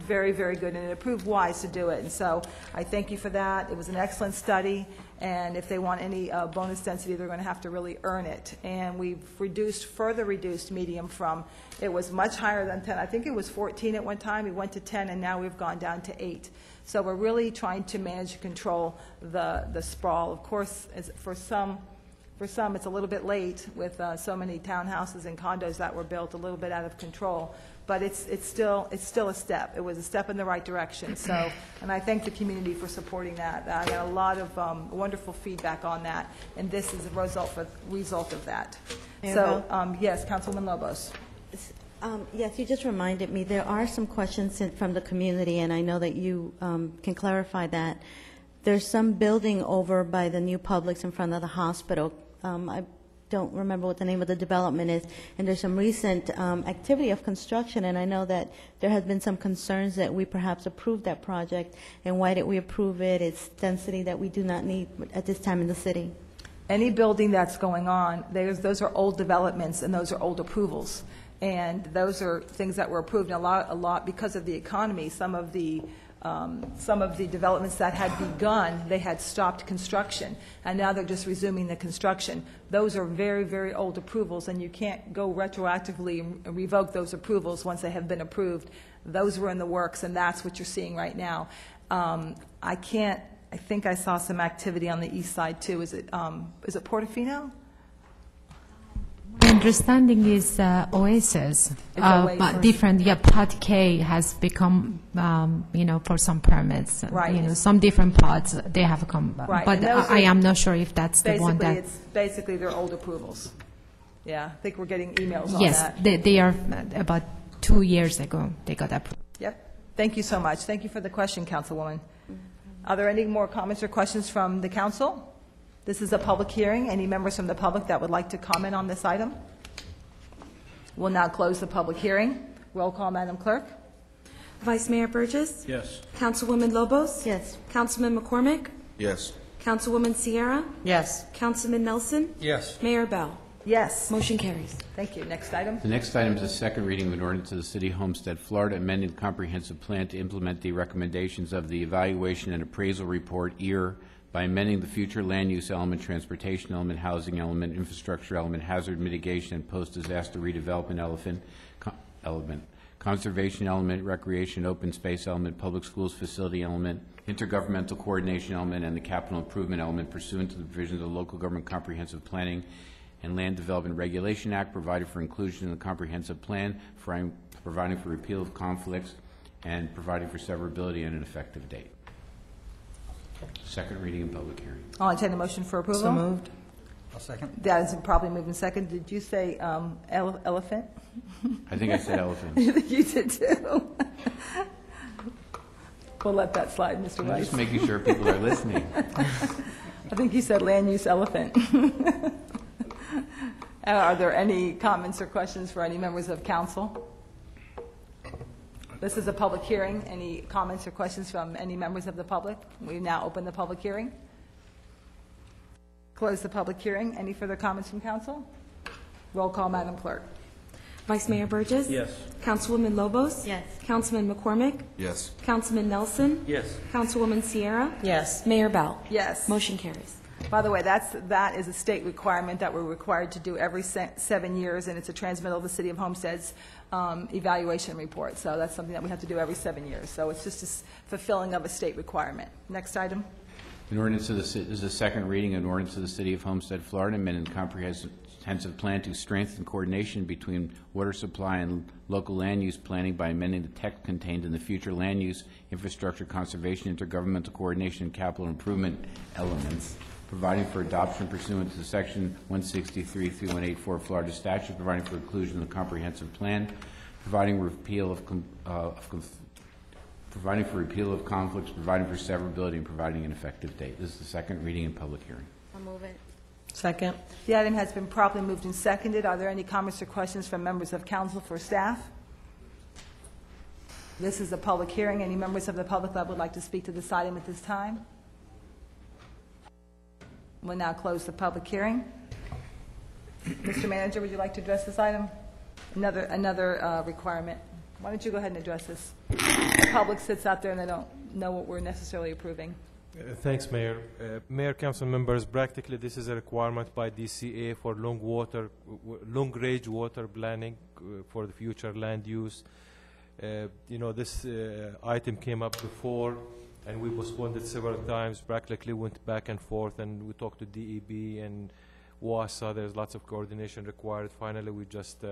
very, very good, and it proved wise to do it. And so I thank you for that. It was an excellent study, and if they want any bonus density, they're going to have to really earn it. And we've further reduced medium from, it was much higher than 10. I think it was 14 at one time. We went to 10, and now we've gone down to 8. So we're really trying to manage and control the sprawl. Of course, for some it's a little bit late with so many townhouses and condos that were built, a little bit out of control. But it's still a step. It was a step in the right direction. So, and I thank the community for supporting that. I got a lot of wonderful feedback on that, and this is a result of that. So, yes, Councilwoman Lobos. Yes, you just reminded me, there are some questions from the community, and I know that you can clarify that. There's some building over by the new Publix in front of the hospital. I don't remember what the name of the development is, and there's some recent activity of construction, and I know that there has been some concerns that we perhaps approved that project, and why did we approve it? It's density that we do not need at this time in the city. Any building that's going on, those are old developments, and those are old approvals. And those are things that were approved a lot because of the economy. Some of the developments that had begun, they had stopped construction, and now they're just resuming the construction. Those are very, very old approvals, and you can't go retroactively and revoke those approvals once they have been approved. Those were in the works, and that's what you're seeing right now. I think I saw some activity on the east side too. Is it Portofino? My understanding is Oasis, but different. Yeah, Part K has become, for some permits. Right. Some different plots they have come, right. But I am not sure if that's the one that. It's basically their old approvals. Yeah, I think we're getting emails on yes, that. Yes, they are about 2 years ago they got approved. Yep. Thank you so much. Thank you for the question, Councilwoman. Are there any more comments or questions from the council? This is a public hearing. Any members from the public that would like to comment on this item? We'll now close the public hearing. Roll call, Madam Clerk. Vice Mayor Burgess? Yes. Councilwoman Lobos? Yes. Councilman McCormick? Yes. Councilwoman Sierra? Yes. Councilman Nelson? Yes. Mayor Bell? Yes. Motion carries. Thank you. Next item. The next item is a second reading of an ordinance of the City of Homestead, Florida, amending the comprehensive plan to implement the recommendations of the evaluation and appraisal report, EAR, by amending the future land use element, transportation element, housing element, infrastructure element, hazard mitigation, and post-disaster redevelopment element, conservation element, recreation, open space element, public schools facility element, intergovernmental coordination element, and the capital improvement element pursuant to the provisions of the Local Government Comprehensive Planning and Land Development Regulation Act, provided for inclusion in the comprehensive plan, providing for repeal of conflicts, and providing for severability and an effective date. Second reading and public hearing. I'll entertain a motion for approval. So moved. I'll second. That is probably moved in second. Did you say elephant? I think I said elephant. You did too. We'll let that slide, Mr. I'm Weiss. just making sure people are listening. I think you said land use elephant. Are there any comments or questions for any members of council? This is a public hearing. Any comments or questions from any members of the public? We now open the public hearing. Close the public hearing. Any further comments from council? Roll call, Madam Clerk. Vice Mayor Burgess? Yes. Councilwoman Lobos? Yes. Councilman McCormick? Yes. Councilman Nelson? Yes. Councilwoman Sierra? Yes. Mayor Bell? Yes. Motion carries. By the way, that is a state requirement that we're required to do every 7 years, and it's a transmittal of the City of Homestead's evaluation report. So that's something that we have to do every 7 years. So it's just a fulfilling of a state requirement. Next item. An ordinance of the city, this is a second reading of an ordinance of the City of Homestead, Florida, amending the comprehensive plan to strengthen coordination between water supply and local land use planning by amending the text contained in the future land use, infrastructure, conservation, intergovernmental coordination, and capital improvement elements, providing for adoption pursuant to Section 163-3184 Florida statute, providing for inclusion in the comprehensive plan, providing repeal of providing for repeal of conflicts, providing for severability, and providing an effective date. This is the second reading and public hearing. I'll move it. Second. The item has been properly moved and seconded. Are there any comments or questions from members of council for staff? This is a public hearing. Any members of the public that would like to speak to this item at this time? We'll now close the public hearing. Mr. Manager, would you like to address this item? Another requirement. Why don't you go ahead and address this? The public sits out there and they don't know what we're necessarily approving. Thanks, Mayor. Mayor, council members, practically this is a requirement by DCA for long-range water planning for the future land use. This item came up before, and we postponed it several times, practically went back and forth, and we talked to DEB and WASA. There's lots of coordination required. Finally, we just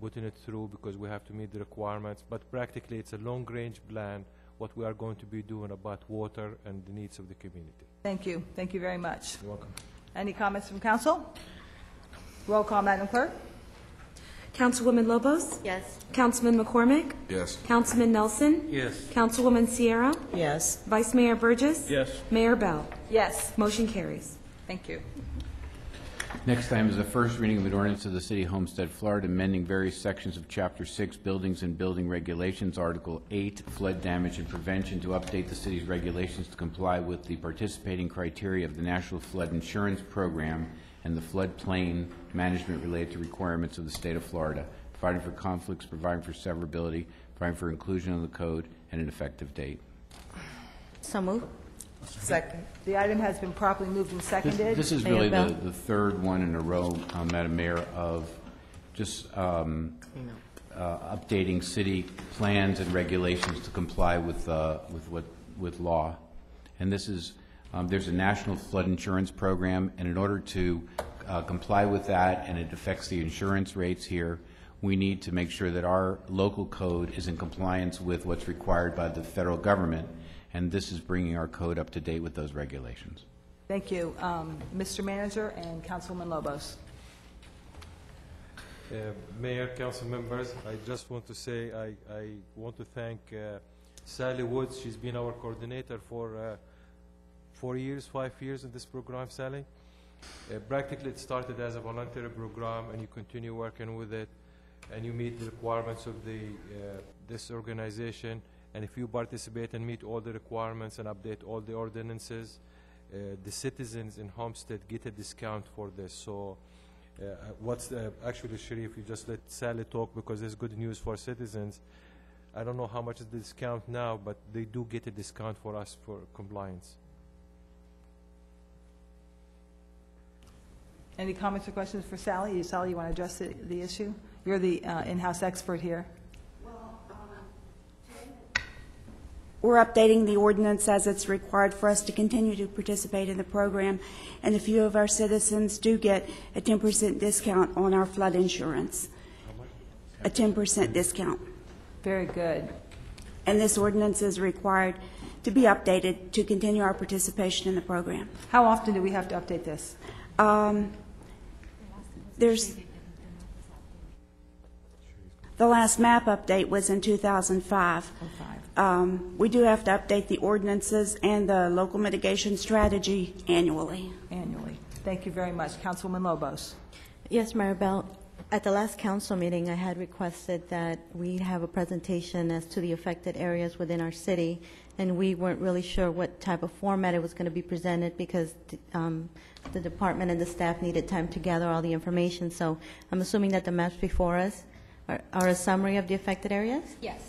putting it through because we have to meet the requirements. But practically, it's a long-range plan, what we are going to be doing about water and the needs of the community. Thank you. Thank you very much. You're welcome. Any comments from council? Roll call, Madam Clerk. Councilwoman Lobos? Yes. Councilman McCormick? Yes. Councilman Nelson? Yes. Councilwoman Sierra? Yes. Vice Mayor Burgess? Yes. Mayor Bell? Yes. Motion carries. Thank you. Next item is the first reading of an ordinance of the City of Homestead, Florida, amending various sections of Chapter 6, Buildings and Building Regulations, Article 8, Flood Damage and Prevention, to update the city's regulations to comply with the participating criteria of the National Flood Insurance Program and the floodplain management related to requirements of the state of Florida, providing for conflicts, providing for severability, providing for inclusion in the code, and an effective date. So move. Second. The item has been properly moved and seconded. This is really the third one in a row, Madam Mayor, of just updating city plans and regulations to comply with law. And this is there's a national flood insurance program, and in order to comply with that, and it affects the insurance rates here, we need to make sure that our local code is in compliance with what's required by the federal government. And this is bringing our code up to date with those regulations. Thank you. Mr. Manager and Councilwoman Lobos. Mayor, council members, I just want to say I want to thank Sally Woods. She's been our coordinator for 5 years in this program, Sally. Practically, it started as a voluntary program, and you continue working with it, and you meet the requirements of this organization. And if you participate and meet all the requirements and update all the ordinances, the citizens in Homestead get a discount for this. So actually, Sharif, you just let Sally talk because there's good news for citizens. I don't know how much is the discount now, but they do get a discount for us for compliance. Any comments or questions for Sally? Sally, you want to address the issue? You're the in-house expert here. We're updating the ordinance as it's required for us to continue to participate in the program, and a few of our citizens do get a 10% discount on our flood insurance. A 10% discount. Very good. And this ordinance is required to be updated to continue our participation in the program. How often do we have to update this? There's, the last map update was in 2005. We do have to update the ordinances and the local mitigation strategy annually. Thank you very much. Councilwoman Lobos. Yes, Maribel. At the last council meeting, I had requested that we have a presentation as to the affected areas within our city, and we weren't really sure what type of format it was going to be presented because the department and the staff needed time to gather all the information. So I'm assuming that the maps before us are a summary of the affected areas? Yes.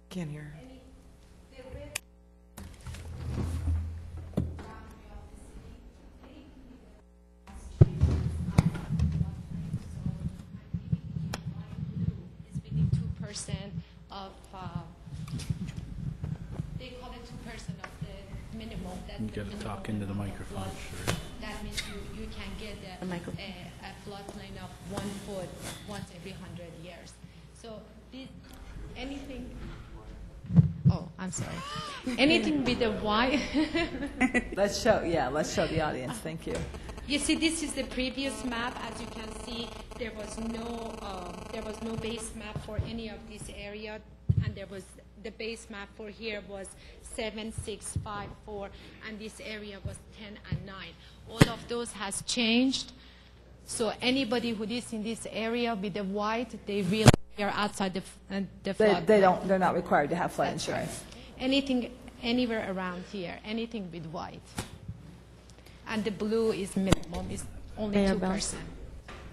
Can't hear. It's within 2% of, they call it 2% of the minimum. You got to talk into the microphone. That means you can get a floodplain of 1 foot once every 100 years. So anything. Oh, I'm sorry. Anything with a Y. Let's show the audience. Thank you. You see, this is the previous map. As you can see, there was no base map for any of this area, and the base map for here was 7, 6, 5, 4, and this area was 10 and 9. All of those has changed. So anybody who is in this area with the white, they really are outside the flood. They're not required to have flood insurance. Anything anywhere around here, anything with white. And the blue is minimum, is only 2%.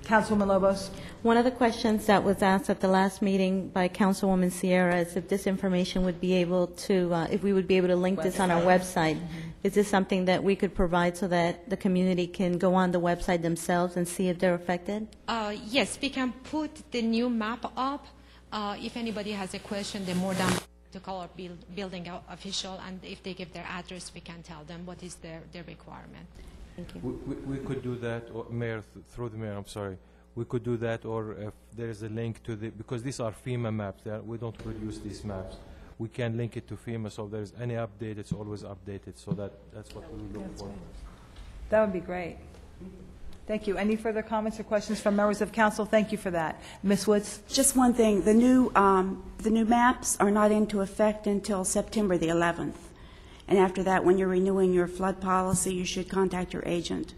Councilwoman Lobos. One of the questions that was asked at the last meeting by Councilwoman Sierra is if this information would be able to, if we would be able to link this on our website. Is this something that we could provide so that the community can go on the website themselves and see if they're affected? Yes, we can put the new map up. If anybody has a question, they're more than to call our building official, and if they give their address, we can tell them what is their requirement. Thank you. We could do that, or Mayor, through the Mayor, I'm sorry. We could do that, or if there is a link to the, because these are FEMA maps, we don't produce these maps. We can link it to FEMA, so if there's any update, it's always updated, so that's what we look for. That would be great. Thank you. Any further comments or questions from members of council? Thank you for that. Ms. Woods? Just one thing, the new maps are not into effect until September the 11th. And after that, when you're renewing your flood policy, you should contact your agent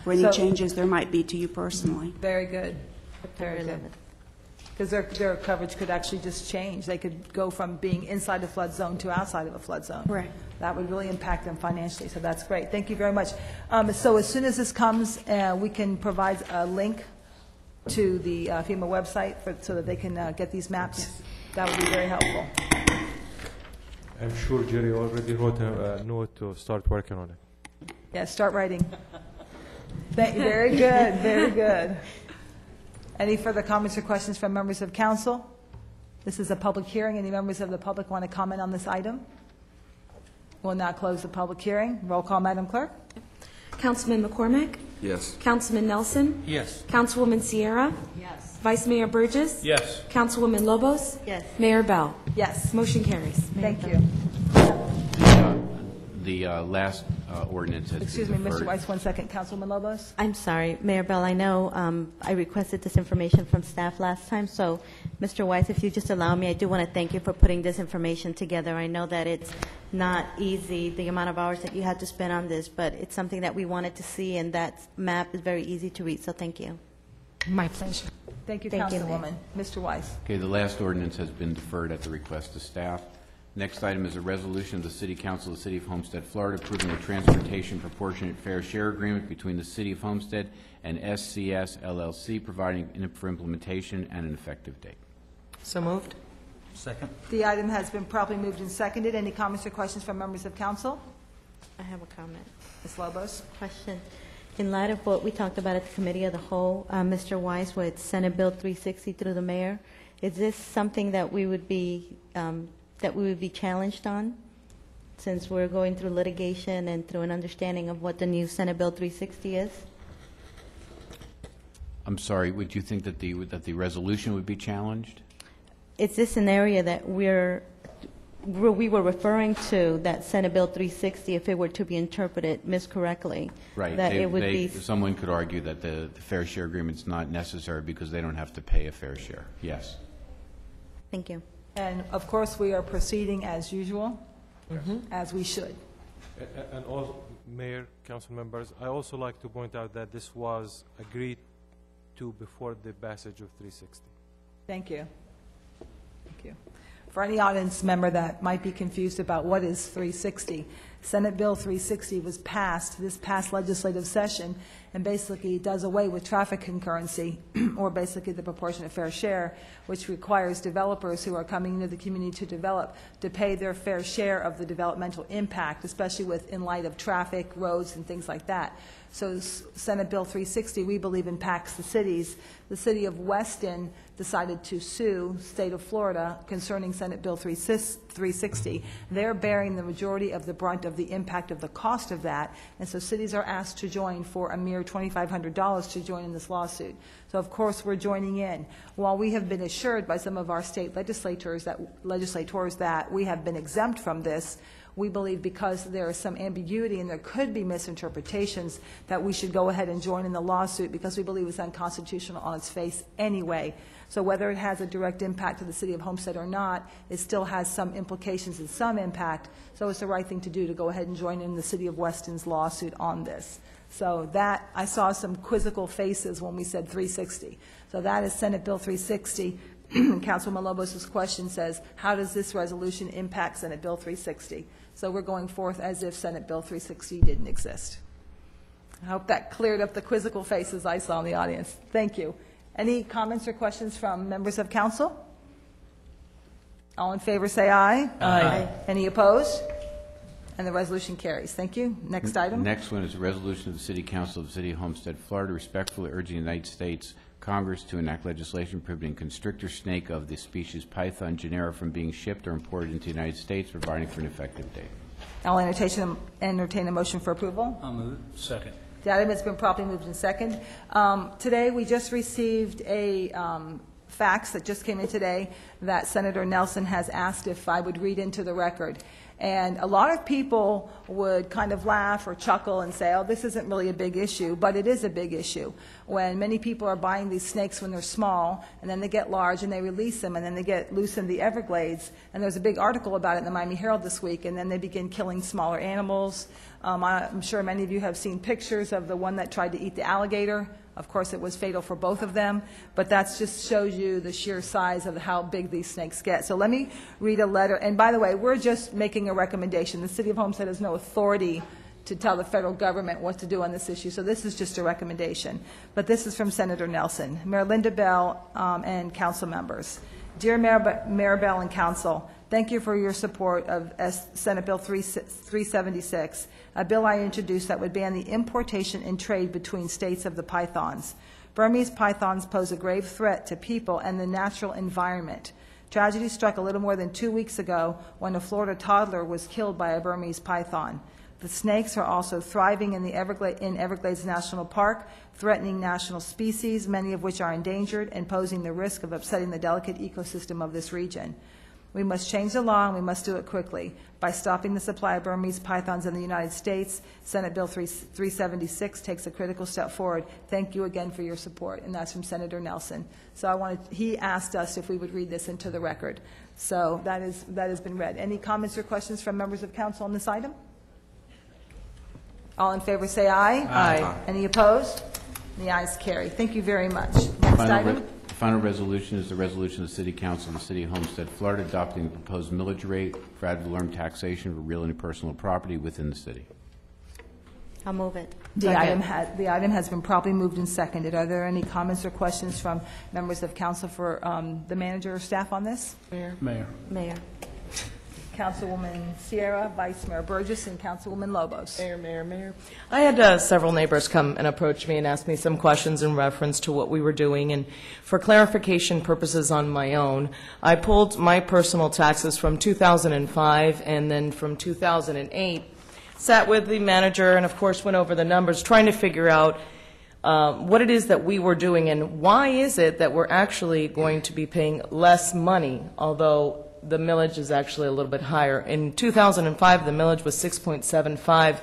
for any changes there might be to you personally. Very good. Very good. Because their coverage could actually just change. They could go from being inside the flood zone to outside of a flood zone. Correct. That would really impact them financially, so that's great. Thank you very much. So as soon as this comes, we can provide a link to the FEMA website so that they can get these maps. Yes. That would be very helpful. I'm sure Jerry already wrote a note to start working on it. Yeah, start writing. Very good, very good. Any further comments or questions from members of council? This is a public hearing. Any members of the public want to comment on this item? We'll now close the public hearing. Roll call, Madam Clerk. Councilman McCormick? Yes. Councilman Nelson? Yes. Councilwoman Sierra? Yes. Vice Mayor Burgess? Yes. Councilwoman Lobos? Yes. Mayor Bell? Yes. Motion carries. Thank you. The last ordinance has been Excuse me, deferred. Mr. Weiss, 1 second. Councilwoman Lobos? I'm sorry, Mayor Bell, I know I requested this information from staff last time, so Mr. Weiss, if you just allow me, I do want to thank you for putting this information together. I know that it's not easy, the amount of hours that you had to spend on this, but it's something that we wanted to see, and that map is very easy to read, so thank you. My pleasure. Thank you, Thank you, Councilwoman. Mr. Weiss? Okay, the last ordinance has been deferred at the request of staff. Next item is a resolution of the City Council of the City of Homestead, Florida, approving a transportation proportionate fair share agreement between the City of Homestead and SCS LLC, providing for implementation and an effective date. So moved. Second. The item has been properly moved and seconded. Any comments or questions from members of council? I have a comment. Ms. Lobos? Question. In light of what we talked about at the Committee of the Whole, Mr. Weiss, with Senate Bill 360 through the mayor, is this something that we would be challenged on, since we're going through litigation and through an understanding of what the new Senate Bill 360 is? I'm sorry, would you think that the resolution would be challenged? It's this an area that we were referring to, that Senate Bill 360, if it were to be interpreted miscorrectly. Right. That it would be. Someone could argue that the fair share agreement's not necessary because they don't have to pay a fair share. Yes. Thank you. And of course, we are proceeding as usual, as we should. And also, Mayor, council members, I also like to point out that this was agreed to before the passage of 360. Thank you. Thank you. For any audience member that might be confused about what is 360, Senate Bill 360 was passed this past legislative session, and basically does away with traffic concurrency, or basically the proportionate fair share, which requires developers who are coming into the community to develop to pay their fair share of the developmental impact, especially in light of traffic, roads, and things like that. So Senate Bill 360, we believe, impacts the cities. The city of Weston decided to sue state of Florida concerning Senate Bill 360. They're bearing the majority of the brunt of the impact of the cost of that, and so cities are asked to join for a mere $2,500 to join in this lawsuit. So of course we're joining in. While we have been assured by some of our state legislators that we have been exempt from this, we believe because there is some ambiguity and there could be misinterpretations that we should go ahead and join in the lawsuit because we believe it's unconstitutional on its face anyway. So whether it has a direct impact to the city of Homestead or not, it still has some implications and some impact. So it's the right thing to do to go ahead and join in the city of Weston's lawsuit on this. So that, I saw some quizzical faces when we said 360. So that is Senate Bill 360. Councilman Lobos' question says, how does this resolution impact Senate Bill 360? So we're going forth as if Senate Bill 360 didn't exist. I hope that cleared up the quizzical faces I saw in the audience. Thank you. Any comments or questions from members of council? All in favor say aye. Aye. Any opposed? And the resolution carries. Thank you. Next item. Next one is a resolution of the City Council of the City of Homestead, Florida, respectfully urging the United States Congress to enact legislation prohibiting constrictor snake of the species Python genera from being shipped or imported into the United States, providing for an effective date. I'll entertain a motion for approval. I'll move it. Second. The item has been properly moved in second. Today, we just received a fax that just came in today that Senator Nelson has asked if I would read into the record. And a lot of people would kind of laugh or chuckle and say, oh, this isn't really a big issue, but it is a big issue. When many people are buying these snakes when they're small, and then they get large and they release them, and then they get loose in the Everglades, and there's a big article about it in the Miami Herald this week, and then they begin killing smaller animals. I'm sure many of you have seen pictures of the one that tried to eat the alligator. Of course, it was fatal for both of them, but that just shows you the sheer size of how big these snakes get. So let me read a letter. And by the way, we're just making a recommendation. The City of Homestead has no authority to tell the federal government what to do on this issue, so this is just a recommendation. But this is from Senator Nelson. Mayor Linda Bell and council members. Dear Mayor Bell and council, thank you for your support of Senate Bill 376, a bill I introduced that would ban the importation and trade between states of the pythons. Burmese pythons pose a grave threat to people and the natural environment. Tragedy struck a little more than 2 weeks ago when a Florida toddler was killed by a Burmese python. The snakes are also thriving in Everglades National Park, threatening national species, many of which are endangered, and posing the risk of upsetting the delicate ecosystem of this region. We must change the law, and we must do it quickly. By stopping the supply of Burmese pythons in the United States, Senate Bill 376 takes a critical step forward. Thank you again for your support, and that's from Senator Nelson. So he asked us if we would read this into the record. So that has been read. Any comments or questions from members of council on this item? All in favor say aye. Aye. Any opposed? The ayes carry. Thank you very much. Next item. The final resolution is the resolution of the City Council of the City of Homestead, Florida, adopting the proposed millage rate for ad valorem taxation for real and personal property within the city. I'll move it. The item has been properly moved and seconded. Are there any comments or questions from members of council for the manager or staff on this? Mayor. Councilwoman Sierra, Vice Mayor Burgess, and Councilwoman Lobos. Mayor. I had several neighbors come and approach me and ask me some questions in reference to what we were doing. And for clarification purposes on my own, I pulled my personal taxes from 2005 and then from 2008, sat with the manager and, of course, went over the numbers, trying to figure out what it is that we were doing, and why is it that we're actually going to be paying less money, although the millage is actually a little bit higher. In 2005, the millage was 6.75.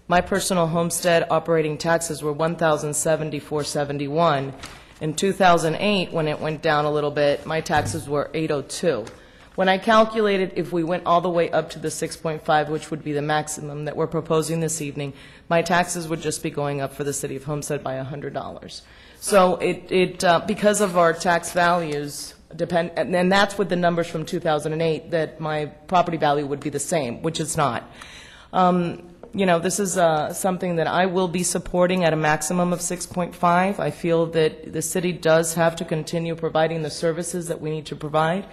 My personal homestead operating taxes were $1,074.71. In 2008, when it went down a little bit, my taxes were $802. When I calculated if we went all the way up to the 6.5, which would be the maximum that we're proposing this evening, my taxes would just be going up for the city of Homestead by $100. So because of our tax values, and that's with the numbers from 2008, that my property value would be the same, which it's not. This is something that I will be supporting at a maximum of 6.5. I feel that the city does have to continue providing the services that we need to provide.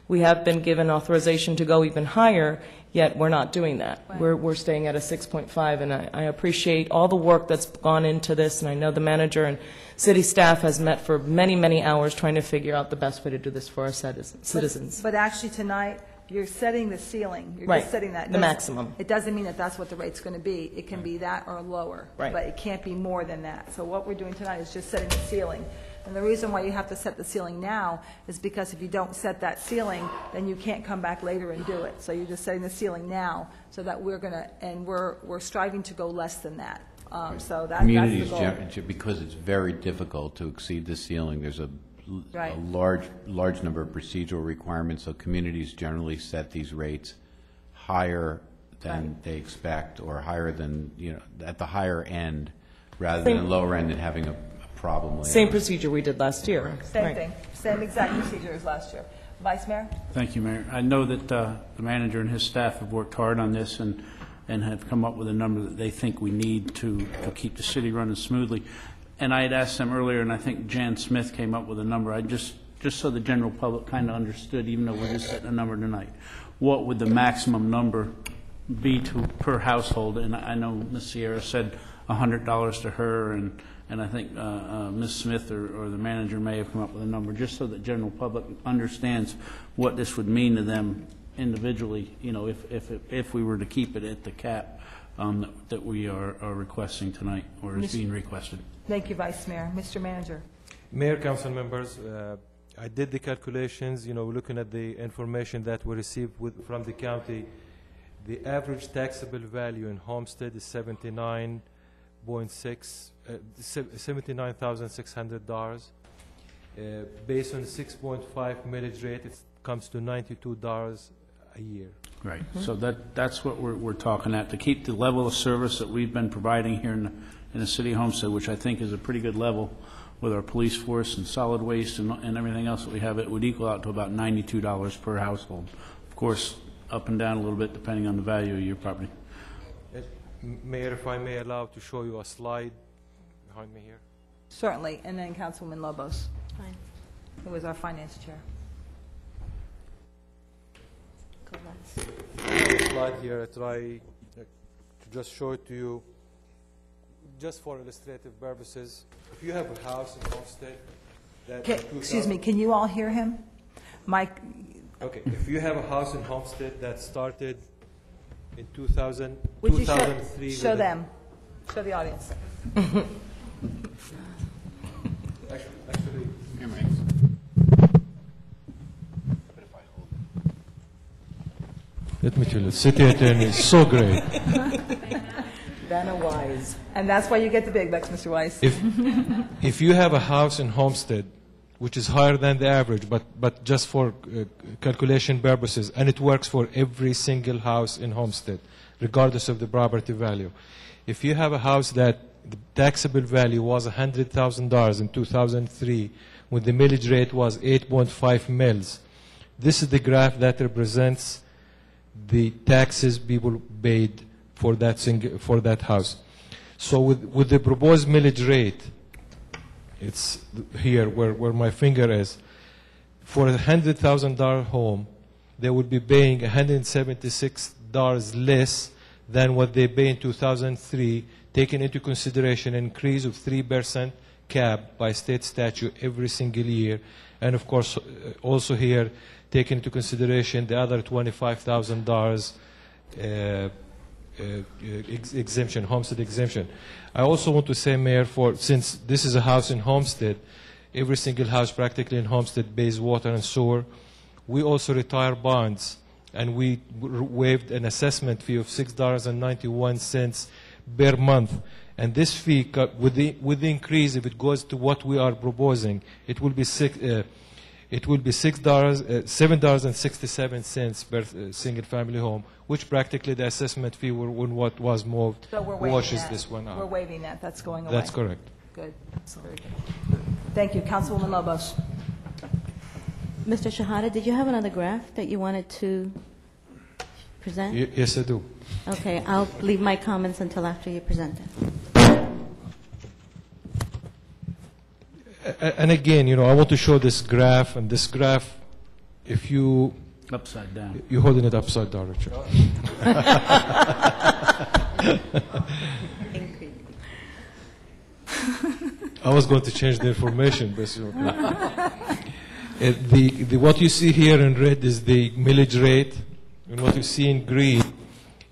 We have been given authorization to go even higher, yet we're not doing that. We're staying at a 6.5, and I appreciate all the work that's gone into this, and I know the manager and city staff has met for many, many hours trying to figure out the best way to do this for our citizens. But actually tonight, you're setting the ceiling. You're Right, just setting that. the maximum. It doesn't mean that that's what the rate's going to be. It can be that or lower. Right. But it can't be more than that. So what we're doing tonight is just setting the ceiling. And the reason why you have to set the ceiling now is because if you don't set that ceiling, then you can't come back later and do it. So you're just setting the ceiling now so that we're going to, and we're striving to go less than that. So that's the Communities, goal. because it's very difficult to exceed the ceiling, there's a Right. large number of procedural requirements, so communities generally set these rates higher than they expect, or higher than, at the higher end, rather than lower end and having a problem later. Same procedure we did last year. Same Right. thing. Same exact procedure as last year. Vice Mayor? Thank you, Mayor. I know that the manager and his staff have worked hard on this and have come up with a number that they think we need to keep the city running smoothly. And I had asked them earlier, and I think Jan Smith came up with a number. I just so the general public kind of understood, even though we're just setting a number tonight, what would the maximum number be per household? And I know Ms. Sierra said $100 to her, and I think Ms. Smith or the manager may have come up with a number, just so the general public understands what this would mean to them individually, if we were to keep it at the cap that we are requesting tonight, or is being requested. Thank you, Vice Mayor. Mr. Manager. Mayor, council members, I did the calculations, looking at the information that we received from the county. The average taxable value in Homestead is $79,600. Based on the 6.5 millage rate, it comes to $92 a year. Right. So that's what we're talking at, to keep the level of service that we've been providing here in the city of Homestead, which I think is a pretty good level with our police force and solid waste and everything else that we have. It would equal out to about $92 per household. Of course, up and down a little bit depending on the value of your property. Mayor, if I may allow to show you a slide behind me here. Certainly. And then Councilwoman Lobos. Fine. Who is our finance chair. Slide here, I try to just show it to you just for illustrative purposes. If you have a house in Homestead that... Excuse me, can you all hear him? Mike? Okay, if you have a house in Homestead that started in 2000, Would you 2003... show them? Show the audience. Actually, let me tell you, the city attorney is so great. Vanna Wise. And that's why you get the big bucks, Mr. Weiss. If you have a house in Homestead, which is higher than the average, but just for calculation purposes, and it works for every single house in Homestead, regardless of the property value. If you have a house that the taxable value was $100,000 in 2003, when the millage rate was 8.5 mils, this is the graph that represents the taxes people paid for that house. So with the proposed millage rate, it's here where my finger is, for a $100,000 home, they would be paying $176 less than what they pay in 2003, taking into consideration an increase of 3% cap by state statute every single year, and of course also here taking into consideration the other $25,000 exemption, homestead exemption. I also want to say, Mayor, since this is a house in Homestead, every single house practically in Homestead pays water and sewer. We also retire bonds, and we waived an assessment fee of $6.91 per month. And this fee, with the increase, if it goes to what we are proposing, it will be $7.67 per single-family home, which practically the assessment fee when what was moved So we're waiving washes that. this one out. We're waiving that. That's going away. That's correct. Good. That's very good. Thank you. Councilwoman Lobos. Mr. Shahada, did you have another graph that you wanted to present? Yes, I do. Okay, I'll leave my comments until after you present it. And again, I want to show this graph, and this graph, if you... Upside down. You're holding it upside down, Richard. I was going to change the information, but what you see here in red is the millage rate, and what you see in green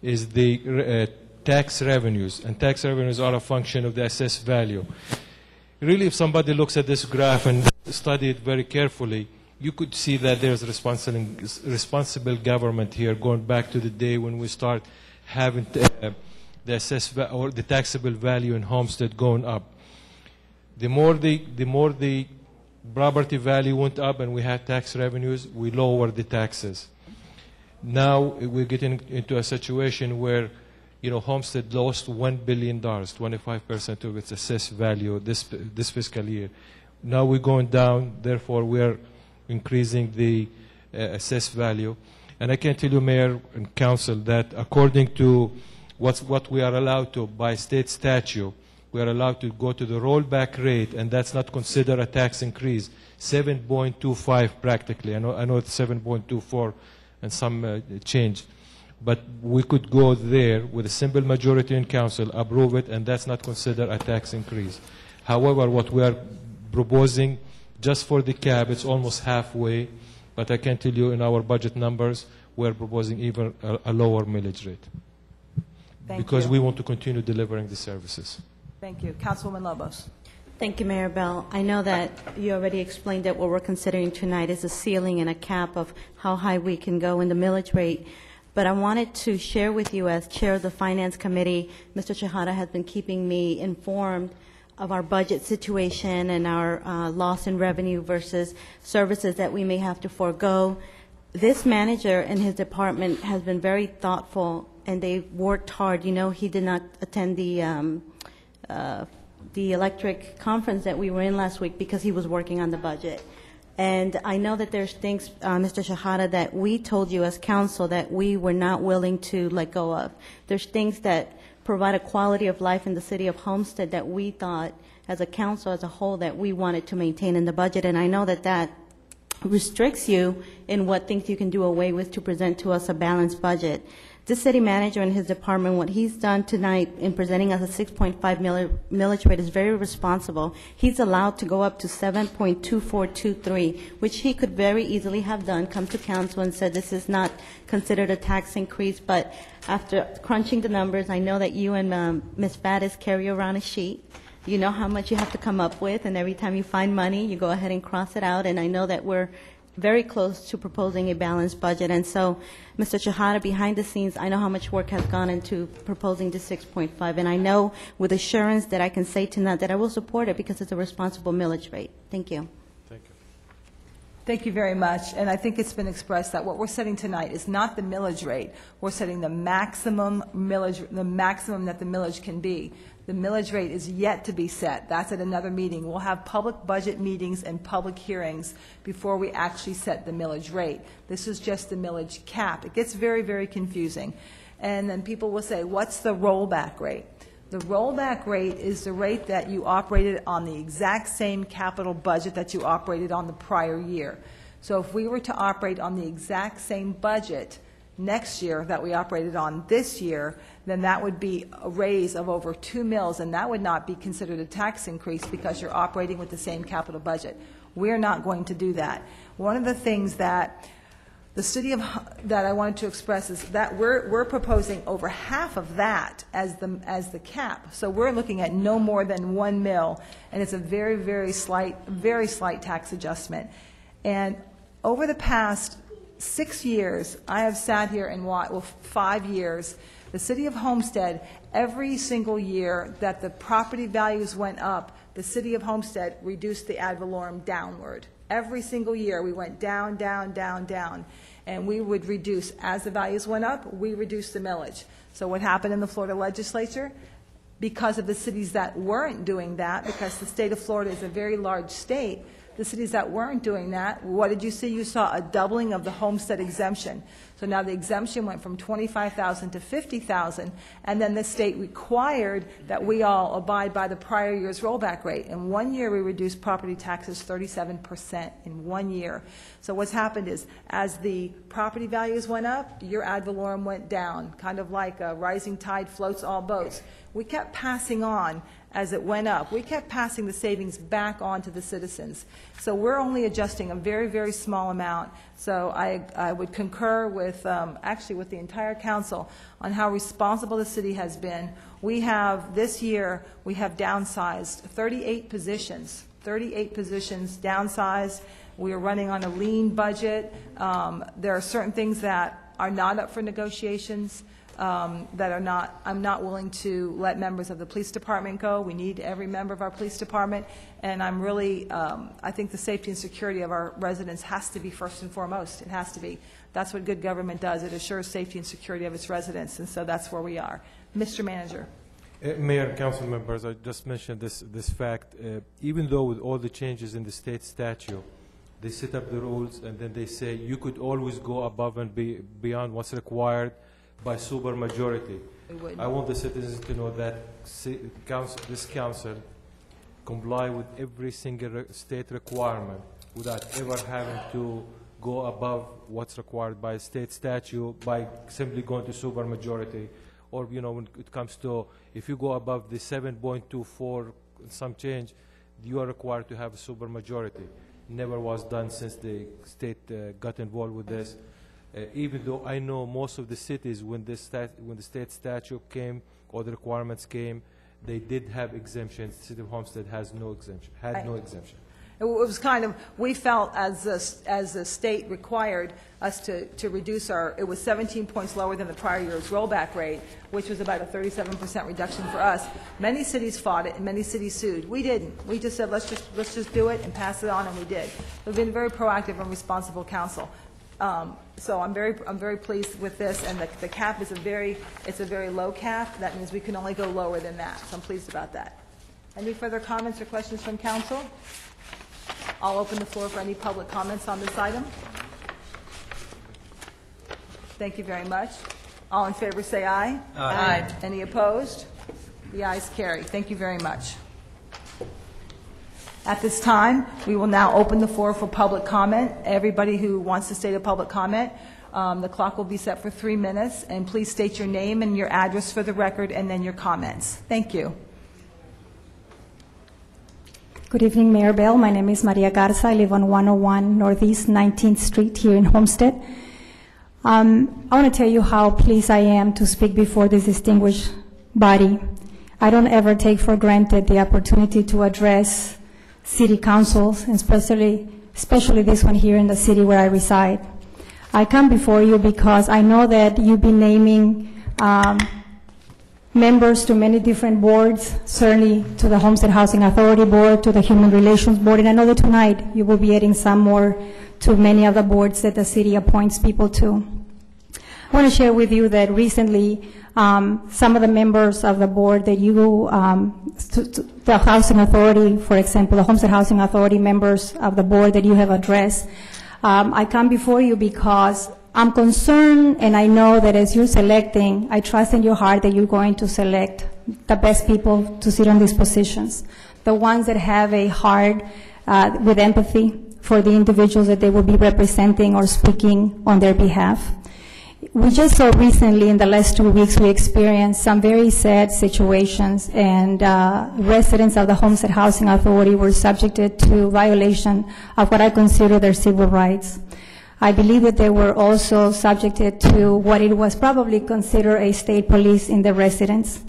is the tax revenues, and tax revenues are a function of the assessed value. Really, if somebody looks at this graph and study it very carefully, you could see that there's responsible government here, going back to the day when we start having the assessed or the taxable value in Homestead going up. The more the property value went up and we had tax revenues, we lowered the taxes. Now we're getting into a situation where, Homestead lost $1 billion, 25% of its assessed value this fiscal year. Now we're going down, therefore we're increasing the assessed value. And I can tell you, Mayor and Council, that according to what we are allowed to by state statute, we are allowed to go to the rollback rate, and that's not considered a tax increase, 7.25 practically. I know it's 7.24 and some change. But we could go there with a simple majority in council, approve it, and that's not considered a tax increase. However, what we are proposing, just for the cap, it's almost halfway. But I can tell you in our budget numbers, we're proposing even a lower millage rate. Because we want to continue delivering the services. Thank you. Councilwoman Lobos. Thank you, Mayor Bell. I know that you already explained that what we're considering tonight is a ceiling and a cap of how high we can go in the millage rate. But I wanted to share with you, as Chair of the Finance Committee, Mr. Shahada has been keeping me informed of our budget situation and our loss in revenue versus services that we may have to forego. This manager and his department has been very thoughtful, and they've worked hard. He did not attend the electric conference that we were in last week because he was working on the budget. And I know that there's things, Mr. Shahada, that we told you as council that we were not willing to let go of. There's things that provide a quality of life in the city of Homestead that we thought, as a council as a whole, that we wanted to maintain in the budget. And I know that that restricts you in what things you can do away with to present to us a balanced budget. This city manager and his department, what he's done tonight in presenting us a 6.5 millage rate is very responsible. He's allowed to go up to 7.2423, which he could very easily have done, come to council and said this is not considered a tax increase. But after crunching the numbers, I know that you and Ms. Faddis carry around a sheet. You know how much you have to come up with, and every time you find money, you go ahead and cross it out. And I know that we're very close to proposing a balanced budget. And so, Mr. Shahada, behind the scenes, I know how much work has gone into proposing the 6.5, and I know with assurance that I can say tonight that I will support it because it's a responsible millage rate. Thank you. Thank you. Thank you very much. And I think it's been expressed that what we're setting tonight is not the millage rate. We're setting the maximum millage, the maximum that the millage can be. The millage rate is yet to be set. That's at another meeting. We'll have public budget meetings and public hearings before we actually set the millage rate. This is just the millage cap. It gets very, very confusing. And then people will say, what's the rollback rate? The rollback rate is the rate that you operated on the exact same capital budget that you operated on the prior year. So if we were to operate on the exact same budget next year that we operated on this year, then that would be a raise of over 2 mills, and that would not be considered a tax increase because you're operating with the same capital budget. We're not going to do that. One of the things that The city of, that I wanted to express is that we're proposing over half of that as the cap. So we're looking at no more than 1 mil, and it's a very slight tax adjustment. And over the past 6 years, I have sat here and watched, well, 5 years, the city of Homestead, every single year that the property values went up, the city of Homestead reduced the ad valorem downward. Every single year, we went down, down, down, down. And we would reduce, as the values went up, we reduced the millage. So what happened in the Florida legislature? Because of the cities that weren't doing that, because the state of Florida is a very large state, the cities that weren't doing that, what did you see? You saw a doubling of the homestead exemption. So now the exemption went from $25,000 to $50,000, and then the state required that we all abide by the prior year's rollback rate. In 1 year, we reduced property taxes 37% in 1 year. So what's happened is, as the property values went up, your ad valorem went down, kind of like a rising tide floats all boats. We kept passing on as it went up. We kept passing the savings back on to the citizens. So we're only adjusting a very small amount. So I would concur with, actually with the entire council on how responsible the city has been. We have, this year, we have downsized 38 positions downsized. We are running on a lean budget. There are certain things that are not up for negotiations. That are not, I'm not willing to let members of the police department go. We need every member of our police department, and I'm really, I think the safety and security of our residents has to be first and foremost. It has to be. That's what good government does. It assures safety and security of its residents, and so that's where we are. Mr. Manager. Mayor and council members, I just mentioned this fact. Even though with all the changes in the state statute, they set up the rules, and then they say you could always go above and beyond what's required by supermajority. I want the citizens to know that this council comply with every single state requirement without ever having to go above what's required by state statute by simply going to supermajority. Or, you know, when it comes to, if you go above the 7.24 some change, you are required to have a supermajority. Never was done since the state got involved with this. Even though I know most of the cities, when the state statute came or the requirements came, they did have exemptions. The city of Homestead has no exemption, had no exemption. It was kind of, we felt as the state required us to reduce our, it was 17 points lower than the prior year's rollback rate, which was about a 37% reduction for us. Many cities fought it and many cities sued. We didn't. We just said, let's just do it and pass it on, and we did. We've been very proactive and responsible council. So I'm very pleased with this, and the cap is it's a very low cap. That means we can only go lower than that. So I'm pleased about that. Any further comments or questions from council? I'll open the floor for any public comments on this item. Thank you very much. All in favor say aye. Aye. Any opposed? The ayes carry. Thank you very much. At this time, we will now open the floor for public comment. Everybody who wants to state a public comment, the clock will be set for 3 minutes, and please state your name and your address for the record, and then your comments. Thank you. Good evening, Mayor Bell. My name is Maria Garza. I live on 101 Northeast 19th Street here in Homestead. I want to tell you how pleased I am to speak before this distinguished body. I don't ever take for granted the opportunity to address city councils, and especially this one here in the city where I reside. I come before you because I know that you've been naming members to many different boards, certainly to the Homestead Housing Authority Board, to the Human Relations Board, and I know that tonight you will be adding some more to many of the boards that the city appoints people to. I want to share with you that recently some of the members of the board that you, the Housing Authority, for example, the Homestead Housing Authority members of the board that you have addressed, I come before you because I'm concerned, and I know that as you're selecting, I trust in your heart that you're going to select the best people to sit on these positions, the ones that have a heart with empathy for the individuals that they will be representing or speaking on their behalf. We just saw recently, in the last 2 weeks, we experienced some very sad situations, and residents of the Homestead Housing Authority were subjected to violation of what I consider their civil rights. I believe that they were also subjected to what it was probably considered a state police in the residence.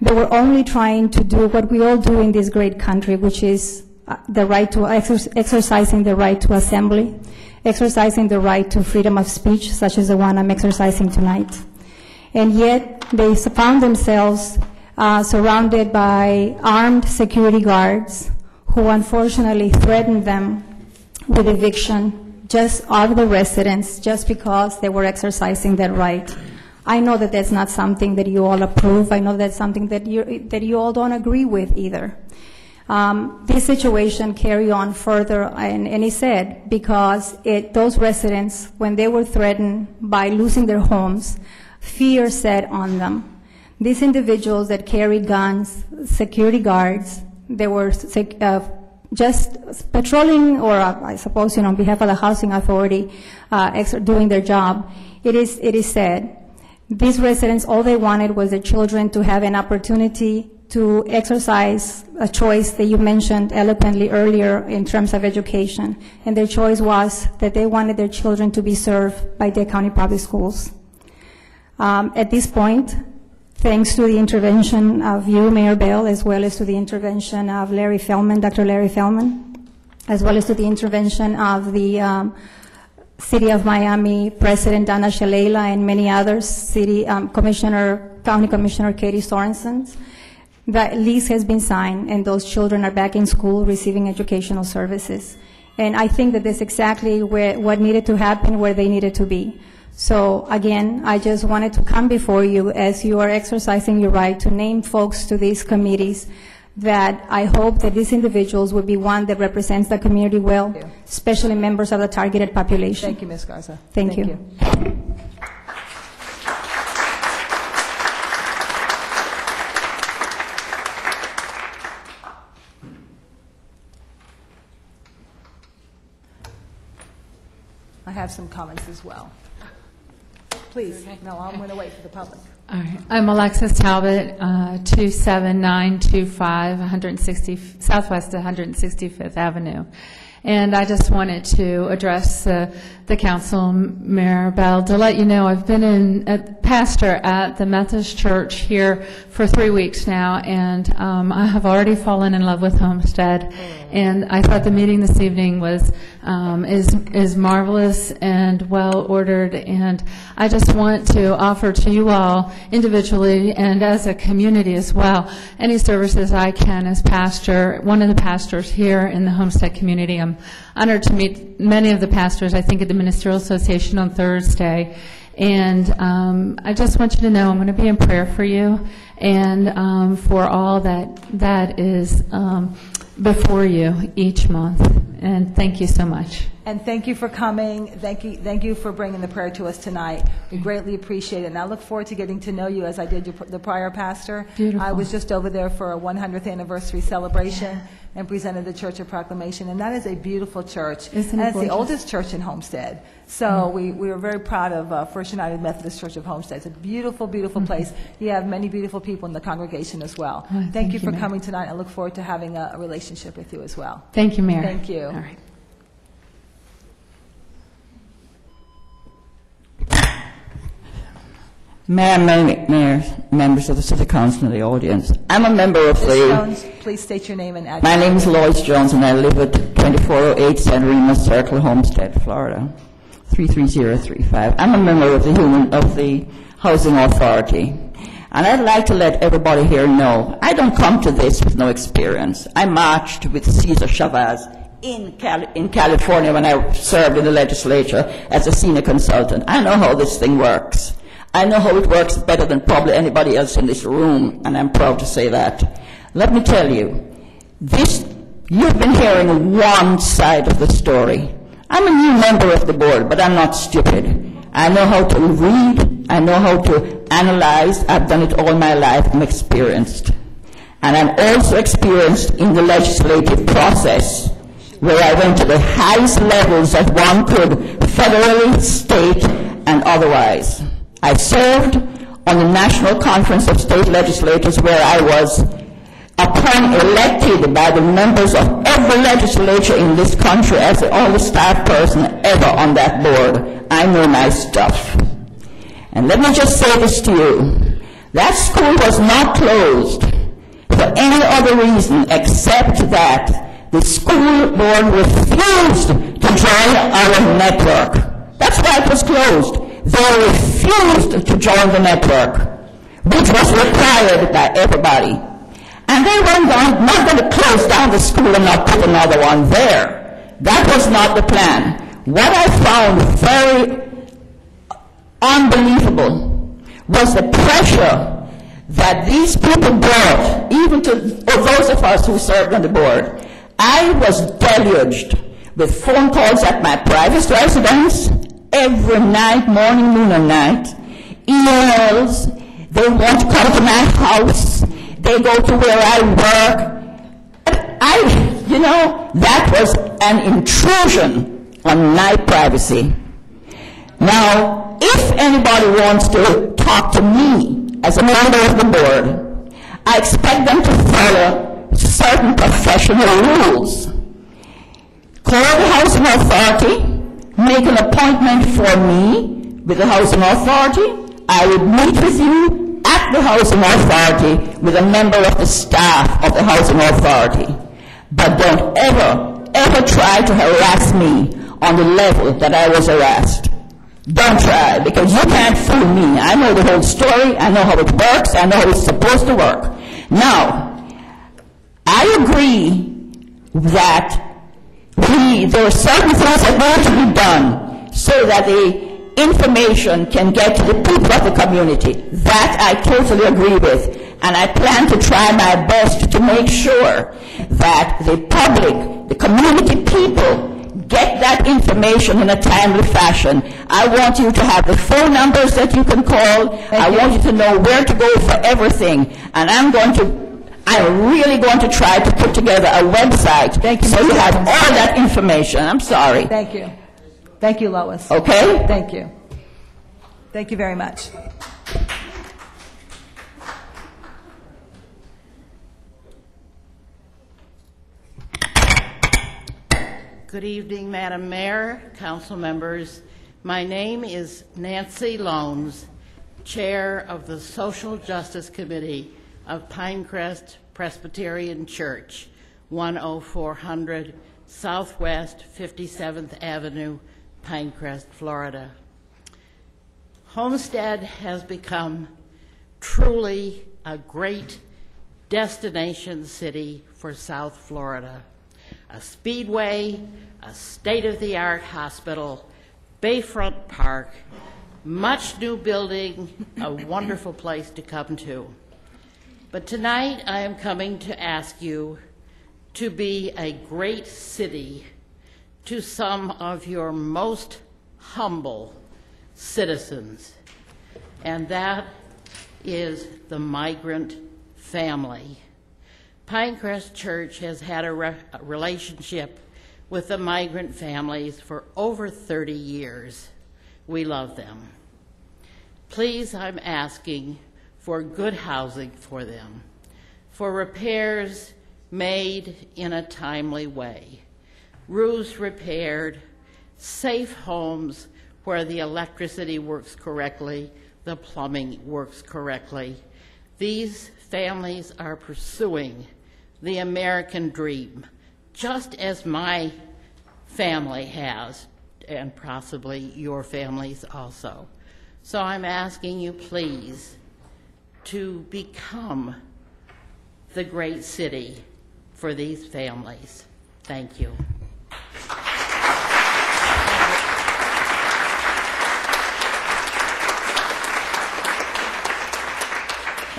They were only trying to do what we all do in this great country, which is the right to exercising the right to assembly, exercising the right to freedom of speech, such as the one I'm exercising tonight. And yet they found themselves surrounded by armed security guards who unfortunately threatened them with eviction just out of the residence just because they were exercising their right. I know that that's not something that you all approve. I know that's something that you all don't agree with either. This situation carried on further, and he said, because those residents, when they were threatened by losing their homes, fear set on them. These individuals that carried guns, security guards, they were just patrolling, or I suppose, on behalf of the housing authority, doing their job. It is said, these residents, all they wanted was their children to have an opportunity to exercise a choice that you mentioned eloquently earlier in terms of education. And their choice was that they wanted their children to be served by the county public schools. At this point, thanks to the intervention of you, Mayor Bell, as well as to the intervention of Larry Feldman, Dr. Larry Feldman, as well as to the intervention of the City of Miami President Donna Shalala and many others, County Commissioner Katie Sorensen, the lease has been signed and those children are back in school receiving educational services. And I think that that's exactly what needed to happen, where they needed to be. So again, I just wanted to come before you as you are exercising your right to name folks to these committees, that I hope that these individuals will be one that represents the community well, especially members of the targeted population. Thank you, Ms. Garza. Thank you. I have some comments as well. Please. No, I'm going to wait for the public. All right. I'm Alexis Talbot, 27925 Southwest 165th Avenue. And I just wanted to address the council, Mayor Bell, to let you know I've been a pastor at the Methodist Church here for 3 weeks now, and I have already fallen in love with Homestead. And I thought the meeting this evening was is marvelous and well ordered. And I just want to offer to you all individually and as a community as well any services I can as pastor, one of the pastors here in the Homestead community. I'm honored to meet many of the pastors, I think, at the Ministerial Association on Thursday. And I just want you to know I'm going to be in prayer for you and for all that is before you each month. And thank you so much. And thank you for coming. Thank you for bringing the prayer to us tonight. We greatly appreciate it. And I look forward to getting to know you as I did the prior pastor. Beautiful. I was just over there for a 100th anniversary celebration and presented the Church of Proclamation. And that is a beautiful church. Isn't it and it's the gorgeous? oldest church in Homestead. So we are very proud of First United Methodist Church of Homestead. It's a beautiful, beautiful place. You have many beautiful people in the congregation as well. Oh, thank you for Mayor. coming tonight. I look forward to having a relationship with you as well. Thank you, Mayor. Thank you. All right. Mayor, members of the City Council and the audience. I'm a member of Ms. the... Jones, please state your name and address. My name is Lois Jones, and I live at 2408 San Remus Circle, Homestead, Florida, 33035. I'm a member of the Housing Authority. And I'd like to let everybody here know, I don't come to this with no experience. I marched with Cesar Chavez in California when I served in the legislature as a senior consultant. I know how this thing works. I know how it works better than probably anybody else in this room, and I'm proud to say that. Let me tell you, you've been hearing one side of the story. I'm a new member of the board, but I'm not stupid. I know how to read. I know how to analyze. I've done it all my life. I'm experienced. And I'm also experienced in the legislative process, where I went to the highest levels that one could, federally, state, and otherwise. I served on the National Conference of State Legislators, where I was upon elected by the members of every legislature in this country as the only staff person ever on that board. I know my stuff. And let me just say this to you. That school was not closed for any other reason except that the school board refused to join our network. That's why it was closed. They refused to join the network, which was required by everybody. And they were not going to close down the school and not put another one there. That was not the plan. What I found very unbelievable was the pressure that these people brought, even to those of us who served on the board. I was deluged with phone calls at my private residence every night, morning, noon, and night. Emails. They want to come to my house. They go to where I work. That was an intrusion on my privacy. Now, if anybody wants to talk to me as a member of the board, I expect them to follow certain professional rules. Call the Housing Authority, make an appointment for me with the Housing Authority. I would meet with you at the Housing Authority with a member of the staff of the Housing Authority. But don't ever try to harass me on the level that I was harassed. Don't try, because you can't fool me. I know the whole story. I know how it works. I know how it's supposed to work. Now, I agree that there are certain things that need to be done so that the information can get to the people of the community. That I totally agree with. And I plan to try my best to make sure that the public, the community people, get that information in a timely fashion. I want you to have the phone numbers that you can call. I want you to know where to go for everything. And I'm really going to try to put together a website so you have all that information. I'm sorry. Thank you. Thank you, Lois. Okay? Thank you. Thank you very much. Good evening, Madam Mayor, council members. My name is Nancy Loans, Chair of the Social Justice Committee of Pinecrest Presbyterian Church, 10400 Southwest 57th Avenue, Pinecrest, Florida. Homestead has become truly a great destination city for South Florida. A speedway, a state-of-the-art hospital, Bayfront Park, much new building, a wonderful place to come to. But tonight I am coming to ask you to be a great city to some of your most humble citizens, and that is the migrant family. Pinecrest Church has had a relationship with the migrant families for over 30 years. We love them. Please, I'm asking for good housing for them, for repairs made in a timely way, roofs repaired, safe homes where the electricity works correctly, the plumbing works correctly. These families are pursuing the American dream, just as my family has, and possibly your families also. So I'm asking you, please, to become the great city for these families. Thank you.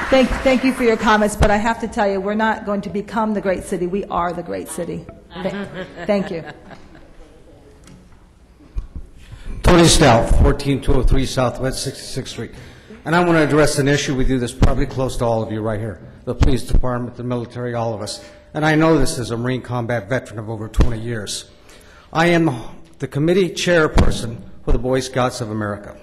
Thank you for your comments, but I have to tell you, we're not going to become the great city. We are the great city. Thank you. Tony Stout, 14203 Southwest 66th Street. And I want to address an issue with you that's probably close to all of you right here, the police department, the military, all of us. And I know this as a Marine combat veteran of over 20 years. I am the committee chairperson for the Boy Scouts of America.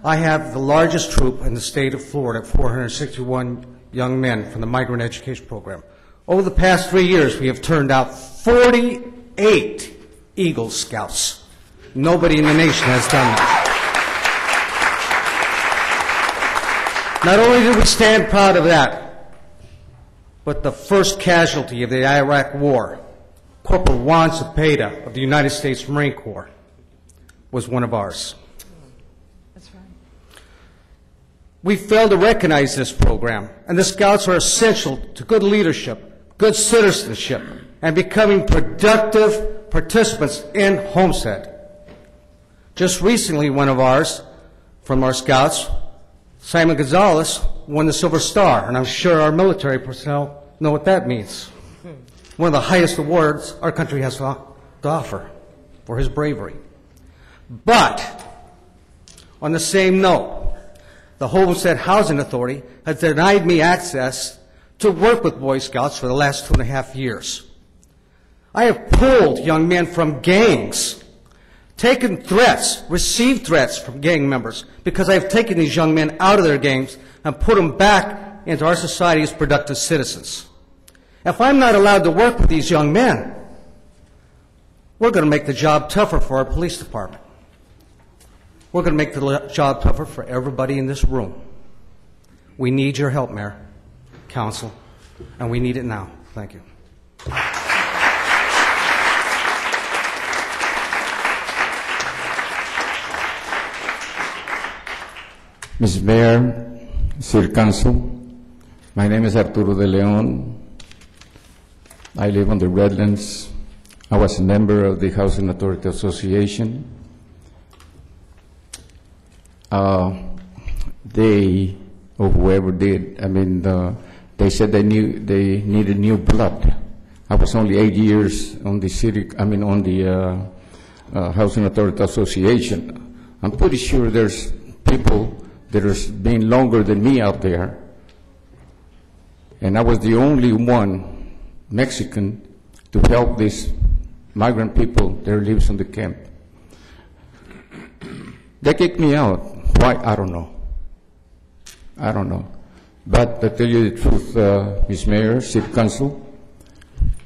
I have the largest troop in the state of Florida, 461 young men from the Migrant Education Program. Over the past 3 years, we have turned out 48 Eagle Scouts. Nobody in the nation has done that. Not only do we stand proud of that, but the first casualty of the Iraq War, Corporal Juan Cepeda of the United States Marine Corps, was one of ours. That's right. We failed to recognize this program, and the Scouts are essential to good leadership, good citizenship, and becoming productive participants in Homestead. Just recently, one of ours, from our Scouts, Simon Gonzalez, won the Silver Star, and I'm sure our military personnel know what that means. One of the highest awards our country has to offer for his bravery. But, on the same note, the Homestead Housing Authority has denied me access to work with Boy Scouts for the last 2.5 years. I have pulled young men from gangs, taken threats, received threats from gang members, because I have taken these young men out of their gangs and put them back into our society as productive citizens. If I'm not allowed to work with these young men, we're going to make the job tougher for our police department. We're going to make the job tougher for everybody in this room. We need your help, Mayor, Council, and we need it now. Thank you. Mr. Mayor, City Council, my name is Arturo de Leon. I live on the Redlands. I was a member of the Housing Authority Association. They, or whoever did, they said they needed new blood. I was only 8 years on the Housing Authority Association. I'm pretty sure there's people that are being longer than me out there. And I was the only one, Mexican, to help these migrant people that lives in the camp. They kicked me out. Why? I don't know. I don't know. But to tell you the truth, Ms. Mayor, City Council,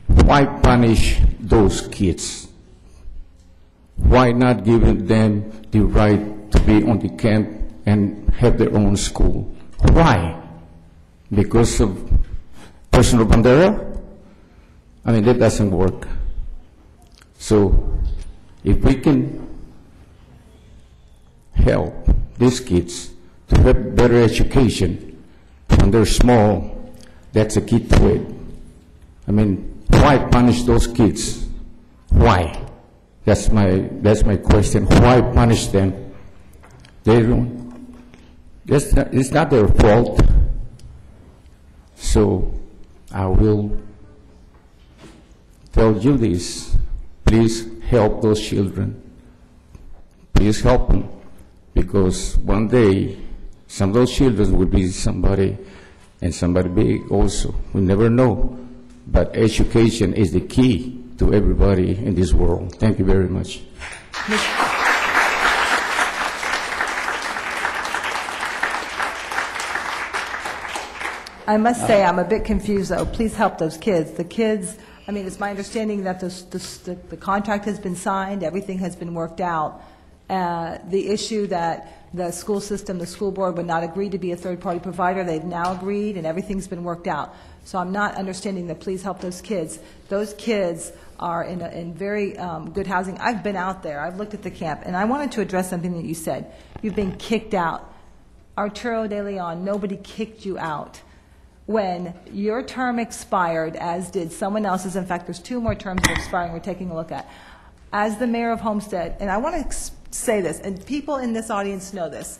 why punish those kids? Why not give them the right to be on the camp and have their own school? Why? Because of personal bandera? That doesn't work. So, if we can help these kids to have better education when they're small, that's a key to it. Why punish those kids? Why? That's my question. Why punish them? They don't. It's not their fault. So I will tell you this. Please help those children. Please help them. Because one day, some of those children will be somebody, and somebody big also. We never know. But education is the key to everybody in this world. Thank you very much. I must say, I'm a bit confused, though. Please help those kids. The kids, it's my understanding that the contract has been signed, everything has been worked out. The issue that the school system, the school board would not agree to be a third-party provider, they've now agreed, and everything's been worked out. So I'm not understanding that please help those kids. Those kids are in very good housing. I've been out there. I've looked at the camp, and I wanted to address something that you said. You've been kicked out. Arturo de Leon, nobody kicked you out. When your term expired, as did someone else's, in fact, there's 2 more terms that are expiring we're taking a look at. As the mayor of Homestead, and I want to say this, and people in this audience know this,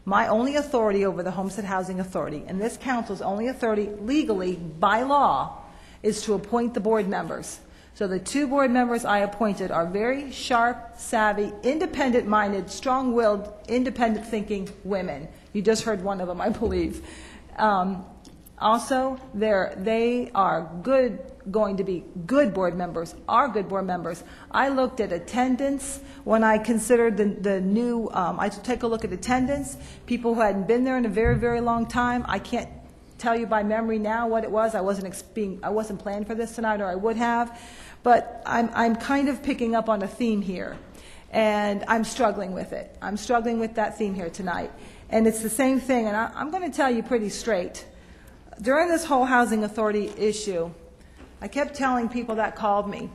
my only authority over the Homestead Housing Authority, and this council's only authority legally by law, is to appoint the board members. So the 2 board members I appointed are very sharp, savvy, independent-minded, strong-willed, independent-thinking women. You just heard one of them, I believe. Also, they are going to be good board members, are good board members. I looked at attendance when I considered the new, I took a look at attendance, people who hadn't been there in a very, very long time. I can't tell you by memory now what it was. I wasn't planning for this tonight, or I would have, but I'm kind of picking up on a theme here, and I'm struggling with it. I'm struggling with that theme here tonight, and it's the same thing, and I'm going to tell you pretty straight. During this whole housing authority issue, I kept telling people that called me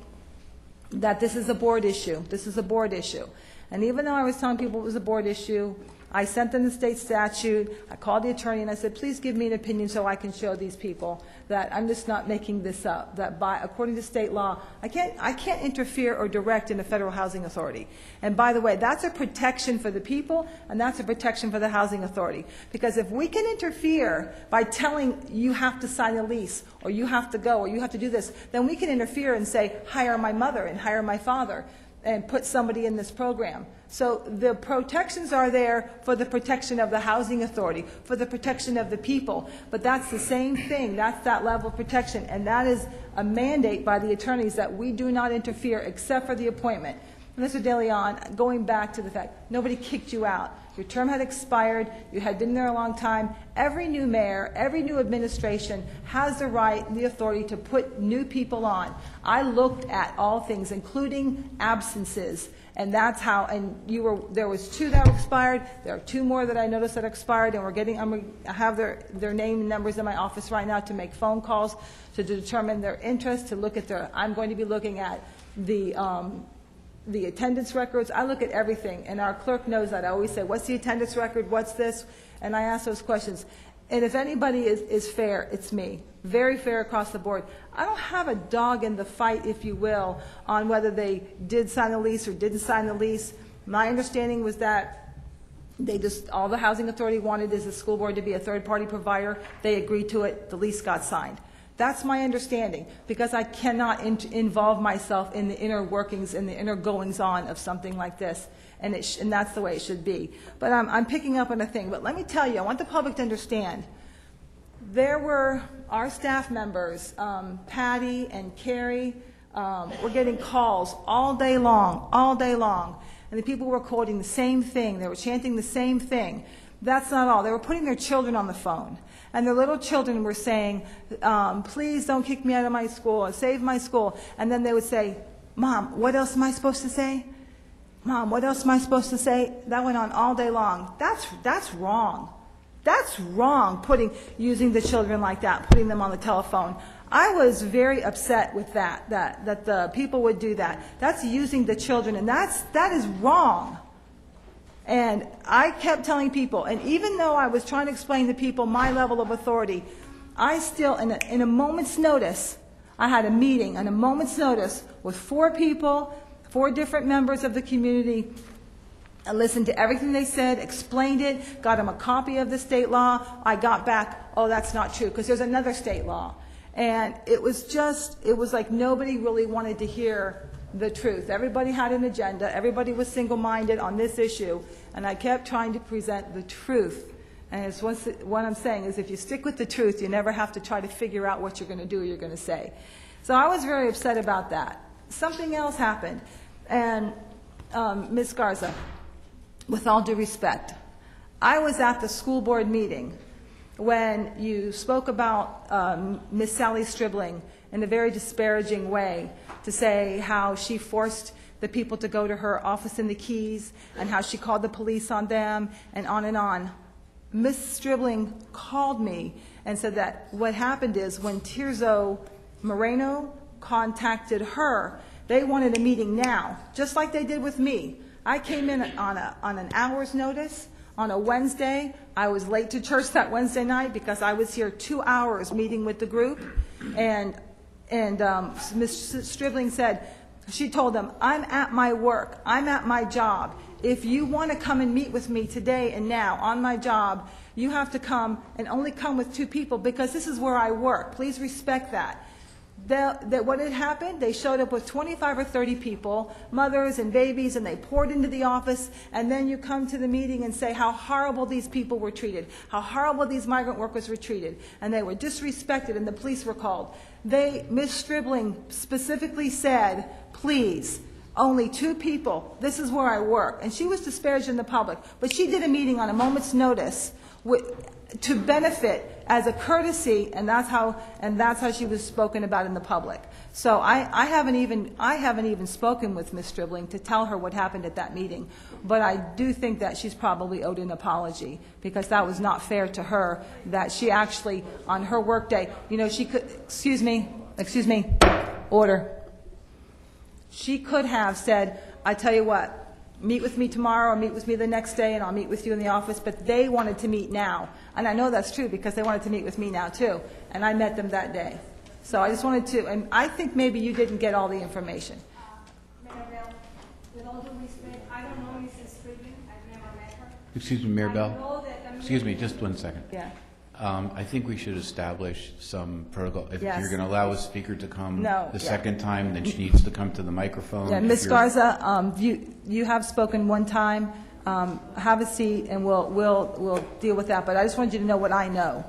that this is a board issue. This is a board issue. And even though I was telling people it was a board issue, I sent them the state statute. I called the attorney and I said, please give me an opinion so I can show these people that I'm just not making this up, that according to state law, I can't interfere or direct in the federal housing authority. And by the way, that's a protection for the people, and that's a protection for the housing authority. Because if we can interfere by telling you have to sign a lease, or you have to go, or you have to do this, then we can interfere and say, hire my mother and hire my father and put somebody in this program. So the protections are there for the protection of the housing authority, for the protection of the people, but that's the same thing. That's that level of protection, and that is a mandate by the attorneys that we do not interfere except for the appointment. Mr. De Leon, going back to the fact, nobody kicked you out. Your term had expired. You had been there a long time. Every new mayor, every new administration has the right and the authority to put new people on. I looked at all things, including absences, and that's how. And there was 2 that were expired. There are 2 more that I noticed that expired, and I have their name and numbers in my office right now to make phone calls to determine their interest. To look at I'm going to be looking at the attendance records. I look at everything, and our clerk knows that. I always say, what's the attendance record, what's this? And I ask those questions. And if anybody is fair, it's me. Very fair across the board. I don't have a dog in the fight, if you will, on whether they did sign the lease or didn't sign the lease. My understanding was that all the housing authority wanted is the school board to be a third-party provider. They agreed to it. The lease got signed. That's my understanding, because I cannot involve myself in the inner workings and the inner goings-on of something like this, and that's the way it should be. But I'm picking up on a thing. But let me tell you, I want the public to understand, there were our staff members, Patty and Carrie, were getting calls all day long, and the people were quoting the same thing. They were chanting the same thing. That's not all. They were putting their children on the phone. And their little children were saying, please don't kick me out of my school, save my school. And then they would say, Mom, what else am I supposed to say? Mom, what else am I supposed to say? That went on all day long. That's wrong. That's wrong, using the children like that, putting them on the telephone. I was very upset with that the people would do that. That's using the children, and that is wrong. And I kept telling people, and even though I was trying to explain to people my level of authority, I still, in a moment's notice, I had a meeting on a moment's notice with 4 people, 4 different members of the community. I listened to everything they said, explained it, got them a copy of the state law. I got back, oh, that's not true, because there's another state law. And it was like nobody really wanted to hear the truth. Everybody had an agenda. Everybody was single-minded on this issue, and I kept trying to present the truth. And it's what I'm saying is, if you stick with the truth, you never have to try to figure out what you're going to do or you're going to say. So I was very upset about that. Something else happened, and Ms. Garza, with all due respect, I was at the school board meeting when you spoke about Ms. Sally Stribling in a very disparaging way, to say how she forced the people to go to her office in the Keys and how she called the police on them, and on and on. Ms. Stribling called me and said that what happened is when Tirso Moreno contacted her, they wanted a meeting now, just like they did with me. I came in on an hour's notice on a Wednesday. I was late to church that Wednesday night because I was here 2 hours meeting with the group, and Ms. Stribling said, she told them, I'm at my work, I'm at my job. If you want to come and meet with me today and now on my job, you have to come, and only come with 2 people, because this is where I work. Please respect that. What had happened, they showed up with 25 or 30 people, mothers and babies, and they poured into the office, and then you come to the meeting and say how horrible these people were treated, how horrible these migrant workers were treated, and they were disrespected, and the police were called. Ms. Stribling specifically said, please, only 2 people, this is where I work. And she was disparaging the public, but she did a meeting on a moment's notice. to benefit as a courtesy, and that's how she was spoken about in the public. So I haven't even spoken with Ms. Stribling to tell her what happened at that meeting, but I do think that she's probably owed an apology, because that was not fair to her, that she actually, on her work day, she could, excuse me, order. She could have said, I tell you what, meet with me tomorrow or meet with me the next day and I'll meet with you in the office, but they wanted to meet now. And I know that's true because they wanted to meet with me now too, and I met them that day. So I just wanted to, and I think maybe you didn't get all the information. With all due respect, I don't know Mrs. Stribling. I've never met her. Excuse me, Mayor I Bell. know that- Excuse me, just 1 second. Yeah. I think we should establish some protocol. If Yes. you're going to allow a speaker to come No, the yeah. second time, then she needs to come to the microphone. Yeah, If Ms. you're- Garza, you have spoken one time. Have a seat, and we'll deal with that. But I just wanted you to know what I know.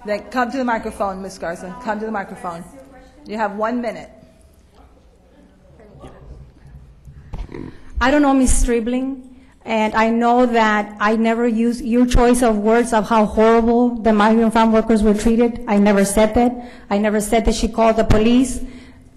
Then come to the microphone, Ms. Garza. Come to the microphone. You have 1 minute. I don't know Ms. Stribling, and I know that I never used your choice of words of how horrible the migrant farm workers were treated. I never said that. I never said that she called the police.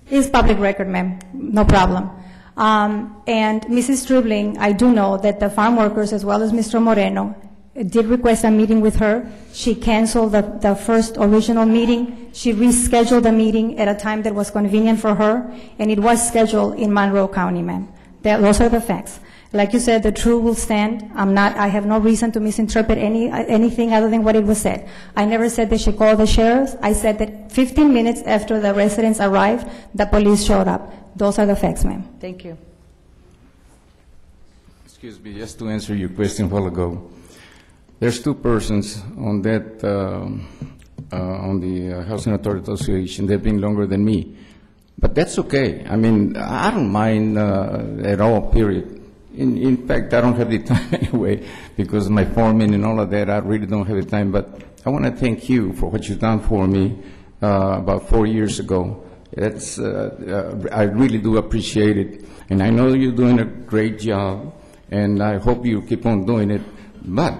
It's public record, ma'am. No problem. And Mrs. Stribling, I do know that the farm workers, as well as Mr. Moreno, did request a meeting with her. She canceled the first original meeting. She rescheduled the meeting at a time that was convenient for her, and it was scheduled in Monroe County, ma'am. Those are the facts. Like you said, the truth will stand. I have no reason to misinterpret anything other than what it was said. I never said that she called the sheriff. I said that 15 minutes after the residents arrived, the police showed up. Those are the facts, ma'am. Thank you. Excuse me, just to answer your question a while ago. There's two persons on that, on the Housing Authority Association. They've been longer than me. But that's okay. I mean, I don't mind at all, period. In fact, I don't have the time anyway, because of my foreman and all of that. I really don't have the time. But I want to thank you for what you've done for me about 4 years ago. That's, I really do appreciate it. And I know you're doing a great job, and I hope you keep on doing it. But,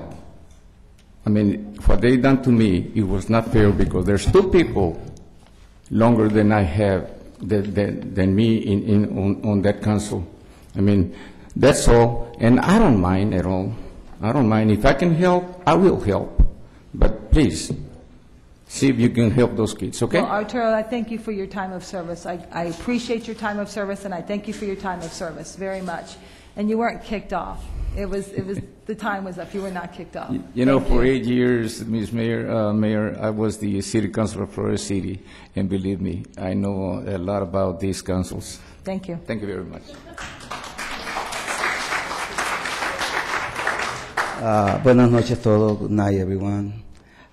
I mean, what they done to me, it was not fair, because there's two people longer than I have, than me on that council. I mean, that's all, and I don't mind at all. I don't mind. If I can help, I will help. But please, see if you can help those kids, okay? Well, Arturo, I thank you for your time of service. I appreciate your time of service, and I thank you for your time of service very much. And you weren't kicked off. It was the time was up. You were not kicked off. You know, for 8 years, Ms. Mayor, I was the city councilor of Florida City, and believe me, I know a lot about these councils. Thank you. Thank you very much. Buenas noches a todos. Good night, everyone.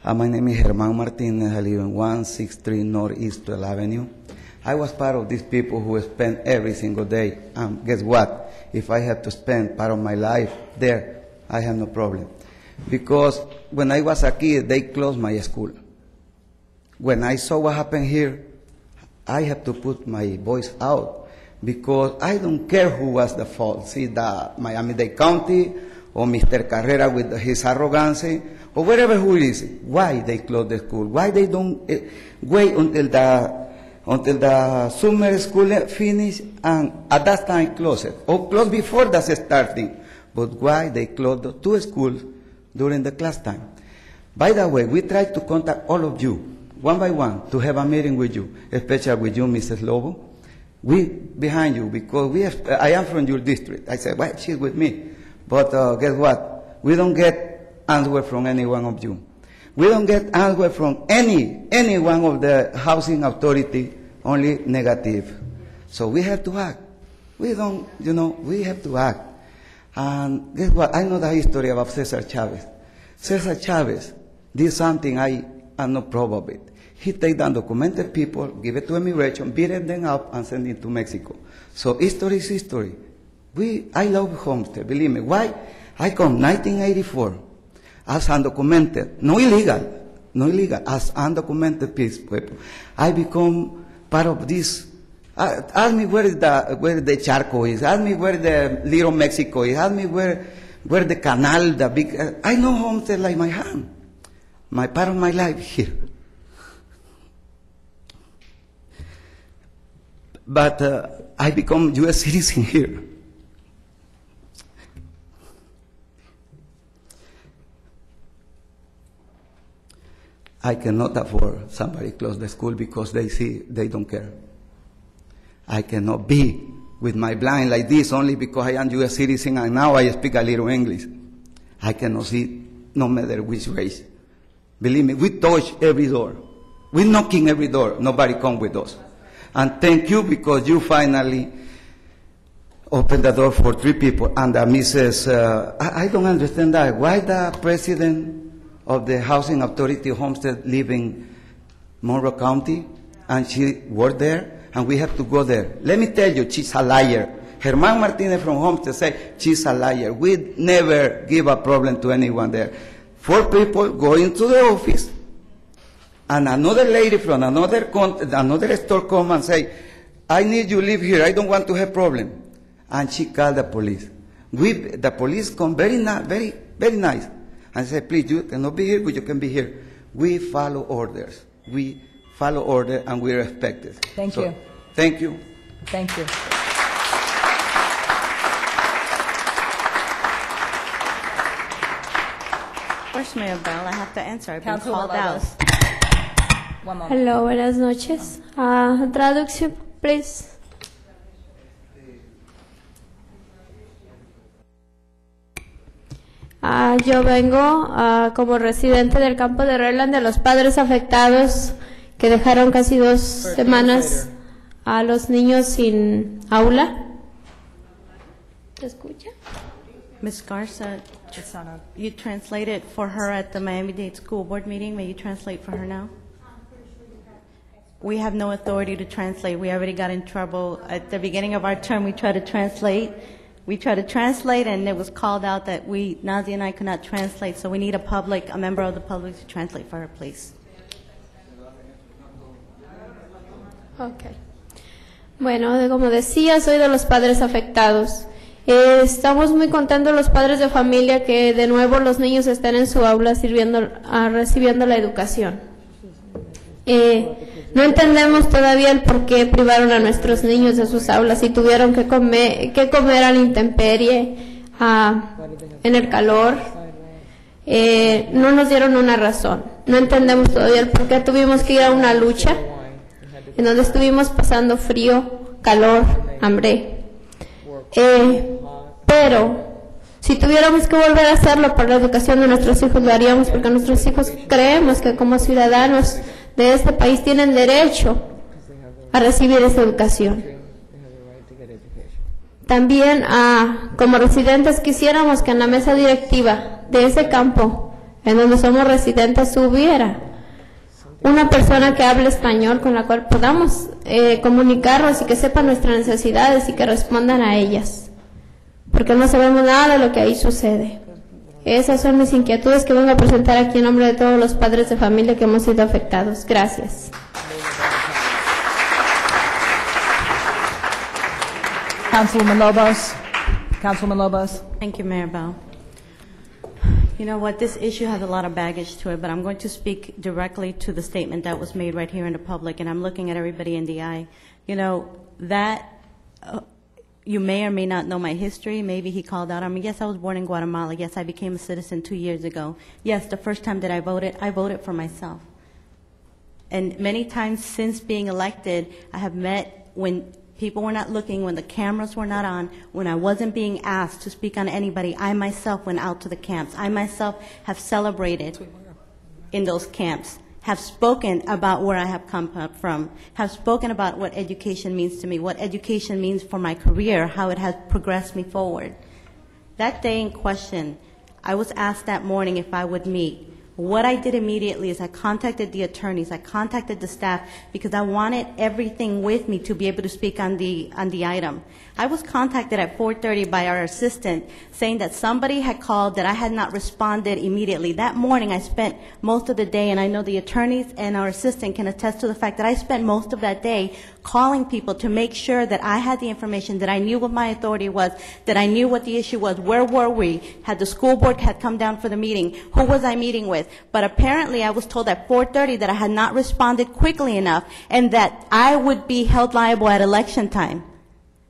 My name is Germán Martinez. I live in 163 Northeast 12th Avenue. I was part of these people who spend every single day. Guess what? If I have to spend part of my life there, I have no problem. Because when I was a kid, they closed my school. When I saw what happened here, I have to put my voice out, because I don't care who was the fault. See, the Miami-Dade County, or Mr. Carrera with his arrogance, or whatever who it is. Why they close the school? Why they don't wait until the summer school finish and at that time close it, or close before that's starting? But why they close the two schools during the class time? By the way, we try to contact all of you, one by one, to have a meeting with you, especially with you, Mrs. Lobo. We behind you, because I am from your district. I said, well, she's with me. But guess what? We don't get answer from any one of you. We don't get answer from any one of the housing authority, only negative. So we have to act. We don't, we have to act. And guess what? I know the history about Cesar Chavez. Cesar Chavez did something I am not proud of it. He take the undocumented people, give it to immigration, beat them up, and send it to Mexico. So history is history. I love Homestead, believe me. Why? I come 1984 as undocumented, no illegal, as undocumented people. I become part of this. Ask me where the charco is. Ask me where the little Mexico is. Ask me where the canal, the big. I know Homestead like my hand. my part of my life here. But I become U.S. citizen here. I cannot afford somebody close the school because they see they don't care. I cannot be with my blind like this only because I am U.S. citizen and now I speak a little English. I cannot see no matter which race. Believe me, we touch every door. We're knocking every door. Nobody come with us. And thank you because you finally opened the door for 3 people. And Mrs. I don't understand that. Why the president of the Housing Authority of Homestead live in Monroe County and she worked there and we have to go there? Let me tell you, she's a liar. Germán Martinez from Homestead said she's a liar. We never give a problem to anyone there. 4 people go into the office and another lady from another store come and say, I need you to live here. I don't want to have problem. And she called the police. The police come very nice. And say, please, you cannot be here, but you can be here. We follow orders. We follow order and we respect it. Thank you. Thank you. Thank you. First, Mayor Bell, I have to answer. I've been Councilwoman called out. Lobos. One moment. Hello, buenas noches. Traduction, please. Yo vengo como residente del campo de Redland, de los padres afectados que dejaron casi 2 semanas a los niños sin aula. ¿Se escucha? Ms. Garza, you translated for her at the Miami-Dade School Board meeting. May you translate for her now? We have no authority to translate. We already got in trouble. At the beginning of our term, we tried to translate. And it was called out that Nadia and I could not translate, so we need a member of the public to translate for her, please. Okay. Bueno, como decía, soy de los padres afectados. Estamos muy contentos los padres de familia que de nuevo los niños estén en su aula recibiendo la educación. No entendemos todavía el por qué privaron a nuestros niños de sus aulas y tuvieron que comer a la intemperie, en el calor. No nos dieron una razón. No entendemos todavía el por qué tuvimos que ir a una lucha en donde estuvimos pasando frío, calor, hambre. Pero si tuviéramos que volver a hacerlo por la educación de nuestros hijos, lo haríamos porque nuestros hijos creemos que como ciudadanos de este país tienen derecho a recibir esa educación. También como residentes quisiéramos que en la mesa directiva de ese campo en donde somos residentes hubiera una persona que hable español con la cual podamos comunicarnos y que sepa nuestras necesidades y que respondan a ellas, porque no sabemos nada de lo que ahí sucede. Esas son mis inquietudes que vengo a presentar aquí en nombre de todos los padres de familia que hemos sido afectados. Gracias. Councilwoman Lobos. Councilwoman Lobos. Thank you, Mayor Bell. You know what, this issue has a lot of baggage to it, but I'm going to speak directly to the statement that was made right here in the public, and I'm looking at everybody in the eye. You know, you may or may not know my history. Maybe he called out on me. Yes, I was born in Guatemala. Yes, I became a citizen 2 years ago. Yes, the first time that I voted for myself. And many times since being elected, I have met when people were not looking, when the cameras were not on, when I wasn't being asked to speak on anybody. I myself went out to the camps. I myself have celebrated in those camps, have spoken about where I have come from, have spoken about what education means to me, what education means for my career, how it has progressed me forward. That day in question, I was asked that morning if I would meet. What I did immediately is I contacted the attorneys, I contacted the staff, because I wanted everything with me to be able to speak on the item. I was contacted at 4:30 by our assistant saying that somebody had called, that I had not responded immediately. That morning I spent most of the day, and I know the attorneys and our assistant can attest to the fact that I spent most of that day calling people to make sure that I had the information, that I knew what my authority was, that I knew what the issue was, where were we, had the school board had come down for the meeting, who was I meeting with, office. But apparently I was told at 4:30 that I had not responded quickly enough and that I would be held liable at election time.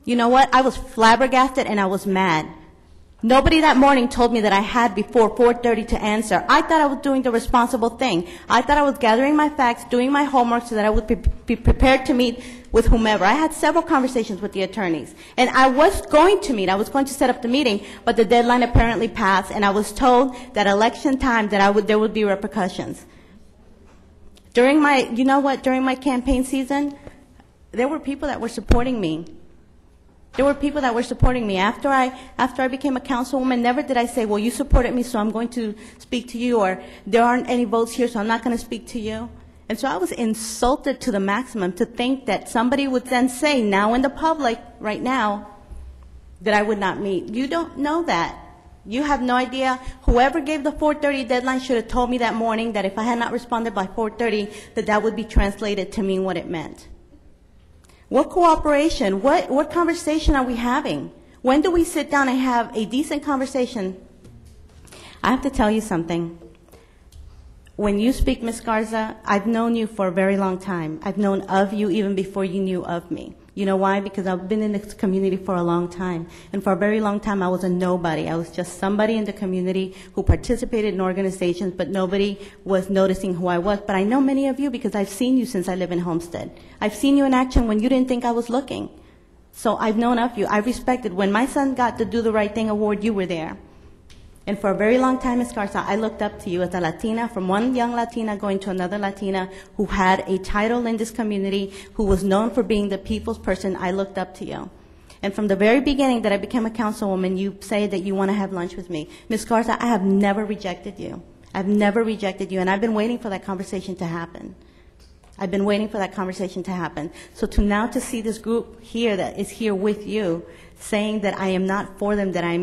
You know what? I was flabbergasted and I was mad. Nobody that morning told me that I had before 4:30 to answer. I thought I was doing the responsible thing. I thought I was gathering my facts, doing my homework so that I would be prepared to meet with whomever. I had several conversations with the attorneys. And I was going to meet. I was going to set up the meeting, but the deadline apparently passed, and I was told that election time that there would be repercussions. During my campaign season, there were people that were supporting me. There were people that were supporting me. After I became a councilwoman, never did I say, well, you supported me, so I'm going to speak to you, or there aren't any votes here, so I'm not going to speak to you. And so I was insulted to the maximum to think that somebody would then say, now in the public, right now, that I would not meet. You don't know that. You have no idea. Whoever gave the 4:30 deadline should have told me that morning that if I had not responded by 4:30, that would be translated to mean what it meant. What cooperation? What conversation are we having? When do we sit down and have a decent conversation? I have to tell you something. When you speak, Ms. Garza, I've known you for a very long time. I've known of you even before you knew of me. You know why? Because I've been in this community for a long time. And for a very long time, I was a nobody. I was just somebody in the community who participated in organizations, but nobody was noticing who I was. But I know many of you because I've seen you since I live in Homestead. I've seen you in action when you didn't think I was looking. So I've known of you. I respected. When my son got the Do the Right Thing award, you were there. And for a very long time, Ms. Garza, I looked up to you as a Latina, from one young Latina going to another Latina who had a title in this community, who was known for being the people's person. I looked up to you. And from the very beginning that I became a councilwoman, you say that you want to have lunch with me. Ms. Garza, I have never rejected you. I've never rejected you, and I've been waiting for that conversation to happen. I've been waiting for that conversation to happen. So to see this group here that is here with you, saying that I am not for them, that I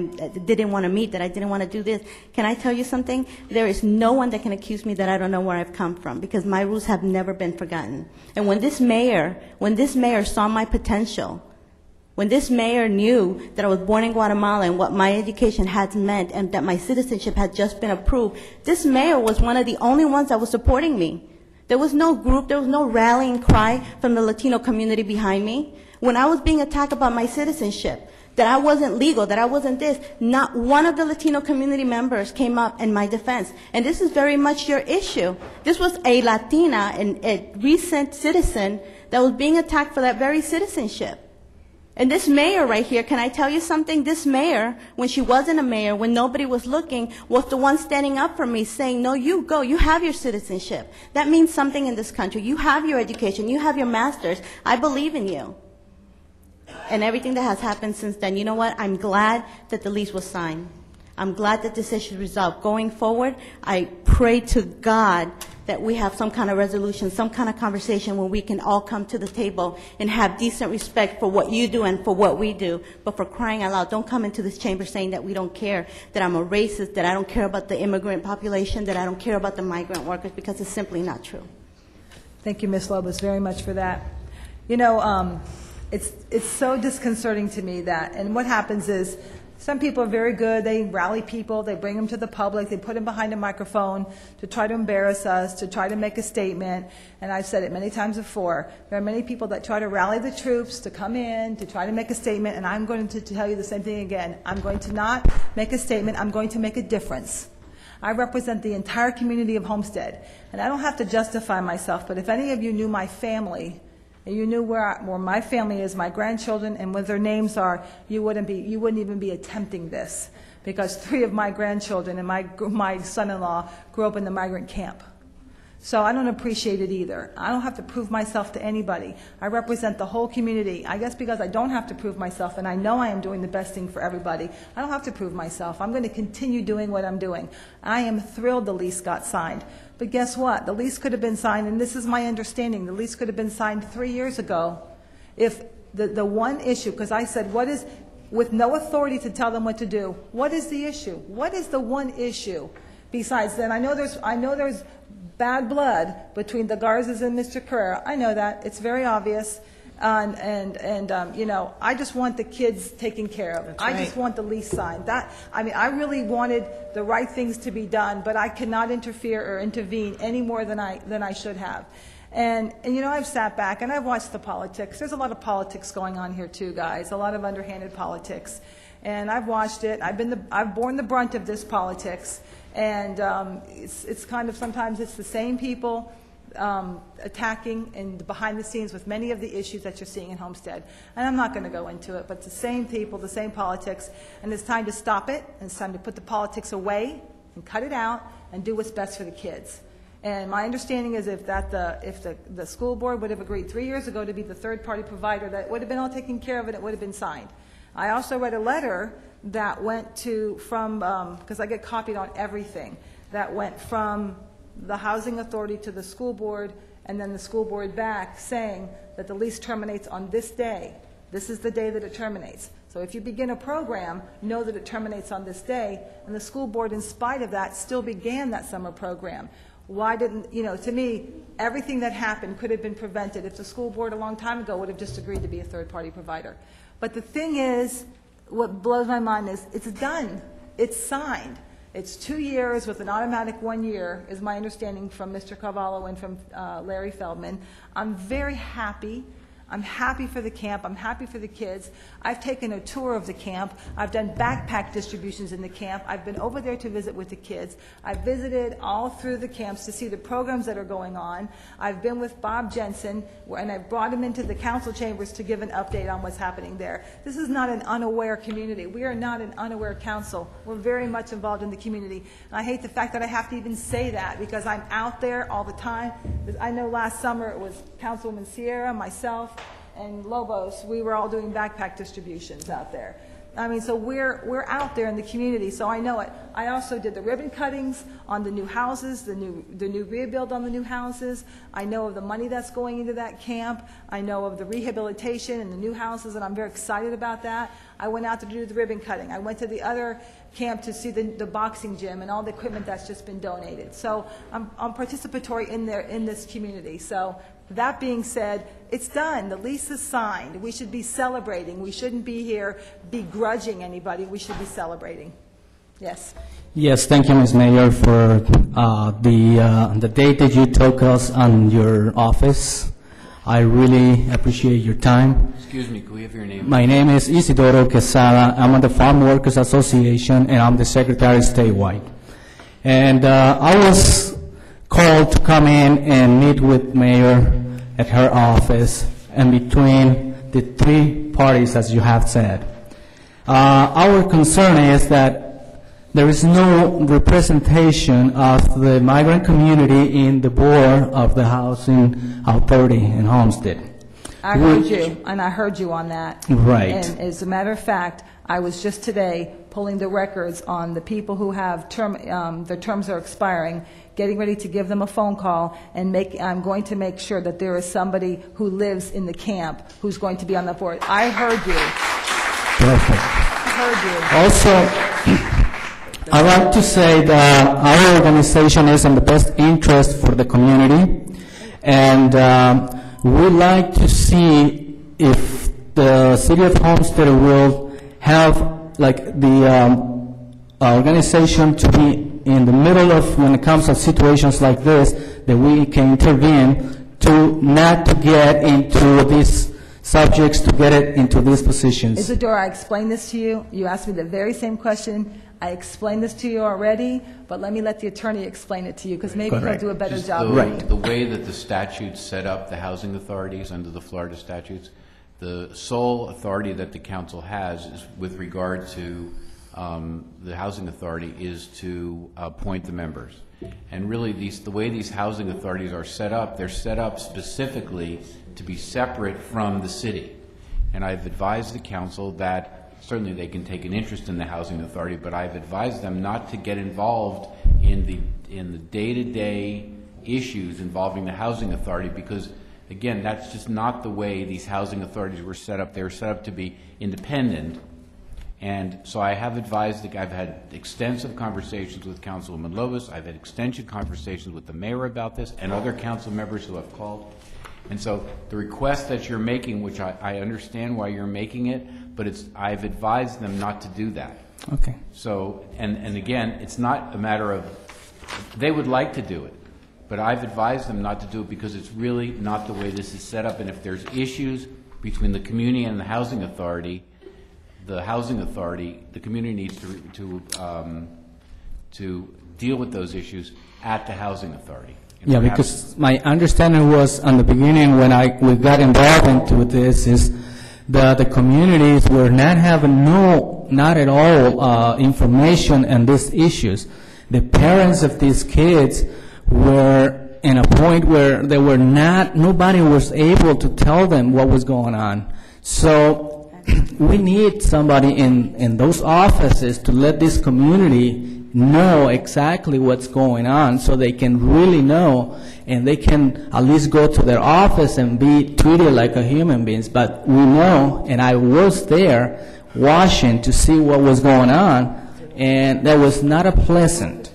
didn't want to meet, that I didn't want to do this. Can I tell you something? There is no one that can accuse me that I don't know where I've come from, because my roots have never been forgotten. And when this mayor saw my potential, when this mayor knew that I was born in Guatemala and what my education had meant and that my citizenship had just been approved, this mayor was one of the only ones that was supporting me. There was no group, there was no rallying cry from the Latino community behind me. When I was being attacked about my citizenship, that I wasn't legal, that I wasn't this, not one of the Latino community members came up in my defense. And this is very much your issue. This was a Latina, a recent citizen, that was being attacked for that very citizenship. And this mayor right here, can I tell you something? This mayor, when she wasn't a mayor, when nobody was looking, was the one standing up for me saying, no, you go, you have your citizenship. That means something in this country. You have your education, you have your master's. I believe in you. And everything that has happened since then, you know what? I'm glad that the lease was signed. I'm glad that this issue is resolved. Going forward, I pray to God that we have some kind of resolution, some kind of conversation where we can all come to the table and have decent respect for what you do and for what we do. But for crying out loud, don't come into this chamber saying that we don't care, that I'm a racist, that I don't care about the immigrant population, that I don't care about the migrant workers, because it's simply not true. Thank you, Ms. Lobos, very much for that. You know, it's so disconcerting to me that, and what happens is, some people are very good. They rally people. They bring them to the public. They put them behind a microphone to try to embarrass us, to try to make a statement. And I've said it many times before. There are many people that try to rally the troops to come in, to try to make a statement. And I'm going to tell you the same thing again. I'm going to not make a statement. I'm going to make a difference. I represent the entire community of Homestead. And I don't have to justify myself, but if any of you knew my family, and you knew where my family is, my grandchildren, and what their names are, you wouldn't even be attempting this, because 3 of my grandchildren and my son-in-law grew up in the migrant camp. So I don't appreciate it either. I don't have to prove myself to anybody. I represent the whole community. I guess because I don't have to prove myself, and I know I am doing the best thing for everybody, I don't have to prove myself. I'm going to continue doing what I'm doing. I am thrilled the lease got signed. But guess what? The lease could have been signed, and this is my understanding, the lease could have been signed 3 years ago if the one issue, because I said, what is, with no authority to tell them what to do, what is the issue? What is the one issue besides that? I know there's bad blood between the Garzas and Mr. Carrera. I know that. It's very obvious. You know, I just want the kids taken care of. I just want the lease signed. I really wanted the right things to be done, but I cannot interfere or intervene any more than I should have. And you know, I've sat back and I've watched the politics. There's a lot of politics going on here too, guys, a lot of underhanded politics. And I've watched it. I've borne the brunt of this politics. And it's kind of, sometimes it's the same people attacking and behind the scenes with many of the issues that you're seeing in Homestead. And I'm not going to go into it, but it's the same people, the same politics, and it's time to stop it, and it's time to put the politics away and cut it out and do what's best for the kids. And my understanding is if the school board would have agreed 3 years ago to be the third-party provider, that would have been all taken care of and it would have been signed. I also read a letter that went from, because I get copied on everything, that went from the housing authority to the school board and then the school board back saying that the lease terminates on this day. This is the day that it terminates. So if you begin a program, know that it terminates on this day, and the school board, in spite of that, still began that summer program. Why didn't, you know, to me, everything that happened could have been prevented if the school board a long time ago would have just agreed to be a third-party provider. But the thing is, what blows my mind is it's done. It's signed. It's 2 years with an automatic 1 year, is my understanding from Mr. Carvalho and from Larry Feldman. I'm very happy. I'm happy for the camp. I'm happy for the kids. I've taken a tour of the camp. I've done backpack distributions in the camp. I've been over there to visit with the kids. I've visited all through the camps to see the programs that are going on. I've been with Bob Jensen, and I've brought him into the council chambers to give an update on what's happening there. This is not an unaware community. We are not an unaware council. We're very much involved in the community. And I hate the fact that I have to even say that because I'm out there all the time. I know last summer it was Councilwoman Sierra, myself, and Lobos. We were all doing backpack distributions out there. I mean, so we're out there in the community, so I know it. I also did the ribbon cuttings on the new houses, the new rebuild on the new houses. I know of the money that's going into that camp. I know of the rehabilitation and the new houses, and I'm very excited about that. I went out to do the ribbon cutting. I went to the other camp to see the boxing gym and all the equipment that's just been donated. So I'm participatory in this community. So that being said, it's done. The lease is signed. We should be celebrating. We shouldn't be here begrudging anybody. We should be celebrating. Yes. Yes, thank you, Ms. Mayor, for the date that you took us on your office. I really appreciate your time. Excuse me, can we have your name? My name is Isidoro Quesada. I'm on the Farm Workers Association, and I'm the secretary statewide. And I was called to come in and meet with Mayor at her office and between the three parties, as you have said. Our concern is that there is no representation of the migrant community in the board of the Housing Authority in Homestead. I heard you, and I heard you on that. Right. And as a matter of fact, I was just today pulling the records on the people who have their terms are expiring, getting ready to give them a phone call, and I'm going to make sure that there is somebody who lives in the camp who's going to be on the board. I heard you. Perfect. I heard you. Also, I'd like to say that our organization is in the best interest for the community, and we'd like to see if the city of Homestead will have like the organization to be in the middle of when it comes to situations like this, that we can intervene to not to get into these subjects, to get it into these positions. Isadora, I explained this to you. You asked me the very same question. I explained this to you already, but let me let the attorney explain it to you, because maybe he'll do a better job. The way that the statutes set up the housing authorities under the Florida statutes, the sole authority that the council has is with regard to the housing authority is to appoint the members. And really, the way these housing authorities are set up, they're set up specifically to be separate from the city. And I've advised the council that certainly they can take an interest in the housing authority, but I've advised them not to get involved in the day-to-day issues involving the housing authority, because again, that's just not the way these housing authorities were set up. They were set up to be independent. And so I have advised, I've had extensive conversations with Councilwoman Lobos. I've had extensive conversations with the mayor about this and other council members who have called. And so the request that you're making, which I understand why you're making it, but I've advised them not to do that. Okay. So, and again, it's not a matter of, they would like to do it, but I've advised them not to do it because it's really not the way this is set up. And if there's issues between the community and the housing authority, the community needs to deal with those issues at the housing authority. And Yeah, perhaps- because my understanding was on the beginning when we got involved into this is that the communities were not having not at all information on these issues. The parents of these kids were in a point where they were nobody was able to tell them what was going on. So we need somebody in those offices to let this community know exactly what's going on so they can really know and they can at least go to their office and be treated like a human beings. But we know, and I was there watching to see what was going on, and that was not a pleasant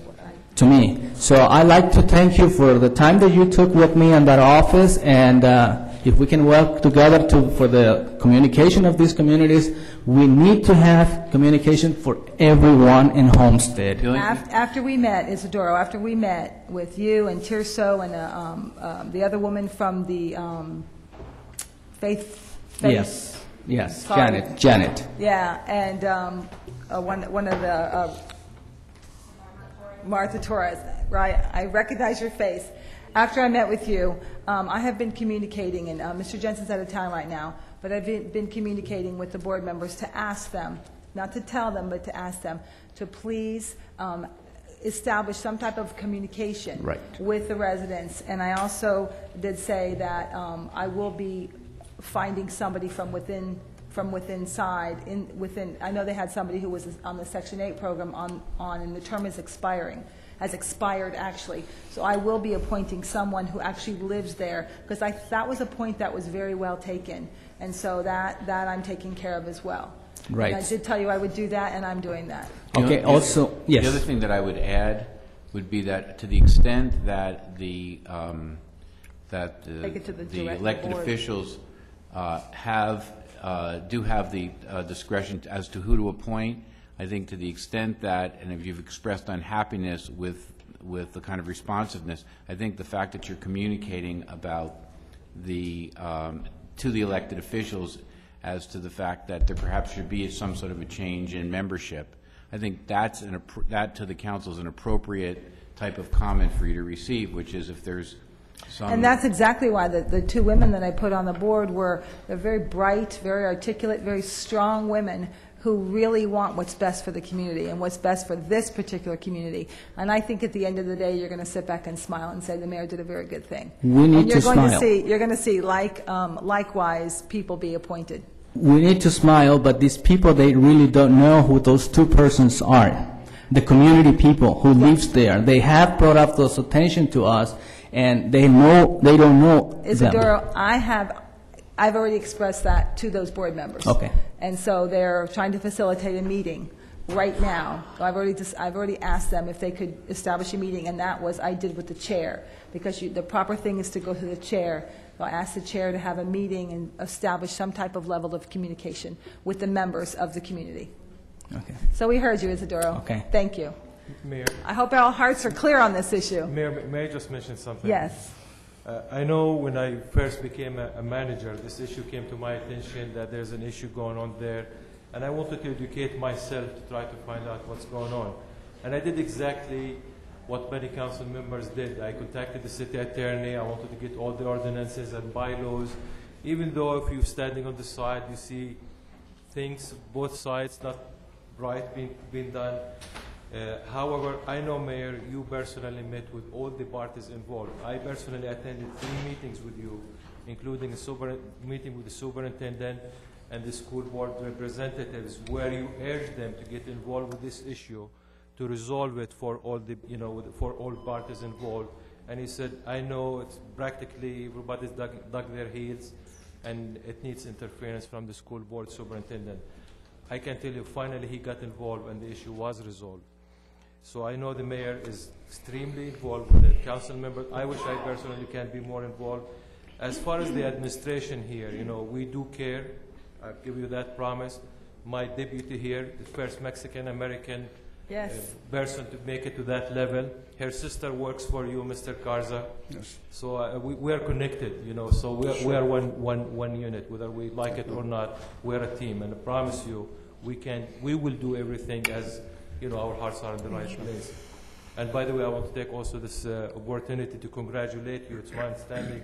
to me. So I'd like to thank you for the time that you took with me in that office, and if we can work together for the communication of these communities, we need to have communication for everyone in Homestead. After we met, Isidoro, after we met with you and Tirso and the other woman from the Faith. Yes, Sorry. Janet. Yeah, and one of the Martha Torres, right? I recognize your face. After I met with you, I have been communicating, and Mr. Jensen's out of town right now, but I've been communicating with the board members to ask them, not to tell them, but to ask them to please establish some type of communication with the residents. And I also did say that I will be finding somebody from within I know they had somebody who was on the Section 8 program and the term is has expired actually. So I will be appointing someone who actually lives there, because that was a point that was very well taken. And so that I'm taking care of as well. Right. And I did tell you I would do that, and I'm doing that. Okay, also, yes. The other thing that I would add would be that to the extent that the elected officials do have the discretion as to who to appoint, I think to the extent that, and if you've expressed unhappiness with the kind of responsiveness, I think the fact that you're communicating about to the elected officials as to the fact that there perhaps should be some sort of a change in membership, I think that to the council is an appropriate type of comment for you to receive, which is if there's some... And that's exactly why the two women that I put on the board they're very bright, very articulate, very strong women who really want what's best for the community and what's best for this particular community. And I think at the end of the day, you're going to sit back and smile and say the mayor did a very good thing. We need to smile. You're going to see likewise people be appointed. We need to smile, but these people, they really don't know who those two persons are. The community people who lives there, they have brought up those attention to us, and they don't know Isidoro, them. I've already expressed that to those board members. Okay. And so they're trying to facilitate a meeting right now. So I've already asked them if they could establish a meeting, and that was I did with the chair, because the proper thing is to go to the chair. So I asked the chair to have a meeting and establish some type of level of communication with the members of the community. Okay. So we heard you, Isidoro. Okay. Thank you. Mayor. I hope our hearts are clear on this issue. Mayor, may I just mention something? Yes. I know when I first became a manager, this issue came to my attention that there's an issue going on there, and I wanted to educate myself to try to find out what's going on. And I did exactly what many council members did. I contacted the city attorney. I wanted to get all the ordinances and bylaws, even though if you're standing on the side, you see things, both sides, not right being done. However, I know, Mayor, you personally met with all the parties involved. I personally attended 3 meetings with you, including a meeting with the superintendent and the school board representatives, where you urged them to get involved with this issue to resolve it for all for all parties involved. And he said, I know it's practically everybody's dug their heels, and it needs interference from the school board superintendent. I can tell you, finally he got involved and the issue was resolved. So I know the mayor is extremely involved with the council members. I wish I personally can be more involved. As far as the administration here, we do care. I give you that promise. My deputy here, the first Mexican-American person to make it to that level. Her sister works for you, Mr. Garza. Yes. So we are connected, so we are one unit, whether we like it or not. We're a team, and I promise you, we will do everything as, our hearts are in the right place. And by the way, I want to take also this opportunity to congratulate you. It's my understanding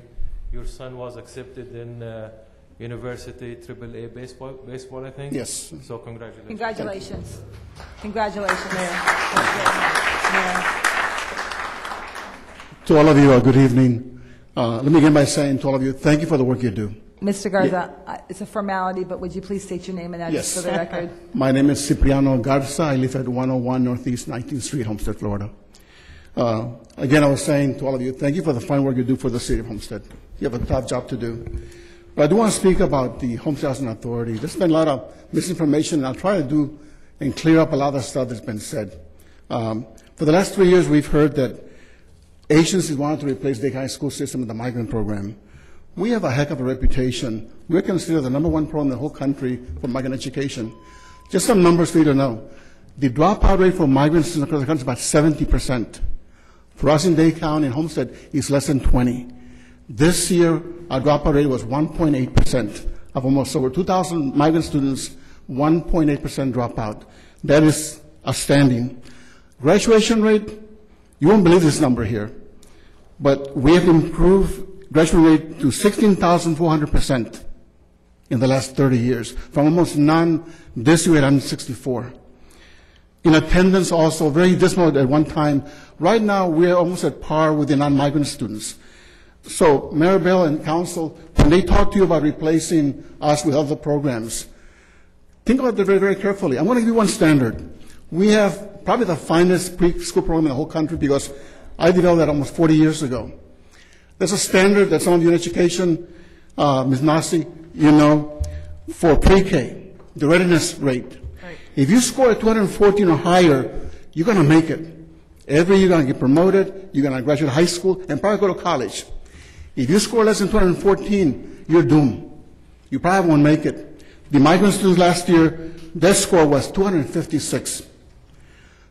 your son was accepted in University AAA baseball, I think? Yes. So congratulations. Congratulations. Congratulations, Mayor. To all of you, good evening. Let me begin by saying to all of you, thank you for the work you do. Mr. Garza, it's a formality, but would you please state your name and address for the record? My name is Cipriano Garza. I live at 101 Northeast 19th Street, Homestead, Florida. Again, I was saying to all of you, thank you for the fine work you do for the city of Homestead. You have a tough job to do. But I do want to speak about the Homestead Housing Authority. There's been a lot of misinformation, and I'll try to do and clear up a lot of stuff that's been said. For the last 3 years, we've heard that agencies wanted to replace the high school system with the migrant program. We have a heck of a reputation. We're considered the #1 program in the whole country for migrant education. Just some numbers for you to know. The dropout rate for migrants across the country is about 70%. For us in Dade County and Homestead, it's less than 20. This year, our dropout rate was 1.8% of almost over 2,000 migrant students, 1.8% dropout. That is outstanding. Graduation rate, you won't believe this number here, but we have improved graduation rate to 16,400% in the last 30 years, from almost none this year at 164. In attendance also, very dismal at one time. Right now, we're almost at par with the non-migrant students. So, Mayor Bell and Council, when they talk to you about replacing us with other programs, think about it very, very carefully. I'm going to give you one standard. We have probably the finest preschool program in the whole country because I developed that almost 40 years ago. There's a standard that some of you in education, Ms. Nasi, for pre-K, the readiness rate. Right. If you score a 214 or higher, you're going to make it. Every year you're going to get promoted, you're going to graduate high school, and probably go to college. If you score less than 214, you're doomed. You probably won't make it. The migrant students last year, their score was 256.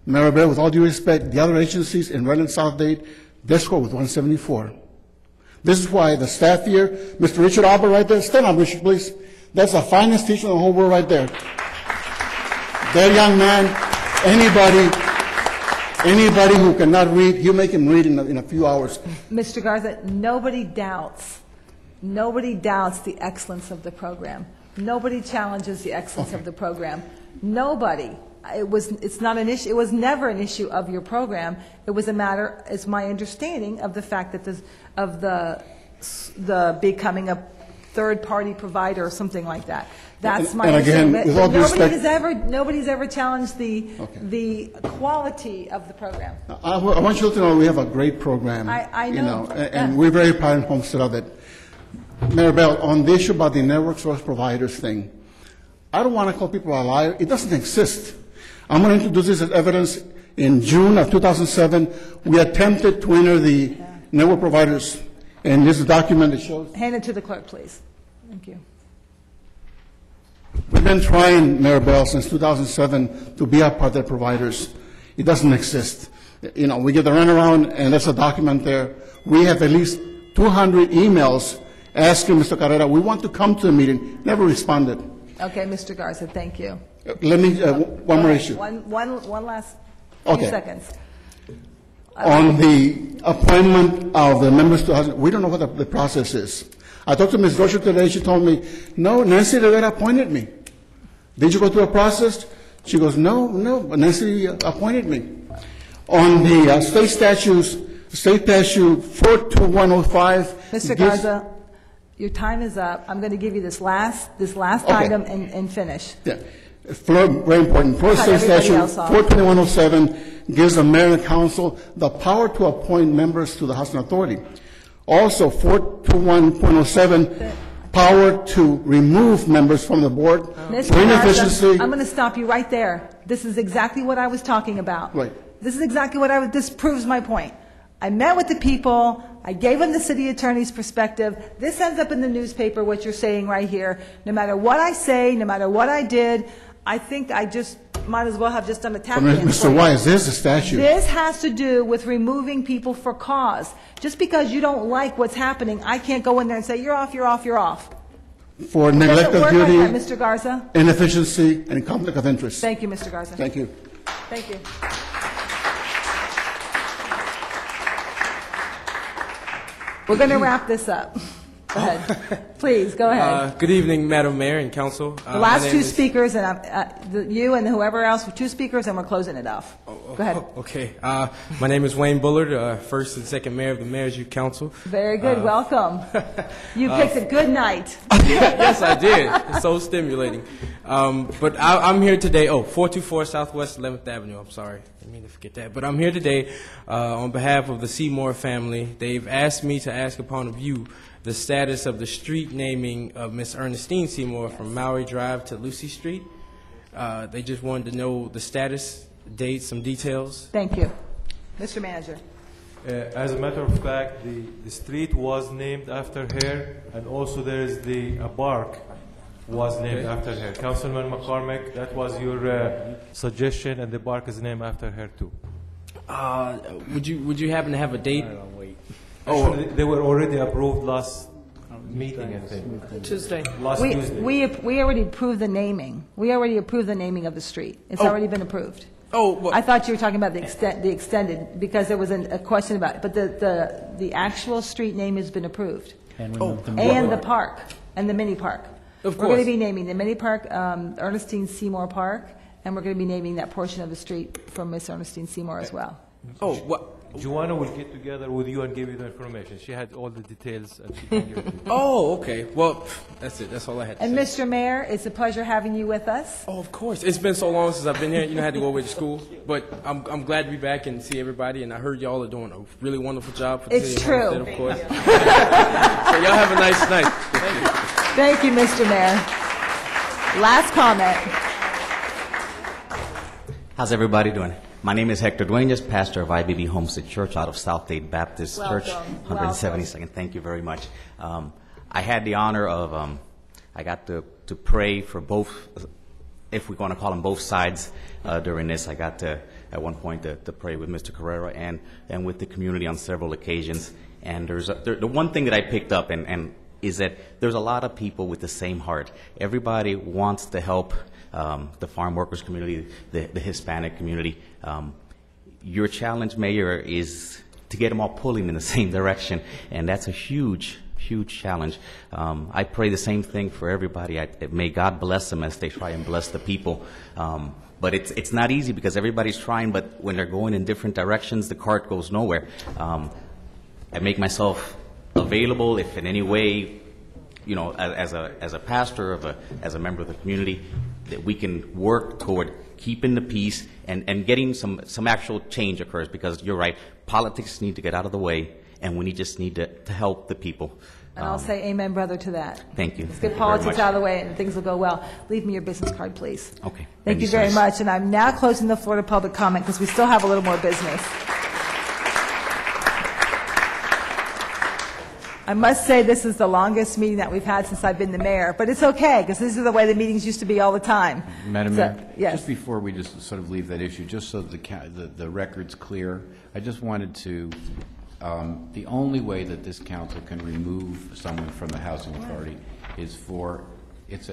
Maribel, with all due respect, the other agencies in Redland, South Dade, their score was 174. This is why the staff here, Mr. Richard Albert right there, stand up, Richard, please. That's the finest teacher in the whole world right there. That young man, anybody who cannot read, you make him read in a few hours. Mr. Garza, nobody doubts the excellence of the program. Nobody challenges the excellence of the program. Nobody. It's not an issue. It was never an issue of your program. It was a matter, it's my understanding, of the fact that the becoming a third-party provider or something like that. That's my understanding. With all due respect, nobody's ever challenged the quality of the program. I want you to know we have a great program. I know. And we're very proud in Homestead of it. Mayor Bell, on the issue about the network source providers thing, I don't want to call people a liar. It doesn't exist. I'm going to introduce this as evidence. In June of 2007, we attempted to enter the network providers, and this is a document that shows. Hand it to the clerk, please. Thank you. We've been trying, Mayor Bell, since 2007 to be a part of the providers. It doesn't exist. We get the runaround, and there's a document there. We have at least 200 emails asking Mr. Carrera, we want to come to the meeting. Never responded. Okay, Mr. Garza, thank you. Let me, one more issue. One last few seconds. On the appointment of the members to housing, we don't know what the process is. I talked to Ms. Rocha today. She told me, no, Nancy Rivera appointed me. Did you go through a process? She goes, no, Nancy appointed me. On the state statute 42105. Mr. Garza, your time is up. I'm going to give you this last item and finish. Yeah. Very important. State statute 42107 gives the mayor and council the power to appoint members to the housing authority. Also, 421.07, power to remove members from the board for inefficiency. I'm going to stop you right there. This is exactly what I was talking about. Right. This is exactly this proves my point. I met with the people. I gave them the city attorney's perspective. This ends up in the newspaper, what you're saying right here. No matter what I say, no matter what I did, I think I just might as well have just done a tap dance. Mr. Wise, there's a statute. This has to do with removing people for cause. Just because you don't like what's happening, I can't go in there and say, you're off, you're off, you're off. For neglect of duty, like that, Mr. Garza. inefficiency, and conflict of interest. Thank you, Mr. Garza. Thank you. Thank you. We're going to wrap this up. Go ahead. Please, go ahead. Good evening, Madam Mayor and Council. The last two speakers, and you and whoever else, two speakers, and we're closing it off. Go ahead. Okay. My name is Wayne Bullard, first and second mayor of the Mayor's Youth Council. Very good. Welcome. You picked a good night. Yes, I did. It's so stimulating. But I'm here today. 424 Southwest 11th Avenue. I'm sorry. I didn't mean to forget that. But I'm here today on behalf of the Seymour family. They've asked me to ask upon of you the status of the street naming of Miss Ernestine Seymour from Maury Drive to Lucy Street. They just wanted to know the status, dates, some details. Thank you. Mr. Manager. As a matter of fact, the street was named after her, and also there is a park was named after her. Councilman McCormick, that was your suggestion, and the park is named after her too. Would you happen to have a date? Actually, they were already approved last meeting, I think. Tuesday. Last Tuesday. We already approved the naming. We already approved the naming of the street. It's already been approved. Well, I thought you were talking about the extended, because there was a question about it. But the actual street name has been approved. And the park, and the mini park. Of course. We're going to be naming the mini park Ernestine Seymour Park, and we're going to be naming that portion of the street for Miss Ernestine Seymour as well. Joanna will get together with you and give you the information. She had all the details, and she can give it to you. Okay. Well, that's it. That's all I had to And say. Mr. Mayor, it's a pleasure having you with us. Of course. It's been so long since I've been here. I had to go away to school. But I'm glad to be back and see everybody. And I heard y'all are doing a really wonderful job for the It's city of true. Homestead, of course. So y'all have a nice night. Thank you. Thank you, Mr. Mayor. Last comment. How's everybody doing? My name is Hector Duenas, pastor of IBB Homestead Church out of South Dade Baptist Church, 172nd. Thank you very much. I had the honor of, I got to pray for both, if we're going to call them both sides during this. I got to, at one point, to pray with Mr. Carrera and with the community on several occasions. And the one thing that I picked up and is that there's a lot of people with the same heart. Everybody wants to help the farm workers community, the Hispanic community. Your challenge, Mayor, is to get them all pulling in the same direction, and that's a huge challenge. I pray the same thing for everybody. May God bless them as they try and bless the people. But it's not easy because everybody's trying, but when they're going in different directions, the cart goes nowhere. I make myself available if in any way, as a pastor, as a member of the community, that we can work toward keeping the peace and getting some actual change occurs, because you're right, politics need to get out of the way, and we just need to help the people. And I'll say amen, brother, to that. Thank you. Let's get politics out of the way and things will go well. Leave me your business card, please. Okay. Thank you very much. And I'm now closing the floor to public comment because we still have a little more business. I must say this is the longest meeting that we've had since I've been the mayor, but it's okay because this is the way the meetings used to be all the time. Madam Mayor, yes. just before we just sort of leave that issue, just so the record's clear, I just wanted to, the only way that this council can remove someone from the housing authority is for,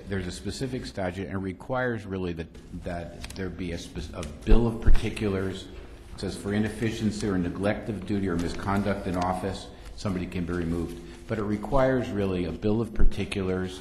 there's a specific statute, and it requires really that there be a bill of particulars. It says for inefficiency or neglect of duty or misconduct in office, somebody can be removed. But it requires really a bill of particulars,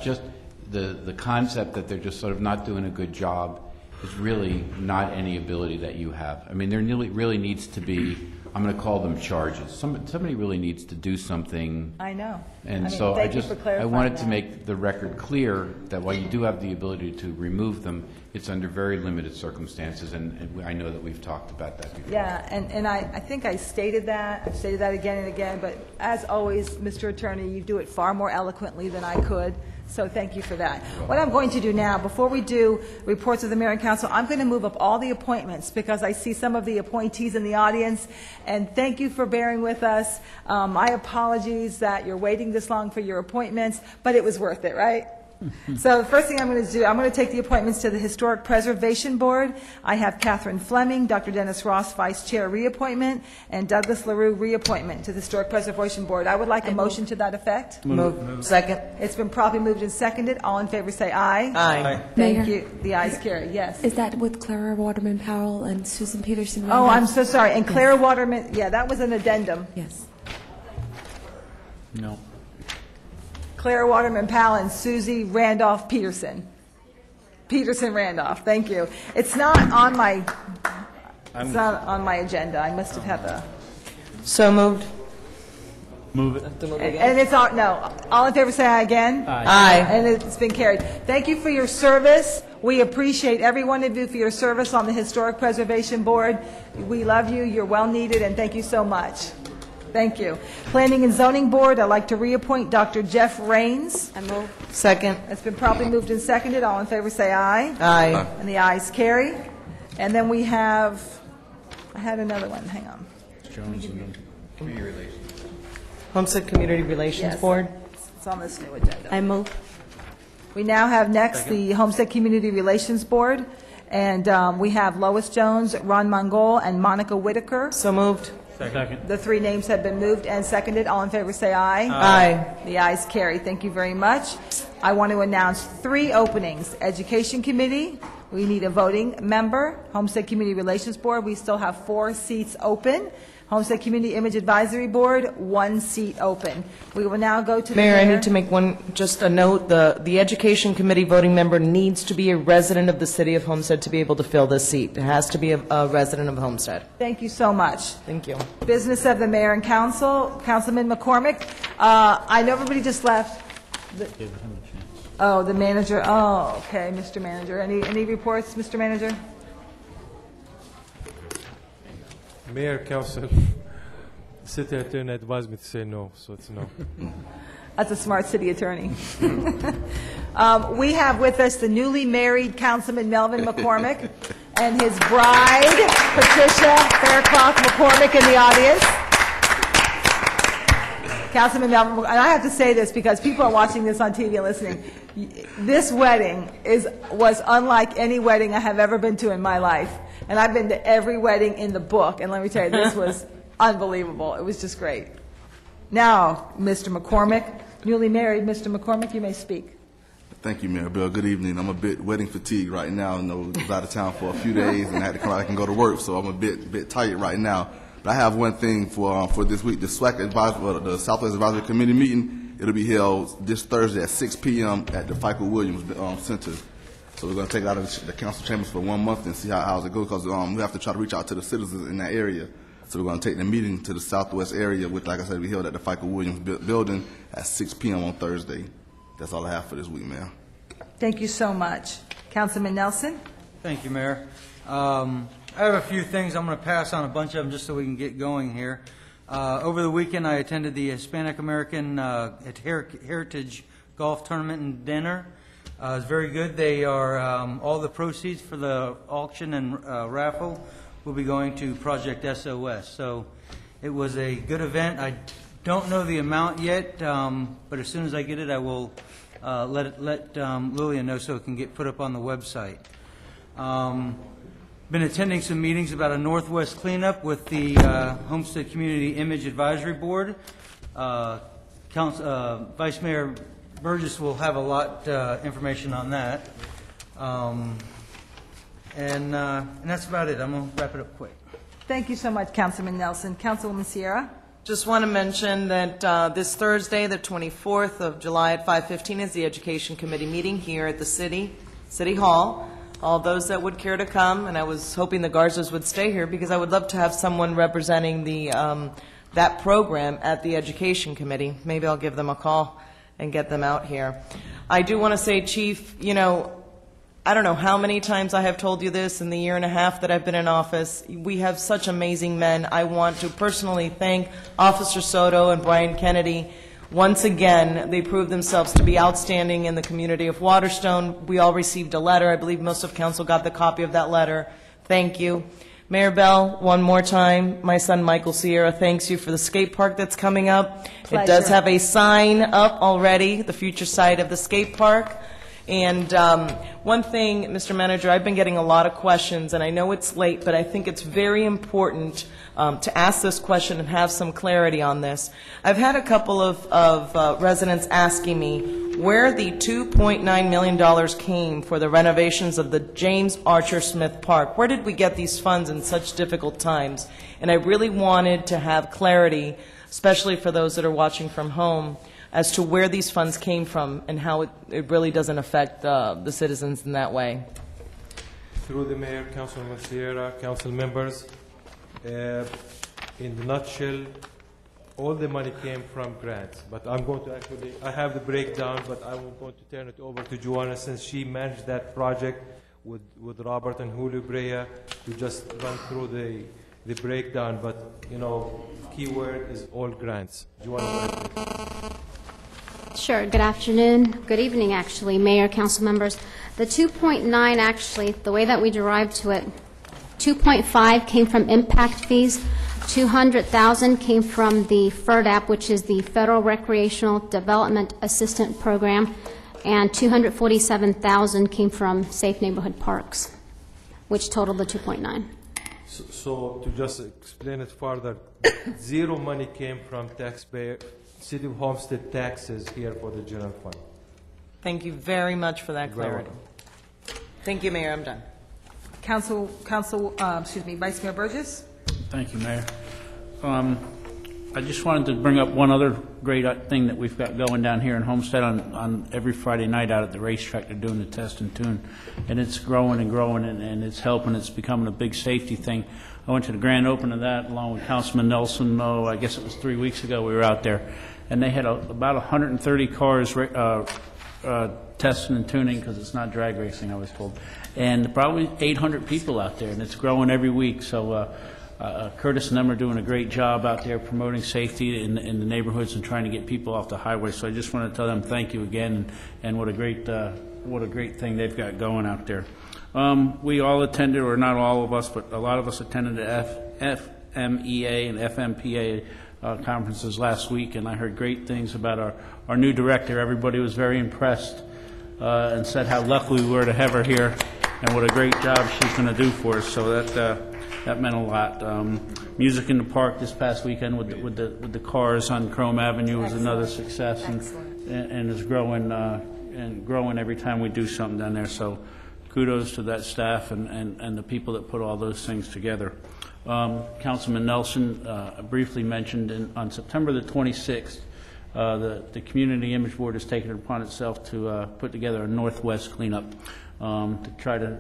just the concept that they're just sort of not doing a good job is really not any ability that you have. I mean, there really needs to be, I'm going to call them charges. Somebody really needs to do something. I know. And so I wanted to make the record clear that while you do have the ability to remove them, it's under very limited circumstances, and I know that we've talked about that before. Yeah, and I think I stated that. I've stated that again and again, but as always, Mr. Attorney, you do it far more eloquently than I could. So thank you for that. What I'm going to do now, before we do reports of the mayor and council, I'm going to move up all the appointments because I see some of the appointees in the audience, and thank you for bearing with us. My apologies that you're waiting this long for your appointments, but it was worth it, right? So the first thing I'm going to do, I'm going to take the appointments to the Historic Preservation Board. I have Catherine Fleming, Dr. Dennis Ross, Vice Chair reappointment, and Douglas LaRue reappointment to the Historic Preservation Board. I would like a motion to that effect. Move. Second. It's been properly moved and seconded. All in favor say aye. Aye. Thank Mayor. you. The ayes carry. Yes. Is that with Clara Waterman Powell and Susan Peterson? Oh, I'm so sorry. And Clara Waterman, yeah, that was an addendum. Yes. No. Clara Waterman Powell and Susie Randolph Peterson. Peterson Randolph, thank you. It's not on my agenda. I must have had the. So moved. Move it. And it's all, no. All in favor say aye again. Aye. And it's been carried. Thank you for your service. We appreciate every one of you for your service on the Historic Preservation Board. We love you. You're well needed, and thank you so much. Thank you. Planning and Zoning Board, I'd like to reappoint Dr. Jeff Raines. I move. Second. It's been properly moved and seconded. All in favor say aye. Aye. And the ayes carry. And then we have, I had another one. Hang on. Community relations. Homestead Community Relations Yes. Board. It's on this new agenda. I move. We now have next the Homestead Community Relations Board. And we have Lois Jones, Ron Mongol, and Monica Whitaker. So moved. Second. The three names have been moved and seconded. All in favor say aye. Aye. The ayes carry. Thank you very much. I want to announce 3 openings. Education Committee, we need a voting member. Homestead Community Relations Board, we still have 4 seats open. Homestead Community Image Advisory Board, 1 seat open. We will now go to the Mayor, I need to make just a note. The Education Committee voting member needs to be a resident of the city of Homestead to be able to fill this seat. It has to be a resident of Homestead. Thank you so much. Thank you. Business of the Mayor and Council, Councilman McCormick. I know everybody just left. Oh, the manager. Oh, okay, Mr. Manager. Any reports, Mr. Manager? Mayor, Council, City Attorney advised me to say no, so it's no. That's a smart city attorney. We have with us the newly married Councilman Melvin McCormick and his bride, Patricia Faircloth McCormick, in the audience. Councilman Melvin, and I have to say this because people are watching this on TV and listening. This wedding was unlike any wedding I have ever been to in my life. And I've been to every wedding in the book, and let me tell you, this was unbelievable. It was just great. Now, Mr. McCormick, newly married Mr. McCormick, you may speak. Thank you, Mayor Bill. Good evening. I'm a bit wedding fatigued right now. I know I was out of town for a few days and I had to come back and go to work, so I'm a bit tired right now. But I have one thing for this week. The SWAC advisory, the Southwest Advisory Committee meeting, it'll be held this Thursday at 6 p.m. at the Michael Williams Center. So we're going to take it out of the council chambers for 1 month and see how it goes, because we have to try to reach out to the citizens in that area. So we're going to take the meeting to the southwest area, which, like I said, we held at the Michael Williams building at 6 p.m. on Thursday. That's all I have for this week, Mayor. Thank you so much. Councilman Nelson? Thank you, Mayor. I have a few things. I'm going to pass on a bunch of them just so we can get going here. Over the weekend, I attended the Hispanic American Heritage Golf Tournament and Dinner. It was very good. They are all the proceeds for the auction and raffle will be going to Project SOS. So it was a good event. I don't know the amount yet, but as soon as I get it, I will let Lillian know so it can get put up on the website. Been attending some meetings about a Northwest cleanup with the Homestead Community Image Advisory Board. Vice Mayor Burgess will have a lot information on that. And that's about it. I'm going to wrap it up quick. Thank you so much, Councilman Nelson. Councilwoman Sierra? Just want to mention that this Thursday, the 24th of July at 5:15 is the Education Committee meeting here at the City Hall. All those that would care to come, and I was hoping the Garzas would stay here because I would love to have someone representing that program at the Education Committee. Maybe I'll give them a call and get them out here. I do want to say, Chief, I don't know how many times I have told you this in the year and a half that I've been in office. We have such amazing men. I want to personally thank Officer Soto and Brian Kennedy. Once again, they proved themselves to be outstanding in the community of Waterstone. We all received a letter. I believe most of council got the copy of that letter. Thank you. Mayor Bell, one more time, my son Michael Sierra thanks you for the skate park that's coming up. Pleasure. It does have a sign up already, the future site of the skate park. And one thing, Mr. Manager, I've been getting a lot of questions, and I know it's late, but I think it's very important to ask this question and have some clarity on this. I've had a couple of residents asking me where the $2.9 million came for the renovations of the James Archer Smith Park. Where did we get these funds in such difficult times? And I really wanted to have clarity, especially for those that are watching from home, as to where these funds came from and how it really doesn't affect the citizens in that way. Through the mayor, Councilman Sierra, council members, in the nutshell, all the money came from grants, but I'm going to actually, I have the breakdown, but I'm going to turn it over to Joanna since she managed that project with Robert and Julio Brea to just run through the breakdown, but you know, keyword is all grants. Joanna, Sure. Good afternoon. Good evening, actually, Mayor, council members. The 2.9, actually, the way that we derived to it, 2.5 came from impact fees. 200,000 came from the FERDAP, which is the Federal Recreational Development Assistant Program, and 247,000 came from Safe Neighborhood Parks, which totaled the 2.9. So to just explain it further, zero money came from taxpayer, City of Homestead taxes here for the general fund. Thank you very much for that clarity. Thank you, Mayor. I'm done. Vice Mayor Burgess. Thank you, Mayor. I just wanted to bring up one other great thing that we've got going down here in Homestead on every Friday night out at the racetrack. They're doing the test and tune, and it's growing and growing, and it's helping. It's becoming a big safety thing. I went to the grand opening of that along with Councilman Nelson. I guess it was 3 weeks ago we were out there, and they had about 130 cars testing and tuning because it's not drag racing, I was told, and probably 800 people out there, and it's growing every week. So Curtis and them are doing a great job out there promoting safety in the neighborhoods and trying to get people off the highway. So I just want to tell them thank you again, and what a great thing they've got going out there. We all attended, or not all of us, but a lot of us attended the FMEA and FMPA conferences last week, and I heard great things about our new director. Everybody was very impressed and said how lucky we were to have her here and what a great job she's going to do for us. So that meant a lot. Music in the park this past weekend with the cars on Chrome Avenue was another success, and is growing and growing every time we do something down there. So kudos to that staff and the people that put all those things together. Councilman Nelson briefly mentioned on September the 26th, the Community Image Board has taken it upon itself to put together a Northwest cleanup to try to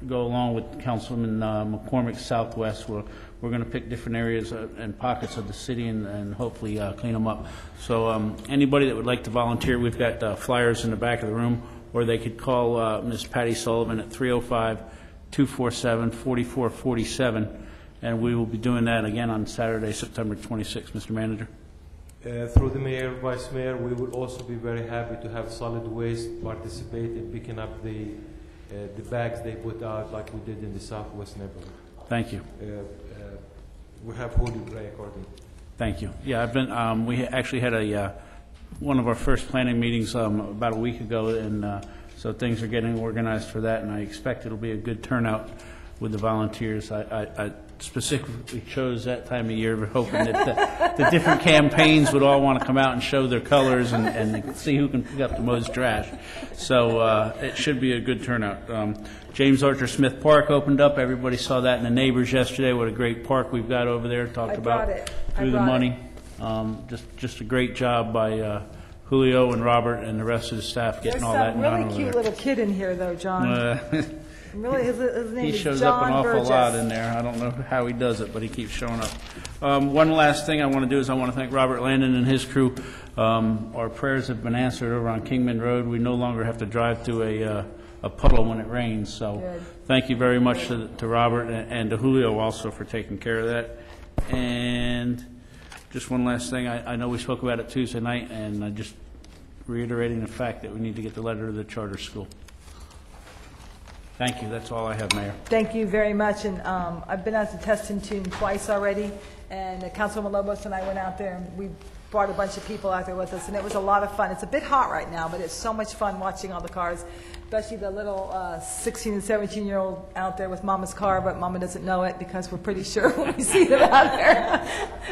go along with Councilman McCormick's Southwest. We're going to pick different areas and pockets of the city and hopefully clean them up. So anybody that would like to volunteer, we've got flyers in the back of the room, or they could call Ms. Patty Sullivan at 305-247-4447, and we will be doing that again on Saturday, September 26th, Mr. Manager. Through the mayor, vice mayor, we will also be very happy to have solid waste participate in picking up the bags they put out like we did in the Southwest neighborhood. Thank you. We have Julio Brea according. Thank you. Yeah, I've been. We actually had one of our first planning meetings about a week ago, and so things are getting organized for that, and I expect it'll be a good turnout with the volunteers. I specifically chose that time of year, hoping that the different campaigns would all want to come out and show their colors and see who can pick up the most trash. So it should be a good turnout. James Archer Smith Park opened up. Everybody saw that in the neighbors yesterday. What a great park we've got over there. Talked about through the money. Just a great job by Julio and Robert and the rest of the staff getting all that done over there. There's some really cute little kid in here, though, John. Really, his name he is shows John up an awful Burgess. lot in there. I don't know how he does it, but he keeps showing up. One last thing I want to do is I want to thank Robert Landon and his crew. Our prayers have been answered over on Kingman Road. We no longer have to drive through a puddle when it rains. So thank you very much to Robert and to Julio also for taking care of that. And Just one last thing. I know we spoke about it Tuesday night, and just reiterating the fact that we need to get the letter to the charter school. Thank you. That's all I have, Mayor. Thank you very much, and I've been out to Testing Tune twice already, and Councilwoman Lobos and I went out there, and we brought a bunch of people out there with us, and it was a lot of fun. It's a bit hot right now, but it's so much fun watching all the cars, especially the little 16 and 17-year-old out there with Mama's car, but Mama doesn't know it because we're pretty sure when we see them out there.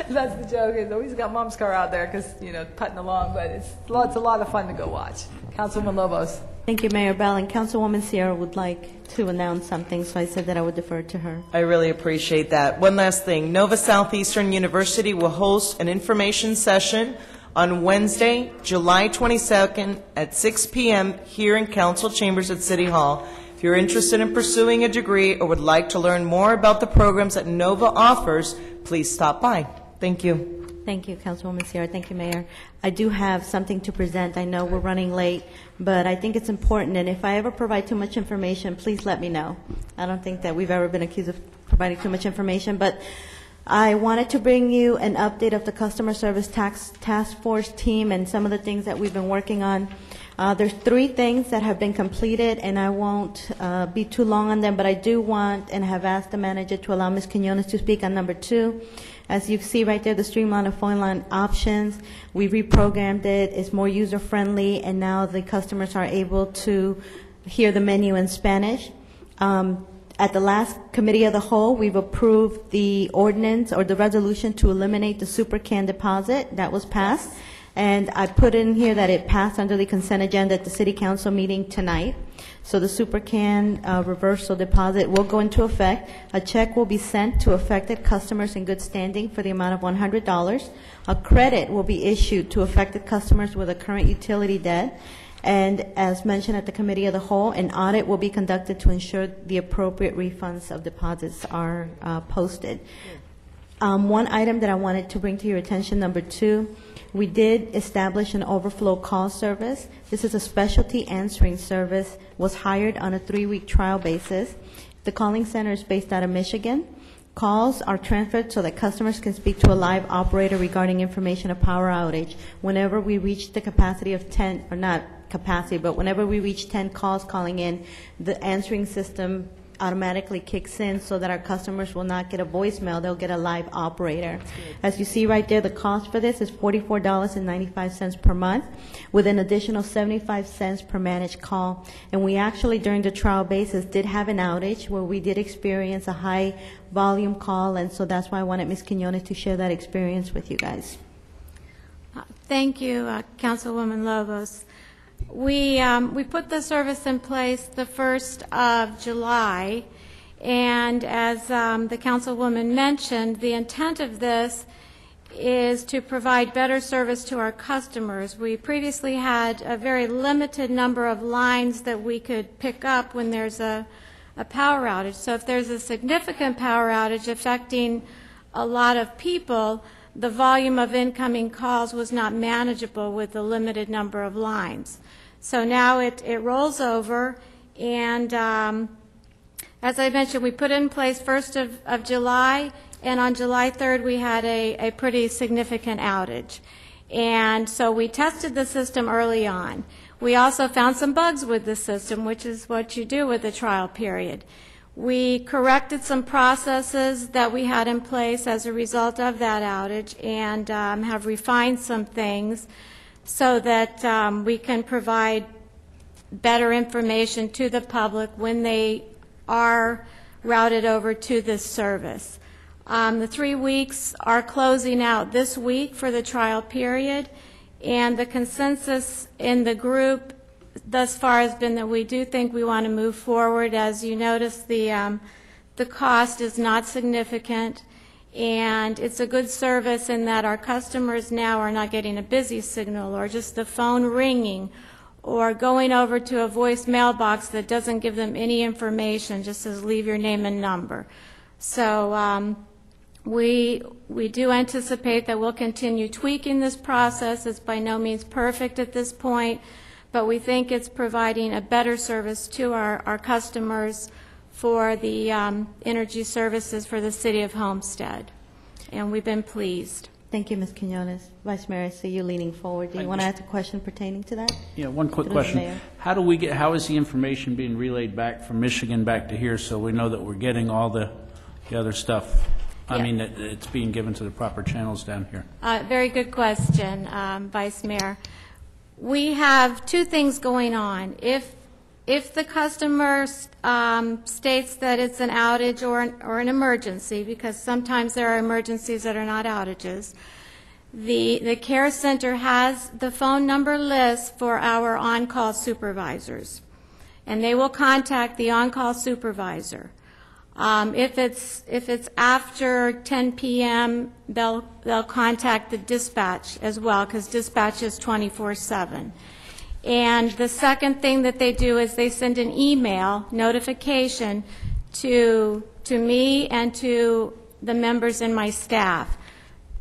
That's the joke. Is always got Mom's car out there because, putting along, but it's a lot of fun to go watch. Councilwoman Lobos. Thank you, Mayor Bell. And Councilwoman Sierra would like to announce something, so I said that I would defer to her. I really appreciate that. One last thing. Nova Southeastern University will host an information session on Wednesday, July 22nd at 6 p.m. here in Council Chambers at City Hall. If you're interested in pursuing a degree or would like to learn more about the programs that Nova offers, please stop by. Thank you. Thank you, Councilwoman Sierra. Thank you, Mayor. I do have something to present. I know we're running late, but I think it's important, and if I ever provide too much information, please let me know. I don't think that we've ever been accused of providing too much information, but I wanted to bring you an update of the Customer Service Task Force team and some of the things that we've been working on. There's 3 things that have been completed, and I won't be too long on them, but I do want and have asked the manager to allow Ms. Quinones to speak on number 2. As you see right there, the streamline of phone line options, we reprogrammed it, it's more user-friendly, and now the customers are able to hear the menu in Spanish. At the last Committee of the Whole, we've approved the ordinance or the resolution to eliminate the super can deposit. That was passed. And I put in here that it passed under the consent agenda at the City Council meeting tonight. So the super can reversal deposit will go into effect. A check will be sent to affected customers in good standing for the amount of $100. A credit will be issued to affected customers with a current utility debt. And as mentioned at the Committee of the Whole, an audit will be conducted to ensure the appropriate refunds of deposits are posted. One item that I wanted to bring to your attention, number 2, we did establish an overflow call service. This is a specialty answering service, was hired on a 3-week trial basis. The calling center is based out of Michigan. Calls are transferred so that customers can speak to a live operator regarding information of power outage. Whenever we reach the capacity of 10, or not capacity, but whenever we reach 10 calls calling in, the answering system automatically kicks in so that our customers will not get a voicemail, they'll get a live operator. As you see right there, the cost for this is $44.95 per month with an additional 75 cents per managed call. And we actually, during the trial basis, did have an outage where we did experience a high volume call, and so that's why I wanted Ms. Quinones to share that experience with you guys. Thank you, Councilwoman Lobos. We put the service in place the 1st of July, and as the Councilwoman mentioned, the intent of this is to provide better service to our customers. We previously had a very limited number of lines that we could pick up when there's a power outage. So if there's a significant power outage affecting a lot of people, the volume of incoming calls was not manageable with the limited number of lines. So now it rolls over, and as I mentioned, we put it in place 1st of July, and on July 3rd we had a pretty significant outage. And so we tested the system early on. We also found some bugs with the system, which is what you do with the trial period. We corrected some processes that we had in place as a result of that outage, and have refined some things so that we can provide better information to the public when they are routed over to this service. The 3 weeks are closing out this week for the trial period, and the consensus in the group thus far has been that we do think we want to move forward. As you notice, the cost is not significant, and it's a good service in that our customers now are not getting a busy signal or just the phone ringing or going over to a voice mailbox that doesn't give them any information, just says leave your name and number. So we do anticipate that we'll continue tweaking this process. It's by no means perfect at this point, but we think it's providing a better service to our customers for the energy services for the City of Homestead, and we've been pleased. Thank you, Ms. Quinones. Vice Mayor, I see you leaning forward. Do you want to ask a question pertaining to that? Yeah, one quick Through the question. mayor. How is the information being relayed back from Michigan back to here so we know that we're getting all the other stuff? I mean, that it's being given to the proper channels down here. Very good question, Vice Mayor. We have two things going on. If the customer states that it's an outage or an emergency, because sometimes there are emergencies that are not outages, the care center has the phone number list for our on-call supervisors, and they will contact the on-call supervisor. If it's after 10 p.m., they'll contact the dispatch as well, because dispatch is 24/7. And the second thing that they do is they send an email notification to me and to the members in my staff,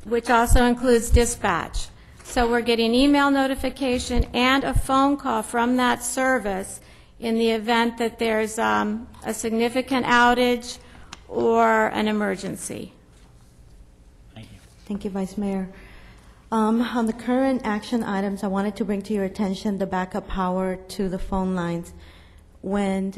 which also includes dispatch. So we're getting email notification and a phone call from that service in the event that there's a significant outage or an emergency. Thank you, Vice Mayor. On the current action items, I wanted to bring to your attention the backup power to the phone lines. When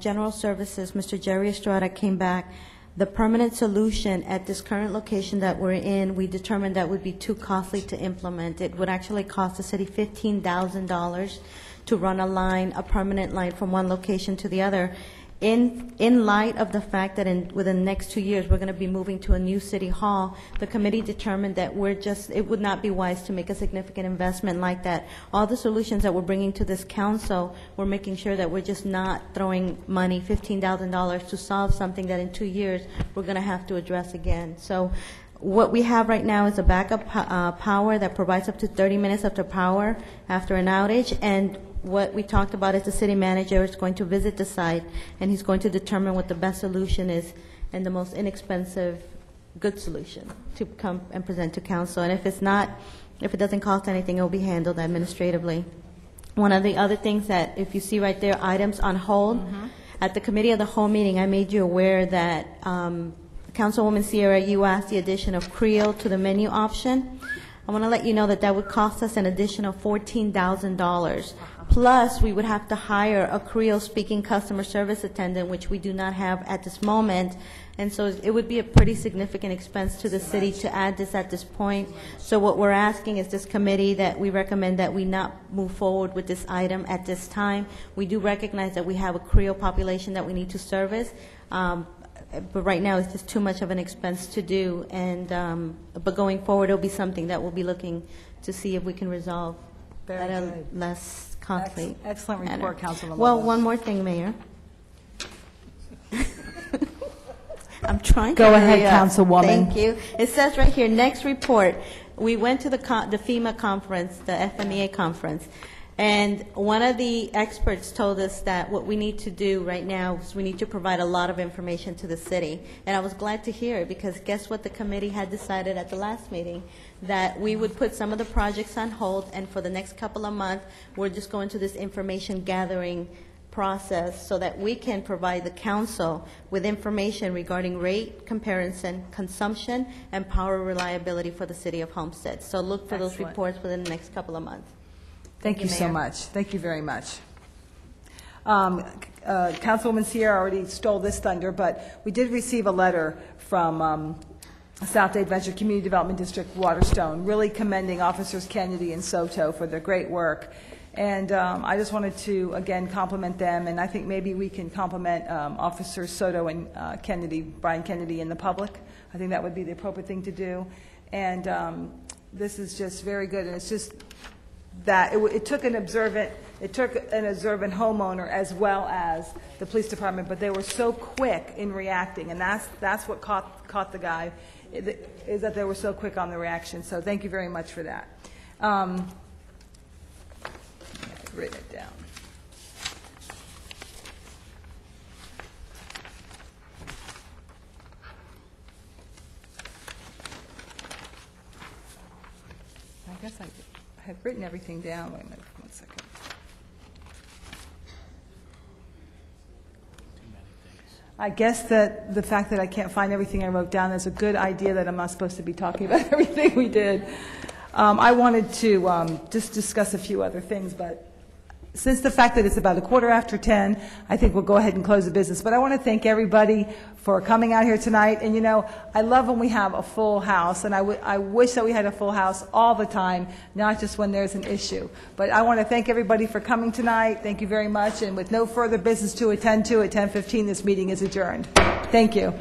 General Services, Mr. Jerry Estrada, came back, the permanent solution at this current location that we're in, we determined that would be too costly to implement. It would actually cost the city $15,000 to run a permanent line from one location to the other. In light of the fact that within the next 2 years, we're going to be moving to a new city hall, the committee determined that it would not be wise to make a significant investment like that. All the solutions that we're bringing to this council, we're making sure that we're just not throwing money, $15,000, to solve something that in 2 years, we're going to have to address again. So what we have right now is a backup power that provides up to 30 minutes of power after an outage, and what we talked about is the city manager is going to visit the site, and he's going to determine what the best solution is and the most inexpensive, good solution to come and present to council. And if it doesn't cost anything, it will be handled administratively. One of the other things that, if you see right there, items on hold, at the committee of the whole meeting, I made you aware that Councilwoman Sierra, you asked the addition of Creole to the menu option. I want to let you know that that would cost us an additional $14,000. Plus, we would have to hire a Creole-speaking customer service attendant, which we do not have at this moment. And so it would be a pretty significant expense to the city to add this at this point. So what we're asking is this committee that we recommend that we not move forward with this item at this time. We do recognize that we have a Creole population that we need to service. But right now, it's just too much of an expense to do. And but going forward, it'll be something that we'll be looking to see if we can resolve at a less costly Excellent manner. report, Councilman. Well, one more thing, Mayor. I'm trying to Go ahead, hurry up. Councilwoman. Thank you. It says right here, next report. We went to the FEMA conference, the FMEA conference, and one of the experts told us that what we need to do right now is we need to provide a lot of information to the city. And I was glad to hear it, because guess what the committee had decided at the last meeting? That we would put some of the projects on hold, and for the next couple of months, we're just going to this information gathering process so that we can provide the council with information regarding rate comparison, consumption, and power reliability for the city of Homestead. So look for those Excellent. reports within the next couple of months. Thank you so Mayor. much. Thank you very much. Councilwoman Sierra already stole this thunder, but we did receive a letter from South Dade Venture Community Development District, Waterstone, really commending Officers Kennedy and Soto for their great work. And I just wanted to, again, compliment them, and I think maybe we can compliment Officers Soto and Brian Kennedy in the public. I think that would be the appropriate thing to do. And this is just very good, and it's just that it took an observant homeowner as well as the police department, but they were so quick in reacting, and that's what caught the guy, is that they were so quick on the reaction. So thank you very much for that. I've written it down. I guess I had written everything down. Wait a minute, 1 second. I guess that the fact that I can't find everything I wrote down is a good idea that I'm not supposed to be talking about everything we did. I wanted to just discuss a few other things, but since the fact that it's about 10:15, I think we'll go ahead and close the business. But I want to thank everybody for coming out here tonight. And, you know, I love when we have a full house, and I wish that we had a full house all the time, not just when there's an issue. But I want to thank everybody for coming tonight. Thank you very much. And with no further business to attend to at 10:15, this meeting is adjourned. Thank you.